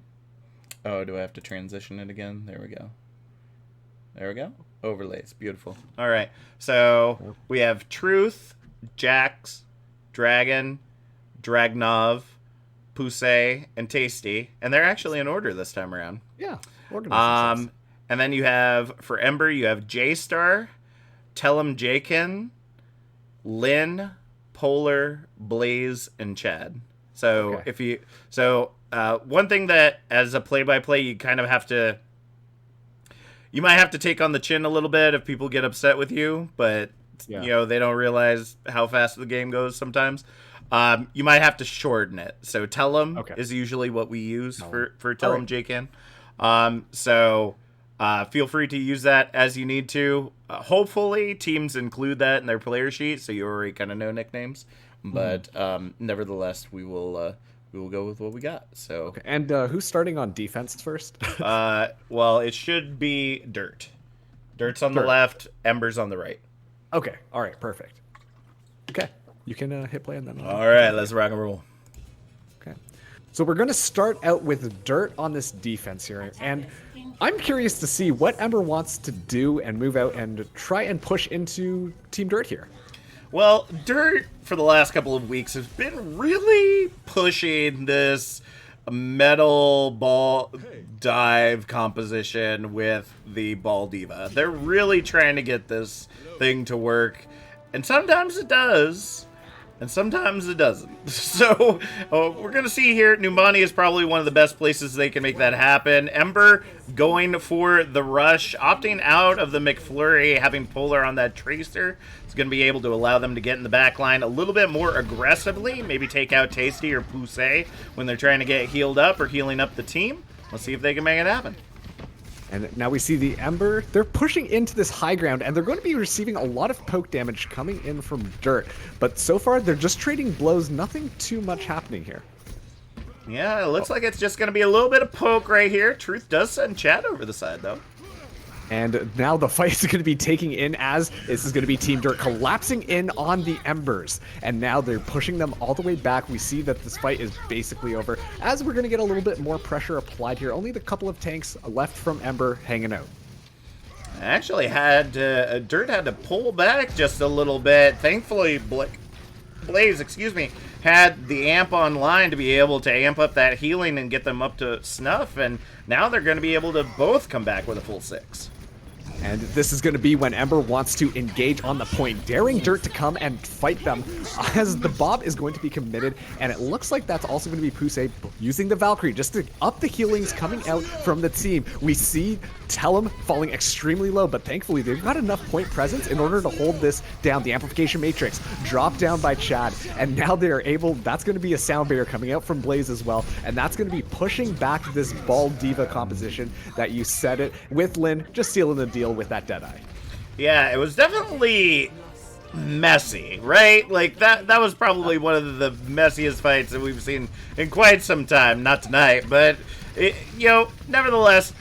Oh, do I have to transition it again? There we go. There we go. Overlays. Beautiful. All right. So we have Truth, Jax, Dragon, Dragnov, Pusey, and Tasty. And they're actually in order this time around. Yeah. Organized. And then you have, for Ember, you have J-Star, Tellum Jakin, Lynn, Polar, Blaze, and Chad. So one thing that as a play-by-play you kind of have to, you might have to take on the chin a little bit if people get upset with you, but you know they don't realize how fast the game goes sometimes. You might have to shorten it. So Tellum is usually what we use for Tellum Jakin. So feel free to use that as you need to. Hopefully teams include that in their player sheet, so you already kind of know nicknames. But nevertheless, we will go with what we got. So and who's starting on defense first? Well, it should be Dirt. Dirt's on the left, Ember's on the right. Okay. All right. Perfect. Okay. You can hit play on that. All right. Let's rock and roll. Okay. So we're going to start out with Dirt on this defense here. And I'm curious to see what Ember wants to do and move out and try and push into Team Dirt here. Well, Dirt, for the last couple of weeks, has been really pushing this metal ball dive composition with the Ball Diva. They're really trying to get this thing to work, and sometimes it does, and sometimes it doesn't. So we're going to see here, Numani is probably one of the best places they can make that happen. Ember going for the rush, opting out of the McFlurry, having Polar on that Tracer. It's going to be able to allow them to get in the back line a little bit more aggressively, maybe take out Tasty or Poussey when they're trying to get healed up or healing up the team. Let's see if they can make it happen. And now we see the Ember. They're pushing into this high ground, and they're going to be receiving a lot of poke damage coming in from Dirt. But so far, they're just trading blows. Nothing too much happening here. Yeah, it looks like it's just going to be a little bit of poke right here. Truth does send Chad over the side, though. And now the fight is going to be taking in as this is going to be Team Dirt collapsing in on the Embers. And now they're pushing them all the way back. We see that this fight is basically over as we're going to get a little bit more pressure applied here. Only the couple of tanks left from Ember hanging out. Actually had Dirt had to pull back just a little bit. Thankfully, Blaze, had the amp online to be able to amp up that healing and get them up to snuff. And now they're going to be able to both come back with a full 6. And this is going to be when Ember wants to engage on the point, daring Dirt to come and fight them as the Bob is going to be committed. And it looks like that's also going to be Poussey using the Valkyrie just to up the healings coming out from the team. We see Tellum falling extremely low, but thankfully they've got enough point presence in order to hold this down. The Amplification Matrix dropped down by Chad, and now they are able, that's going to be a sound barrier coming out from Blaze as well, and that's going to be pushing back this Ball Diva composition that you said it with Lynn, just sealing the deal with that Deadeye. Yeah, it was definitely messy, right? Like that was probably one of the messiest fights that we've seen in quite some time. Not tonight, but nevertheless,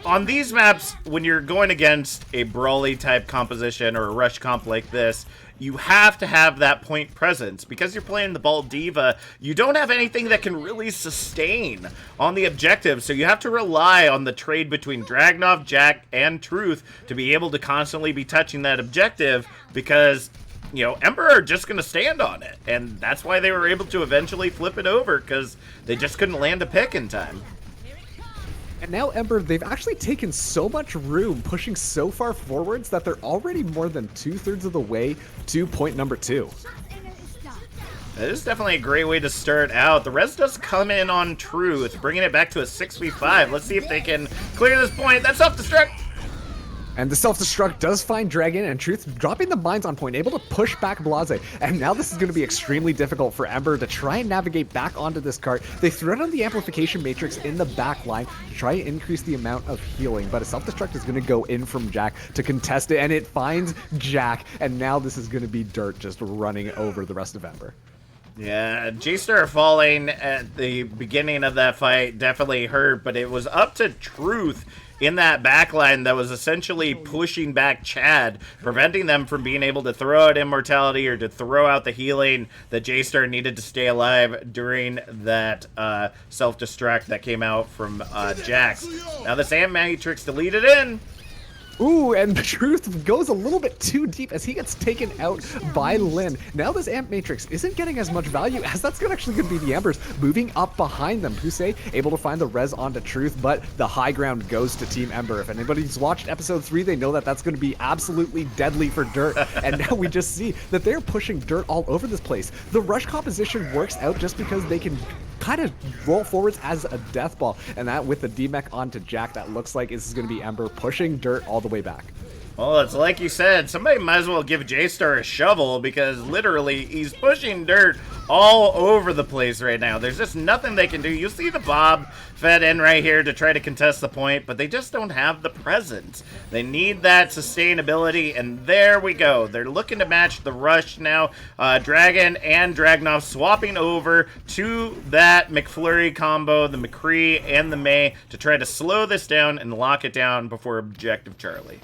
on these maps, when you're going against a brawly type composition or a rush comp like this, you have to have that point presence. Because you're playing the Ball Diva, you don't have anything that can really sustain on the objective, so you have to rely on the trade between Dragunov, Jack, and Truth to be able to constantly be touching that objective, because Ember are just going to stand on it, and that's why they were able to eventually flip it over, because they just couldn't land a pick in time. And now Ember, they've actually taken so much room, pushing so far forwards that they're already more than 2/3 of the way to point number 2. It is definitely a great way to start out. The res does come in on Truth, bringing it back to a 6v5. Let's see if they can clear this point. That's self-destruct. And the self-destruct does find Dragon, and Truth dropping the mines on point, able to push back Blase. And now this is going to be extremely difficult for Ember to try and navigate back onto this cart. They thread on the Amplification Matrix in the back line to try and increase the amount of healing, but a self-destruct is going to go in from Jack to contest it, and it finds Jack, and now this is going to be Dirt just running over the rest of Ember. Yeah, J-Star falling at the beginning of that fight definitely hurt, but it was up to Truth in that backline that was essentially pushing back Chad, preventing them from being able to throw out Immortality or to throw out the healing that J-Star needed to stay alive during that self-destruct that came out from Jax. Now the Sand Matrix deleted in. Ooh, and the Truth goes a little bit too deep as he gets taken out by Lynn. Now this Amp Matrix isn't getting as much value as that's actually going to be the Embers moving up behind them. Poussey able to find the res onto Truth, but the high ground goes to Team Ember. If anybody's watched episode 3, they know that that's going to be absolutely deadly for Dirt. And now we just see that they're pushing Dirt all over this place. The rush composition works out just because they can kind of roll forwards as a death ball, and that with the D-Mech onto Jack, that looks like this is going to be Ember pushing Dirt all the way back. Well, it's like you said, somebody might as well give J-Star a shovel, because literally he's pushing Dirt all over the place right now. There's just nothing they can do. You see the Bob fed in right here to try to contest the point, but they just don't have the presence. They need that sustainability, and there we go. They're looking to match the rush now. Dragon and Dragunov swapping over to that McFlurry combo, the McCree and the May, to try to slow this down and lock it down before Objective Charlie.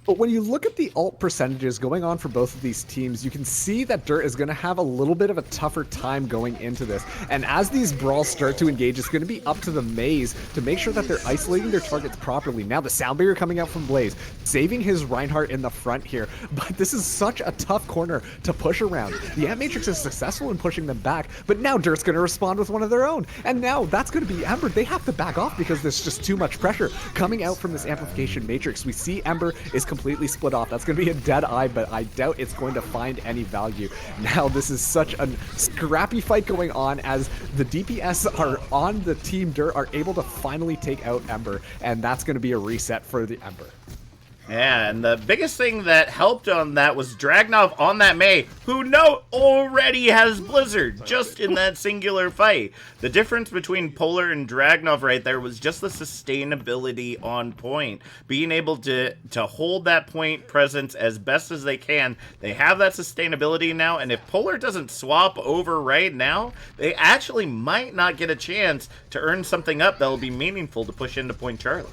But when you look at the ult percentages going on for both of these teams, you can see that Dirt is going to have a little bit of a tougher time going into this. And as these brawls start to engage, it's going to be up to the Maze to make sure that they're isolating their targets properly. Now the sound barrier coming out from Blaze, saving his Reinhardt in the front here. But this is such a tough corner to push around. The Ant Matrix is successful in pushing them back, but now Dirt's going to respond with one of their own. And now that's going to be Ember. They have to back off because there's just too much pressure coming out from this amplification matrix. We see Ember is completely split off. That's going to be a dead eye, but I doubt it's going to find any value. Now this is such a scrappy fight going on as the DPS are on the team Dirt are able to finally take out Ember, and that's going to be a reset for the Ember. Yeah, and the biggest thing that helped on that was Dragunov on that Mei, who already has Blizzard, just in that singular fight. The difference between Polar and Dragunov right there was just the sustainability on point. Being able to hold that point presence as best as they can. They have that sustainability now, and if Polar doesn't swap over right now, they actually might not get a chance to earn something up that'll be meaningful to push into Point Charlie.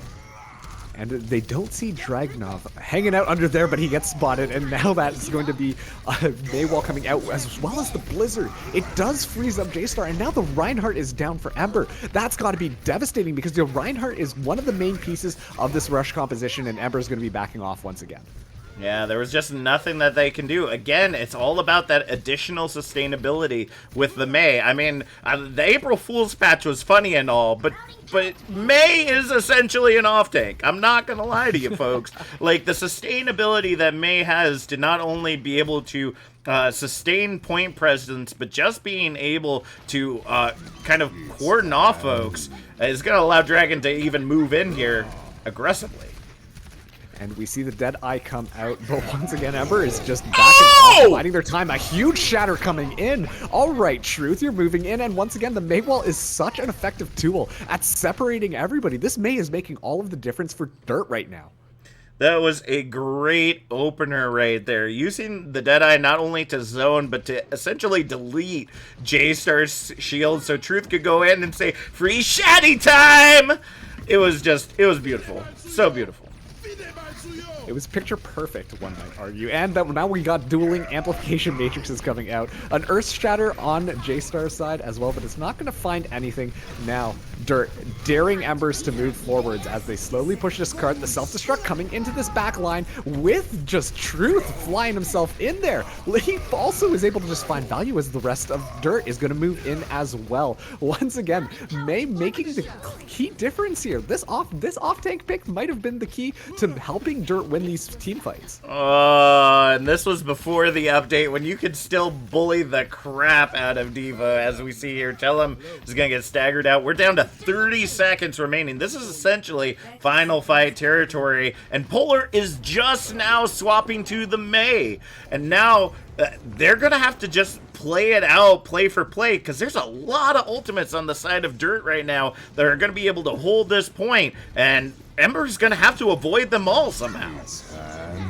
And they don't see Dragunov hanging out under there, but he gets spotted, and now that's going to be Maywall coming out, as well as the Blizzard. It does freeze up J-Star, and now the Reinhardt is down for Ember. That's got to be devastating, because the Reinhardt is one of the main pieces of this rush composition, and Ember's going to be backing off once again. Yeah, there was just nothing that they can do. Again, it's all about that additional sustainability with the Mei. I mean, the April Fool's patch was funny and all, but Mei is essentially an off-tank. I'm not going to lie to you, folks. Like, the sustainability that Mei has to not only be able to sustain point presence, but just being able to kind of cordon off folks is going to allow Dragon to even move in here aggressively. And we see the dead eye come out, but once again, Ember is just backing off, biding their time. A huge shatter coming in. All right, Truth, you're moving in, and once again, the Maywall is such an effective tool at separating everybody. This Mei is making all of the difference for Dirt right now. That was a great opener right there. Using the Deadeye not only to zone, but to essentially delete J-Star's shield so Truth could go in and say, "Free Shaddy time!" It was beautiful. So beautiful. It was picture perfect, one might argue. And now we got dueling amplification matrices coming out. An Earth Shatter on J-Star's side as well, but it's not going to find anything. Now, Dirt daring Embers to move forwards as they slowly push this cart. The self-destruct coming into this back line with just Truth flying himself in there. He also is able to just find value as the rest of Dirt is going to move in as well. Once again, Mei making the key difference here. This off-tank pick might have been the key to helping Dirt win these team fights. And this was before the update when you could still bully the crap out of Diva, as we see here. Tell him he's going to get staggered out. We're down to 30 seconds remaining. This is essentially final fight territory, and Polar is just now swapping to the Mei. And now they're going to have to just play it out, play for play, because there's a lot of ultimates on the side of Dirt right now that are going to be able to hold this point, and Ember's going to have to avoid them all somehow.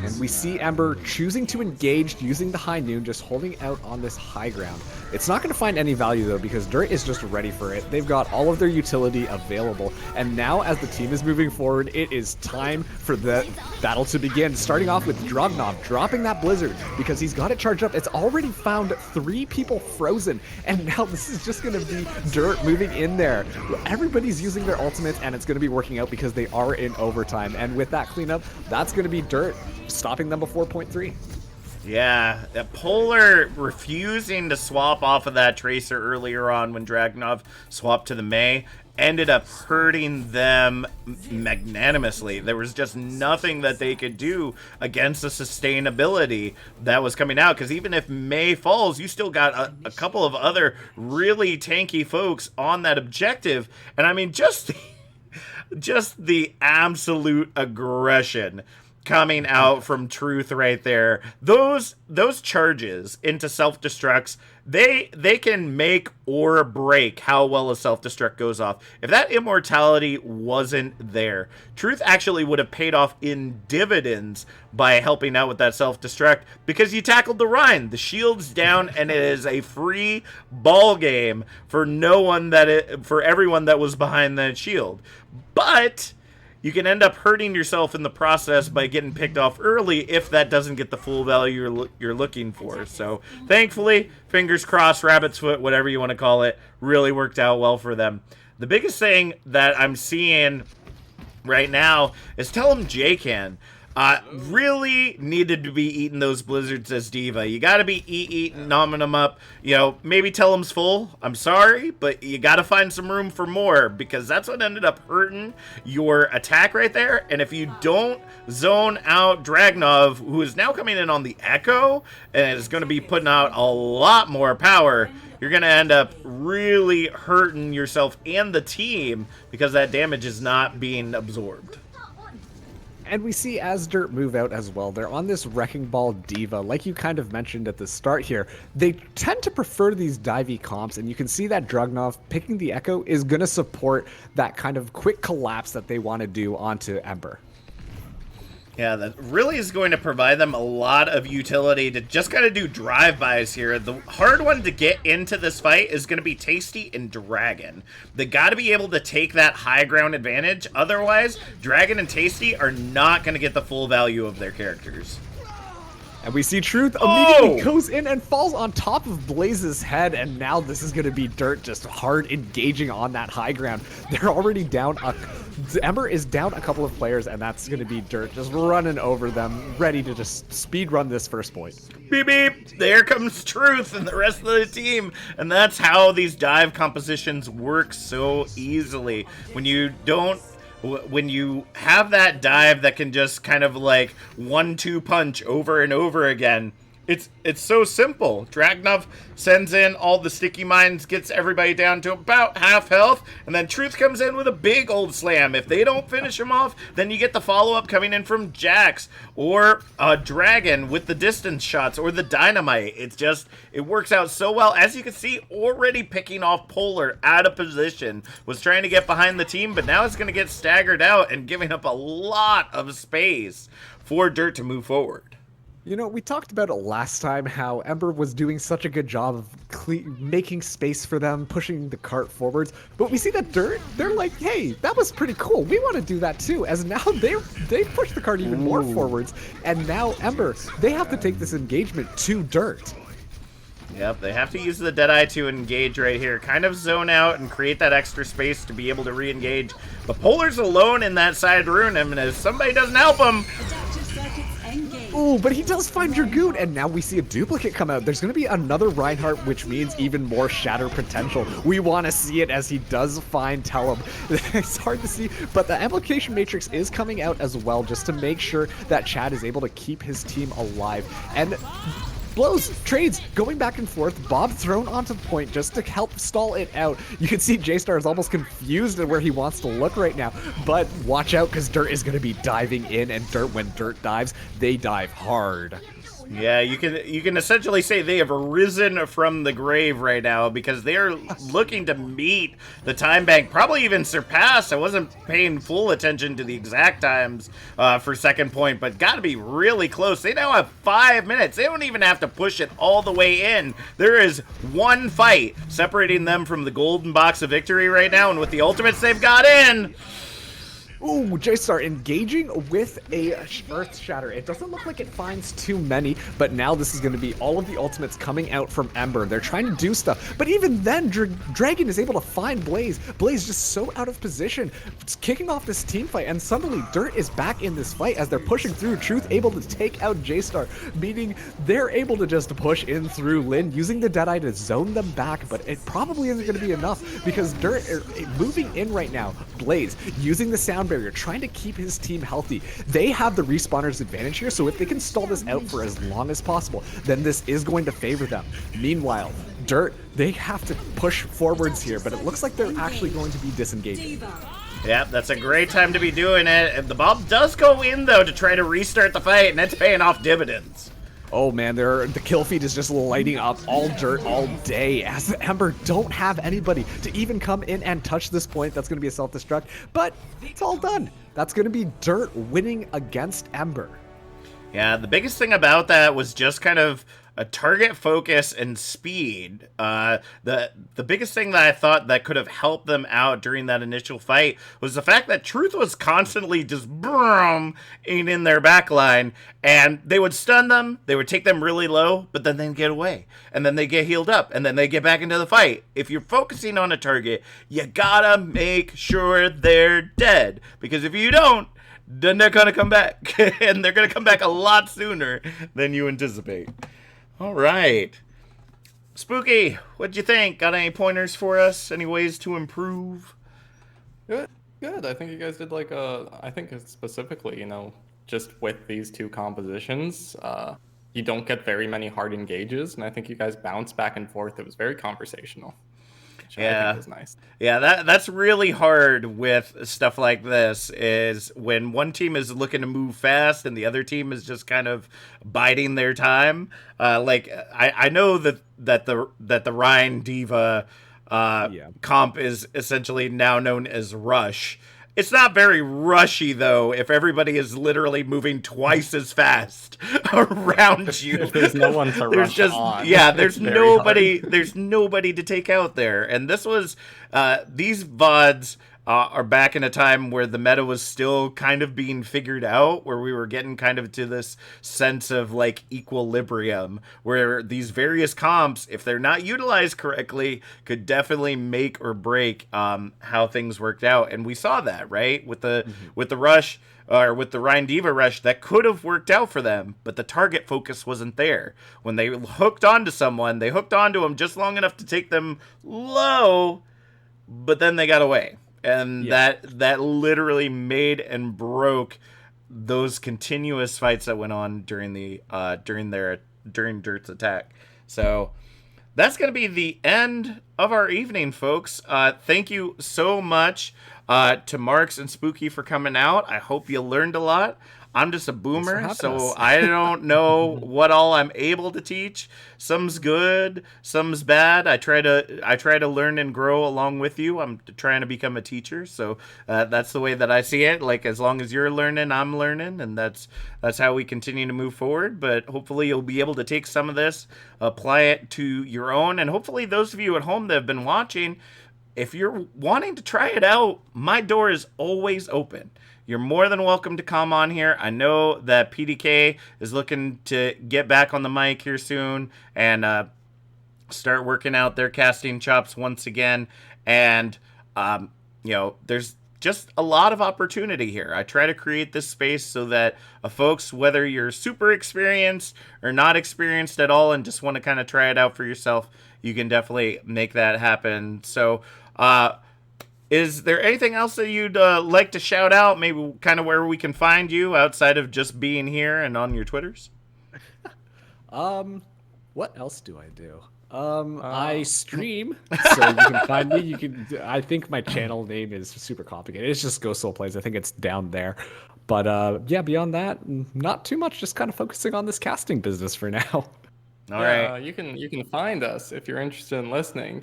And we see Ember choosing to engage using the High Noon, just holding out on this high ground. It's not going to find any value though, because Dirt is just ready for it. They've got all of their utility available, and now as the team is moving forward, it is time for the battle to begin. Starting off with Dragunov dropping that Blizzard because he's got it charged up. It's already found 3 people frozen, and now this is just going to be Dirt moving in there. Everybody's using their ultimates, and it's going to be working out because they are in overtime. And with that cleanup, that's going to be Dirt stopping them before point 3. Yeah, Polar refusing to swap off of that Tracer earlier on when Dragunov swapped to the Mei ended up hurting them magnanimously. There was just nothing that they could do against the sustainability that was coming out, because even if Mei falls, you still got a couple of other really tanky folks on that objective. And I mean, just the absolute aggression coming out from Truth right there. Those charges into self-destructs, they can make or break how well a self-destruct goes off. If that immortality wasn't there, Truth actually would have paid off in dividends by helping out with that self-destruct, because you tackled the Rhine. The shield's down, and it is a free ball game for everyone that was behind that shield. But you can end up hurting yourself in the process by getting picked off early if that doesn't get the full value you're looking for. So thankfully, fingers crossed, rabbit's foot, whatever you want to call it, really worked out well for them. The biggest thing that I'm seeing right now is tell him J-Can. Really needed to be eating those blizzards as diva. You gotta be eating, nomming them up. You know, maybe tell him's full. I'm sorry, but you gotta find some room for more, because that's what ended up hurting your attack right there. And if you don't zone out Dragnov, who is now coming in on the Echo and is going to be putting out a lot more power, you're going to end up really hurting yourself and the team because that damage is not being absorbed. And we see as Dirt move out as well. They're on this Wrecking Ball Diva, like you kind of mentioned at the start here. They tend to prefer these divey comps, and you can see that Dragnov picking the Echo is going to support that kind of quick collapse that they want to do onto Ember. Yeah, that really is going to provide them a lot of utility to just kind of do drive-bys here. The hard one to get into this fight is going to be Tasty and Dragon. They got to be able to take that high ground advantage. Otherwise, Dragon and Tasty are not going to get the full value of their characters. And we see Truth immediately goes in and falls on top of Blaze's head, and now this is going to be Dirt just hard engaging on that high ground. They're already down. Ember is down a couple of players, and that's going to be Dirt just running over them, ready to just speed run this first point. Beep, beep. There comes Truth and the rest of the team. And that's how these dive compositions work so easily. When you have that dive that can just kind of like 1-2 punch over and over again, it's so simple. Dragnov sends in all the sticky mines, gets everybody down to about half health, and then Truth comes in with a big old slam. If they don't finish him off, then you get the follow-up coming in from Jax or Dragon with the distance shots or the dynamite. It works out so well. As you can see, already picking off Polar out of position, was trying to get behind the team, but now it's going to get staggered out and giving up a lot of space for Dirt to move forward. You know, we talked about it last time, how Ember was doing such a good job of making space for them, pushing the cart forwards. But we see that Dirt, they're like, hey, that was pretty cool. We want to do that too. As now they push the cart even more forwards. And now Ember, they have to take this engagement to Dirt. Yep, they have to use the Deadeye to engage right here. Kind of zone out and create that extra space to be able to re-engage. But Polar's alone in that side rune, and if somebody doesn't help him... Ooh, but he does find Dragoon, and now we see a duplicate come out. There's going to be another Reinhardt, which means even more Shatter potential. We want to see it as he does find Tellum. It's hard to see, but the Amplification Matrix is coming out as well, just to make sure that Chad is able to keep his team alive. And blows, trades, going back and forth. Bob thrown onto the point just to help stall it out. You can see J-Star is almost confused at where he wants to look right now. But watch out, because Dirt is going to be diving in, and when Dirt dives, they dive hard. Yeah, you can essentially say they have risen from the grave right now, because they are looking to meet the time bank, probably even surpass. I wasn't paying full attention to the exact times for second point, but got to be really close. They now have 5 minutes. They don't even have to push it all the way in. There is one fight separating them from the golden box of victory right now, and with the ultimates they've got in... Ooh, J-Star engaging with a Earth Shatter. It doesn't look like it finds too many, but now this is going to be all of the ultimates coming out from Ember. They're trying to do stuff, but even then, Dragon is able to find Blaze. Blaze just so out of position. It's kicking off this team fight, and suddenly Dirt is back in this fight as they're pushing through. Truth able to take out J-Star, meaning they're able to just push in through Lin, using the Deadeye to zone them back, but it probably isn't going to be enough, because Dirt moving in right now. Blaze using the sound barrier, trying to keep his team healthy. They have the respawners advantage here, so if they can stall this out for as long as possible, then this is going to favor them. Meanwhile, Dirt, they have to push forwards here, but it looks like they're actually going to be disengaging. Yeah, that's a great time to be doing it. And the bomb does go in, though, to try to restart the fight, and it's paying off dividends. Oh man, the kill feed is just lighting up all Dirt all day, as the Ember don't have anybody to even come in and touch this point. That's going to be a self-destruct, but it's all done. That's going to be Dirt winning against Ember. Yeah, the biggest thing about that was just kind of a target focus and speed. The biggest thing that I thought that could have helped them out during that initial fight was the fact that Truth was constantly just boom in their back line, and they would stun them, they would take them really low, but then they'd get away, and then they get healed up, and then they get back into the fight. If you're focusing on a target, you gotta make sure they're dead, because if you don't, then they're gonna come back, and they're gonna come back a lot sooner than you anticipate. All right, Spooky, what'd you think? Got any pointers for us? Any ways to improve? Good, good. I think you guys did like I think specifically, just with these two compositions, you don't get very many hard engages, and I think you guys bounced back and forth. It was very conversational. Which I think was nice. Yeah, that's really hard with stuff like this, is when one team is looking to move fast and the other team is just kind of biding their time. I know that the Rhine Diva comp is essentially now known as Rush. It's not very rushy, though, if everybody is literally moving twice as fast around you. If there's no one to rush on. Yeah, there's nobody. There's nobody to take out there. And this was these VoDs are back in a time where the meta was still kind of being figured out, where we were getting kind of to this sense of like equilibrium, where these various comps, if they're not utilized correctly, could definitely make or break how things worked out. And we saw that, right, with the rush, or with the Rhine Diva rush, that could have worked out for them, but the target focus wasn't there. When they hooked onto someone, they hooked onto them just long enough to take them low, but then they got away. And that literally made and broke those continuous fights that went on during Dirt's attack. So that's going to be the end of our evening, folks. Thank you so much to Marks and Spooky for coming out. I hope you learned a lot. I'm just a boomer, so I don't know what all I'm able to teach. Some's good, some's bad. I try to learn and grow along with you. I'm trying to become a teacher, so that's the way that I see it. Like, as long as you're learning, I'm learning, and that's how we continue to move forward. But hopefully you'll be able to take some of this, apply it to your own, and hopefully those of you at home that have been watching, if you're wanting to try it out, my door is always open. You're more than welcome to come on here. I know that PDK is looking to get back on the mic here soon and start working out their casting chops once again. And, there's just a lot of opportunity here. I try to create this space so that folks, whether you're super experienced or not experienced at all and just want to kind of try it out for yourself, you can definitely make that happen. So, is there anything else that you'd like to shout out? Maybe kind of where we can find you outside of just being here and on your Twitters? What else do I do? I stream, so you can find me. I think my channel name is super complicated. It's just Ghost Soul Plays. I think it's down there. But beyond that, not too much. Just kind of focusing on this casting business for now. All right. You can find us if you're interested in listening.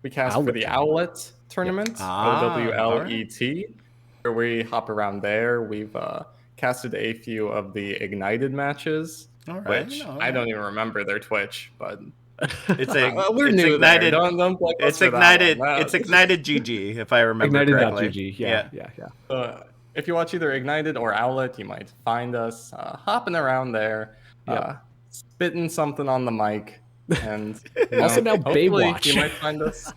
We cast for the Owlet tournament, OWLET, where we hop around there. We've casted a few of the Ignited matches, which I don't even remember their Twitch, but we're new Ignited. There. Don't blame us It's for that Ignited. one. It's Ignited GG, if I remember correctly. Ignited.gg. Yeah. If you watch either Ignited or Owlet, you might find us hopping around there, spitting something on the mic. And also now Baywatch. You might find us.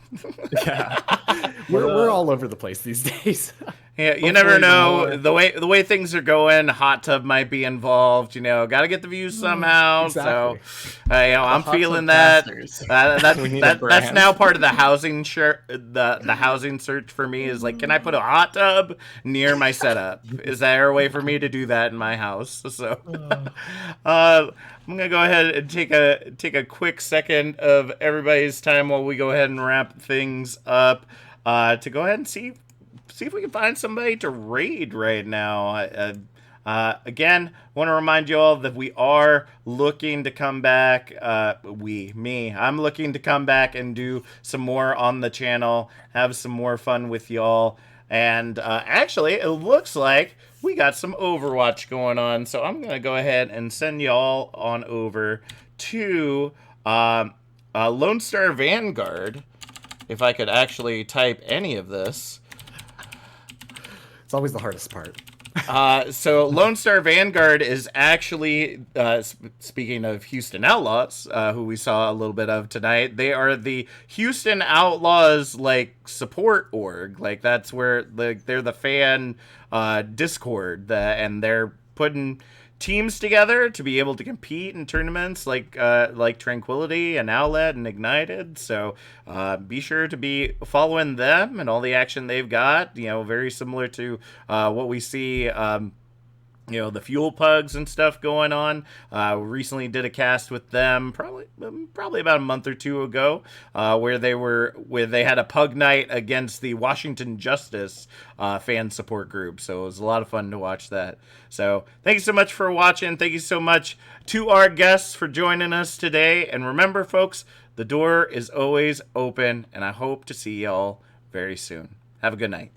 We're all over the place these days. Yeah, you never know the way things are going. Hot tub might be involved. Got to get the views somehow. Exactly. So, I'm feeling that. That's now part of the housing the housing search for me is like, can I put a hot tub near my setup? Is there a way for me to do that in my house? So, I'm gonna go ahead and take a quick second of everybody's time while we go ahead and wrap things up to go ahead and see if we can find somebody to raid right now. Again, want to remind you all that we are looking to come back. I'm looking to come back and do some more on the channel, have some more fun with y'all. And actually, it looks like we got some Overwatch going on. So I'm going to go ahead and send y'all on over to Lone Star Vanguard. If I could actually type any of this. It's always the hardest part. So Lone Star Vanguard is actually, speaking of Houston Outlaws, who we saw a little bit of tonight, they are the Houston Outlaws, like, support org. Like, that's where they're the fan Discord, and they're putting teams together to be able to compete in tournaments like Tranquility and Outlet and Ignited. So be sure to be following them and all the action they've got. Very similar to what we see. The Fuel Pugs and stuff going on. We recently did a cast with them, probably about a month or two ago, where they had a pug night against the Washington Justice fan support group. So it was a lot of fun to watch that. So thank you so much for watching. Thank you so much to our guests for joining us today. And remember, folks, the door is always open, and I hope to see y'all very soon. Have a good night.